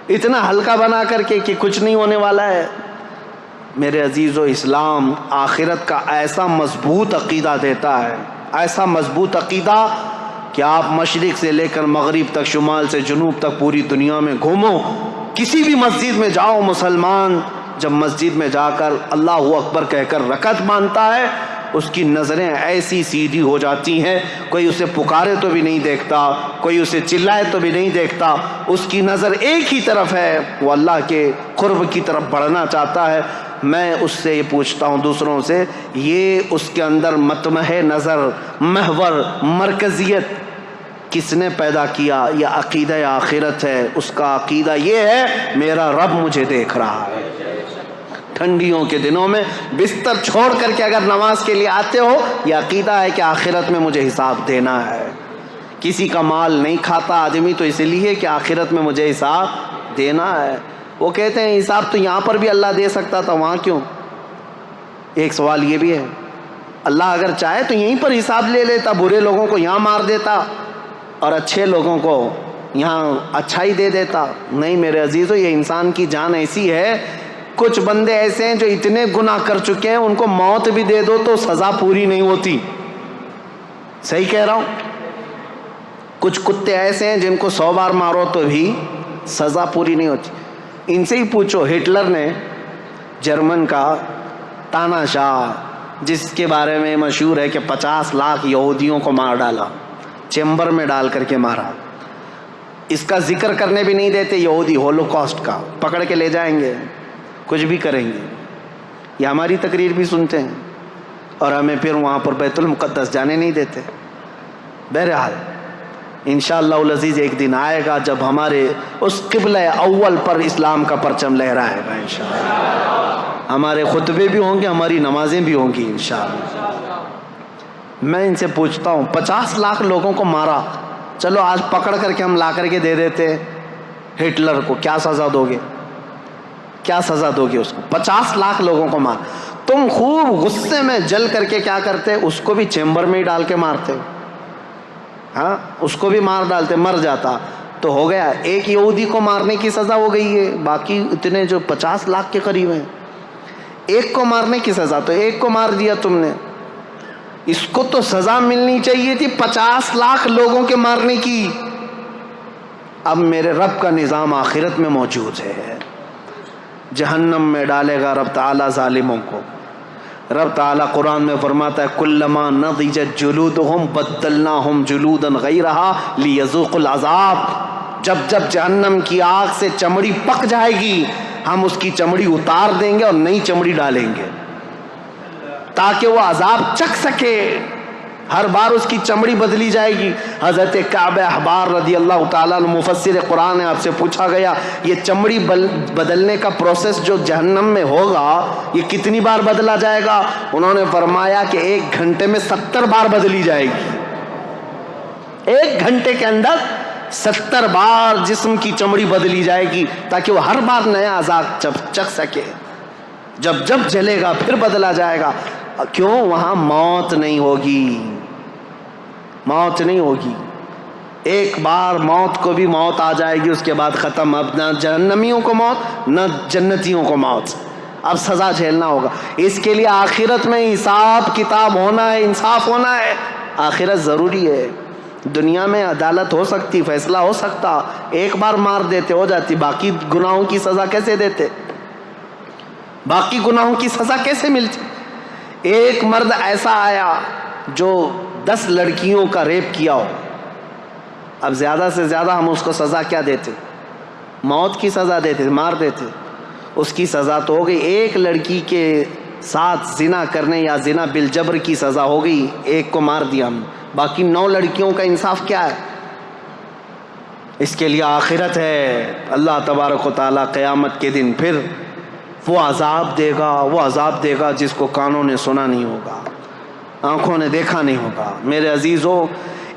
اتنا ہلکا بنا کر کے کہ کچھ نہیں ہونے والا ہے۔ میرے عزیزو، اسلام آخرت کا ایسا مضبوط عقیدہ دیتا ہے، ایسا مضبوط عقیدہ کہ آپ مشرق سے لے کر مغرب تک، شمال سے جنوب تک پوری دنیا میں گھومو، کسی بھی مسجد میں جاؤ، مسلمان جب مسجد میں جا کر اللہ اکبر کہہ کر رکعت باندھتا ہے اس کی نظریں ایسی سیدھی ہو جاتی ہیں، کوئی اسے پکارے تو بھی نہیں دیکھتا، کوئی اسے چلائے تو بھی نہیں دیکھتا، اس کی نظر ایک ہی طرف ہے، وہ اللہ کے قرب کی طرف بڑھنا چاہتا ہے۔ میں اس سے یہ پوچھتا ہوں دوسروں سے، یہ اس کے اندر مطمح نظر، محور، مرکزیت کس نے پیدا کیا؟ یہ عقیدہ آخرت ہے۔ اس کا عقیدہ یہ ہے میرا رب مجھے دیکھ رہا ہے۔ ٹھنڈیوں کے دنوں میں بستر چھوڑ کر کے اگر نماز کے لیے آتے ہو، یہ عقیدہ ہے کہ آخرت میں مجھے حساب دینا ہے۔ کسی کا مال نہیں کھاتا آدمی تو اس لیے کہ آخرت میں مجھے حساب دینا ہے۔ وہ کہتے ہیں حساب تو یہاں پر بھی اللہ دے سکتا تھا، وہاں کیوں؟ ایک سوال یہ بھی ہے، اللہ اگر چاہے تو یہیں پر حساب لے لیتا، برے لوگوں کو یہاں مار دیتا اور اچھے لوگوں کو یہاں اچھائی دے دیتا۔ نہیں میرے عزیزو، یہ انسان کی جان ایسی ہے، کچھ بندے ایسے ہیں جو اتنے گناہ کر چکے ہیں، ان کو موت بھی دے دو تو سزا پوری نہیں ہوتی۔ صحیح کہہ رہا ہوں؟ کچھ کتے ایسے ہیں جن کو 100 بار مارو تو بھی سزا پوری نہیں ہوتی۔ ان سے ہی پوچھو، ہٹلر نے جرمن کا تاناشاہ، جس کے بارے میں مشہور ہے کہ 50 لاکھ یہودیوں کو مار ڈالا، چیمبر میں ڈال کر کے مارا، اس کا ذکر کرنے بھی نہیں دیتے یہودی، ہولوکاسٹ کا پکڑ کے لے جائیں گے، کچھ بھی کریں گے۔ یہ ہماری تقریر بھی سنتے ہیں اور ہمیں پھر وہاں پر بیت المقدس جانے نہیں دیتے۔ بہرحال انشاءاللہ العزیز ایک دن آئے گا جب ہمارے اس قبلہ اول پر اسلام کا پرچم لہرائے گا انشاءاللہ۔ ہمارے خطبے بھی ہوں گے، ہماری نمازیں بھی ہوں گی انشاءاللہ۔ میں ان سے پوچھتا ہوں 50 لاکھ لوگوں کو مارا، چلو آج پکڑ کر کے ہم لا کر کے دے دیتے ہٹلر کو، کیا سزا دو گے؟ کیا سزا دو گے اس کو؟ 50 لاکھ لوگوں کو مار، تم خوب غصے میں جل کر کے کیا کرتے؟ اس کو بھی چیمبر میں ہی ڈال کے مارتے، ہاں اس کو بھی مار ڈالتے، مر جاتا تو ہو گیا۔ ایک یہودی کو مارنے کی سزا ہو گئی ہے، باقی اتنے جو 50 لاکھ کے قریب ہیں، ایک کو مارنے کی سزا تو ایک کو مار دیا تم نے۔ اس کو تو سزا ملنی چاہیے تھی 50 لاکھ لوگوں کے مارنے کی۔ اب میرے رب کا نظام آخرت میں موجود ہے، جہنم میں ڈالے گا رب تعالیٰ ظالموں کو۔ رب تعالیٰ قرآن میں فرماتا ہے کلما نضجت جلودہم بدلناہم جلودا غیرہا لیذوقوا العذاب۔ جب جب جہنم کی آگ سے چمڑی پک جائے گی، ہم اس کی چمڑی اتار دیں گے اور نئی چمڑی ڈالیں گے تاکہ وہ عذاب چکھ سکے۔ ہر بار اس کی چمڑی بدلی جائے گی۔ حضرت کعب احبار رضی اللہ تعالیٰ عنہ مفسر قرآن ہے، آپ سے پوچھا گیا یہ چمڑی بدلنے کا پروسیس جو جہنم میں ہوگا یہ کتنی بار بدلا جائے گا؟ انہوں نے فرمایا کہ 1 گھنٹے میں 70 بار بدلی جائے گی۔ 1 گھنٹے کے اندر 70 بار جسم کی چمڑی بدلی جائے گی تاکہ وہ ہر بار نیا عذاب چکھ سکے۔ جب جب جلے گا پھر بدلا جائے گا۔ کیوں؟ وہاں موت نہیں ہوگی، موت نہیں ہوگی۔ ایک بار موت کو بھی موت آ جائے گی، اس کے بعد ختم۔ اب نہ جہنمیوں کو موت نہ جنتیوں کو موت، اب سزا جھیلنا ہوگا۔ اس کے لیے آخرت میں حساب کتاب ہونا ہے، انصاف ہونا ہے۔ آخرت ضروری ہے۔ دنیا میں عدالت ہو سکتی، فیصلہ ہو سکتا، ایک بار مار دیتے ہو جاتی، باقی گناہوں کی سزا کیسے دیتے؟ باقی گناہوں کی سزا کیسے ملتی؟ ایک مرد ایسا آیا جو 10 لڑکیوں کا ریپ کیا ہو، اب زیادہ سے زیادہ ہم اس کو سزا کیا دیتے؟ موت کی سزا دیتے، مار دیتے۔ اس کی سزا تو ہو گئی، ایک لڑکی کے ساتھ زنا کرنے یا زنا بالجبر کی سزا ہو گئی، ایک کو مار دیا ہم، باقی 9 لڑکیوں کا انصاف کیا ہے؟ اس کے لیے آخرت ہے۔ اللہ تبارک و تعالیٰ قیامت کے دن پھر وہ عذاب دے گا جس کو کانوں نے سنا نہیں ہوگا، آنکھوں نے دیکھا نہیں ہوگا۔ میرے عزیزو،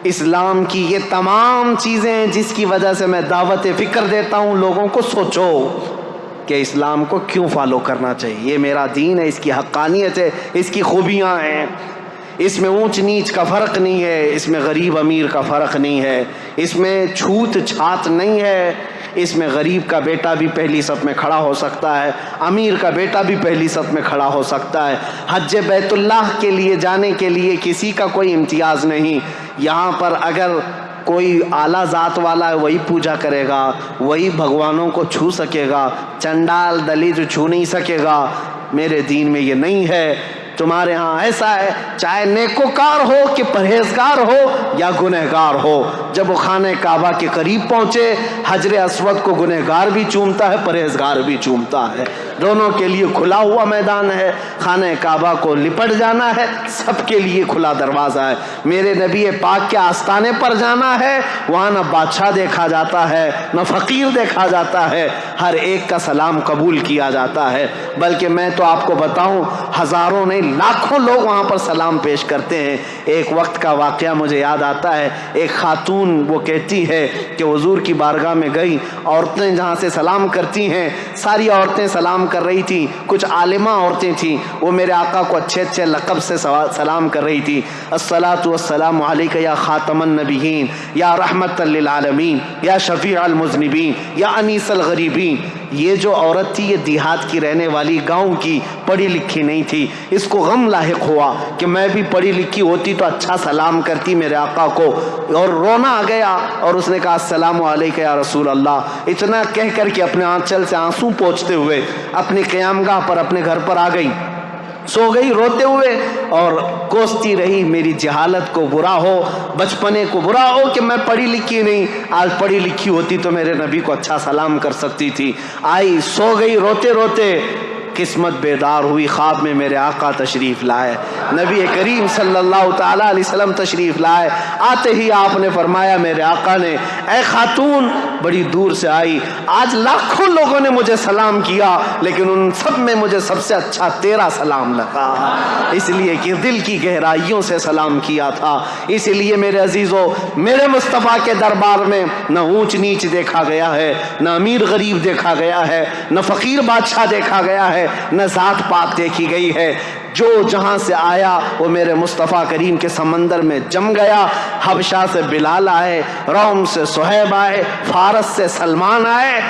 اسلام کی یہ تمام چیزیں ہیں جس کی وجہ سے میں دعوت فکر دیتا ہوں لوگوں کو، سوچو کہ اسلام کو کیوں فالو کرنا چاہیے۔ یہ میرا دین ہے، اس کی حقانیت ہے، اس کی خوبیاں ہیں، اس میں اونچ نیچ کا فرق نہیں ہے، اس میں غریب امیر کا فرق نہیں ہے، اس میں چھوت چھات نہیں ہے، اس میں غریب کا بیٹا بھی پہلی صف میں کھڑا ہو سکتا ہے، امیر کا بیٹا بھی پہلی صف میں کھڑا ہو سکتا ہے۔ حج بیت اللہ کے لیے جانے کے لیے کسی کا کوئی امتیاز نہیں۔ یہاں پر اگر کوئی اعلیٰ ذات والا ہے وہی پوجا کرے گا، وہی بھگوانوں کو چھو سکے گا، چنڈال دلیت چھو نہیں سکے گا۔ میرے دین میں یہ نہیں ہے۔ تمہارے ہاں ایسا ہے چاہے نیکوکار ہو کہ پرہیزگار ہو یا گنہگار ہو، جب وہ خانہ کعبہ کے قریب پہنچے حجر اسود کو گنہگار بھی چومتا ہے پرہیزگار بھی چومتا ہے، دونوں کے لیے کھلا ہوا میدان ہے، خانہ کعبہ کو لپٹ جانا ہے سب کے لیے کھلا دروازہ ہے۔ میرے نبی پاک کے آستانے پر جانا ہے، وہاں نہ بادشاہ دیکھا جاتا ہے نہ فقیر دیکھا جاتا ہے، ہر ایک کا سلام قبول کیا جاتا ہے، بلکہ میں تو آپ کو بتاؤں ہزاروں نہیں لاکھوں لوگ وہاں پر سلام پیش کرتے ہیں۔ ایک وقت کا واقعہ مجھے یاد آتا ہے، ایک خاتون وہ کہتی ہے کہ حضور کی بارگاہ میں گئی، عورتیں جہاں سے سلام کرتی ہیں ساری عورتیں سلام کر رہی تھی، کچھ عالمہ عورتیں تھیں، وہ میرے آقا کو اچھے اچھے لقب سے سلام کر رہی تھی، الصلاۃ والسلام علیک یا خاتم النبیین یا رحمت للعالمین یا شفیع المذنبین یا انیس الغریبین۔ یہ جو عورت تھی یہ دیہات کی رہنے والی، گاؤں کی، پڑھی لکھی نہیں تھی، اس کو غم لاحق ہوا کہ میں بھی پڑھی لکھی ہوتی تو اچھا سلام کرتی میرے آقا کو، اور رونا آ گیا اور اس نے کہا السلام علیکم یا رسول اللہ، اتنا کہہ کر کے اپنے آنچل سے آنسو پوچھتے ہوئے اپنی قیامگاہ پر اپنے گھر پر آ گئی، سو گئی روتے ہوئے اور کوستی رہی میری جہالت کو برا ہو، بچپنے کو برا ہو کہ میں پڑھی لکھی نہیں، آج پڑھی لکھی ہوتی تو میرے نبی کو اچھا سلام کر سکتی تھی۔ آئی سو گئی روتے روتے، قسمت بیدار ہوئی، خواب میں میرے آقا تشریف لائے، نبی کریم صلی اللہ تعالیٰ علیہ وسلم تشریف لائے، آتے ہی آپ نے فرمایا میرے آقا نے، اے خاتون بڑی دور سے آئی، آج لاکھوں لوگوں نے مجھے سلام کیا لیکن ان سب میں مجھے سب سے اچھا تیرا سلام لگا، اس لیے کہ دل کی گہرائیوں سے سلام کیا تھا۔ اس لیے میرے عزیزو، میرے مصطفیٰ کے دربار میں نہ اونچ نیچ دیکھا گیا ہے، نہ امیر غریب دیکھا گیا ہے، نہ فقیر بادشاہ دیکھا گیا ہے، نہ ذات پات دیکھی گئی ہے، جو جہاں سے آیا وہ میرے مصطفیٰ کریم کے سمندر میں جم گیا۔ حبشہ سے بلال آئے، روم سے صہیب آئے، فارس سے سلمان آئے،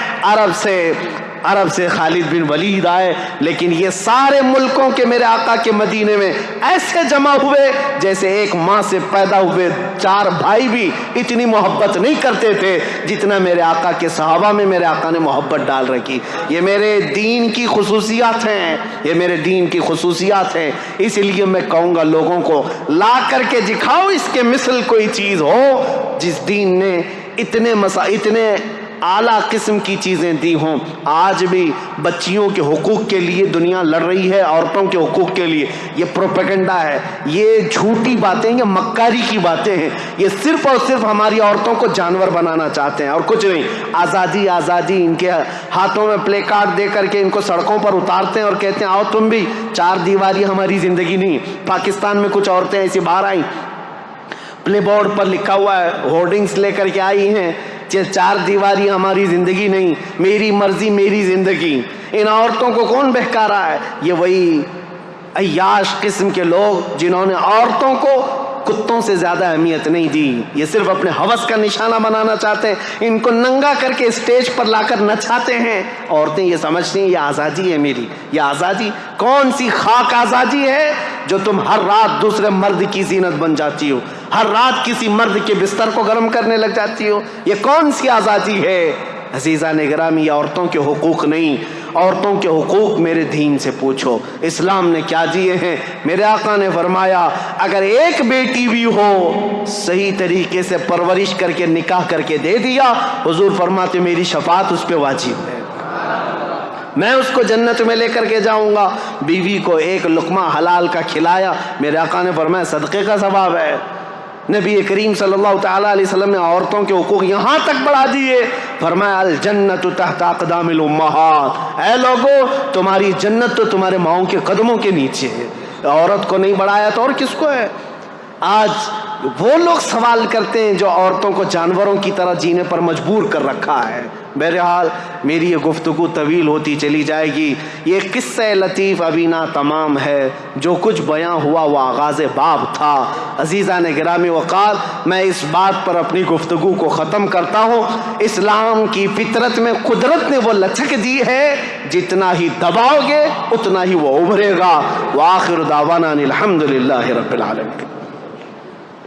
عرب سے خالد بن ولید آئے، لیکن یہ سارے ملکوں کے میرے آقا کے مدینے میں ایسے جمع ہوئے جیسے ایک ماں سے پیدا ہوئے چار بھائی بھی اتنی محبت نہیں کرتے تھے جتنا میرے آقا کے صحابہ میں میرے آقا نے محبت ڈال رکھی۔ یہ میرے دین کی خصوصیات ہیں، یہ میرے دین کی خصوصیات ہیں، اس لیے میں کہوں گا لوگوں کو لا کر کے دکھاؤ اس کے مثل کوئی چیز ہو جس دین نے اتنے اعلیٰ قسم کی چیزیں دی ہوں۔ آج بھی بچیوں کے حقوق کے لیے دنیا لڑ رہی ہے، عورتوں کے حقوق کے لیے، یہ پروپیگنڈا ہے، یہ جھوٹی باتیں، یہ مکاری کی باتیں ہیں، یہ صرف اور صرف ہماری عورتوں کو جانور بنانا چاہتے ہیں اور کچھ نہیں۔ آزادی آزادی، ان کے ہاتھوں میں پلے کارڈ دے کر کے ان کو سڑکوں پر اتارتے ہیں اور کہتے ہیں آؤ تم بھی، چار دیواری ہماری زندگی نہیں۔ پاکستان میں کچھ عورتیں ایسی باہر آئیں، پلے بورڈ پر لکھا ہوا ہے، ہورڈنگس لے کر کے آئی ہیں، چار دیواری ہماری زندگی نہیں، میری مرضی میری زندگی۔ ان عورتوں کو کون بہکا رہا ہے؟ یہ وہی عیاش قسم کے لوگ جنہوں نے عورتوں کو کتوں سے زیادہ اہمیت نہیں دی، یہ صرف اپنے ہوس کا نشانہ بنانا چاہتے ہیں، ان کو ننگا کر کے اسٹیج پر لا کر نچاتے ہیں۔ عورتیں یہ سمجھتی ہیں یہ آزادی ہے میری، یہ آزادی کون سی خاک آزادی ہے جو تم ہر رات دوسرے مرد کی زینت بن جاتی ہو، ہر رات کسی مرد کے بستر کو گرم کرنے لگ جاتی ہو، یہ کون سی آزادی ہے؟ عزیزان گرامی، یہ عورتوں کے حقوق نہیں، عورتوں کے حقوق میرے دین سے پوچھو، اسلام نے کیا دیے ہیں۔ میرے آقا نے فرمایا اگر ایک بیٹی بھی ہو صحیح طریقے سے پرورش کر کے نکاح کر کے دے دیا، حضور فرماتے میری شفاعت اس پہ واجب ہے، میں اس کو جنت میں لے کر کے جاؤں گا۔ بیوی کو ایک لقمہ حلال کا کھلایا، میرے آقا نے فرمایا صدقے کا ثواب ہے۔ نبی کریم صلی اللہ تعالیٰ علیہ وسلم نے عورتوں کے حقوق یہاں تک بڑھا دیے، فرمایا الجنت تحت اقدام الامہات، اے لوگو تمہاری جنت تو تمہارے ماؤں کے قدموں کے نیچے ہے۔ عورت کو نہیں بڑھایا تو اور کس کو ہے؟ آج وہ لوگ سوال کرتے ہیں جو عورتوں کو جانوروں کی طرح جینے پر مجبور کر رکھا ہے۔ بہرحال میری یہ گفتگو طویل ہوتی چلی جائے گی، یہ قصہ لطیف ابھی نہ تمام ہے، جو کچھ بیاں ہوا وہ آغاز باب تھا۔ عزیزان گرامی وقار، میں اس بات پر اپنی گفتگو کو ختم کرتا ہوں، اسلام کی فطرت میں قدرت نے وہ لچک دی ہے، جتنا ہی دباؤ گے اتنا ہی وہ ابھرے گا۔ وآخر دعوانا الحمدللہ رب العالمین۔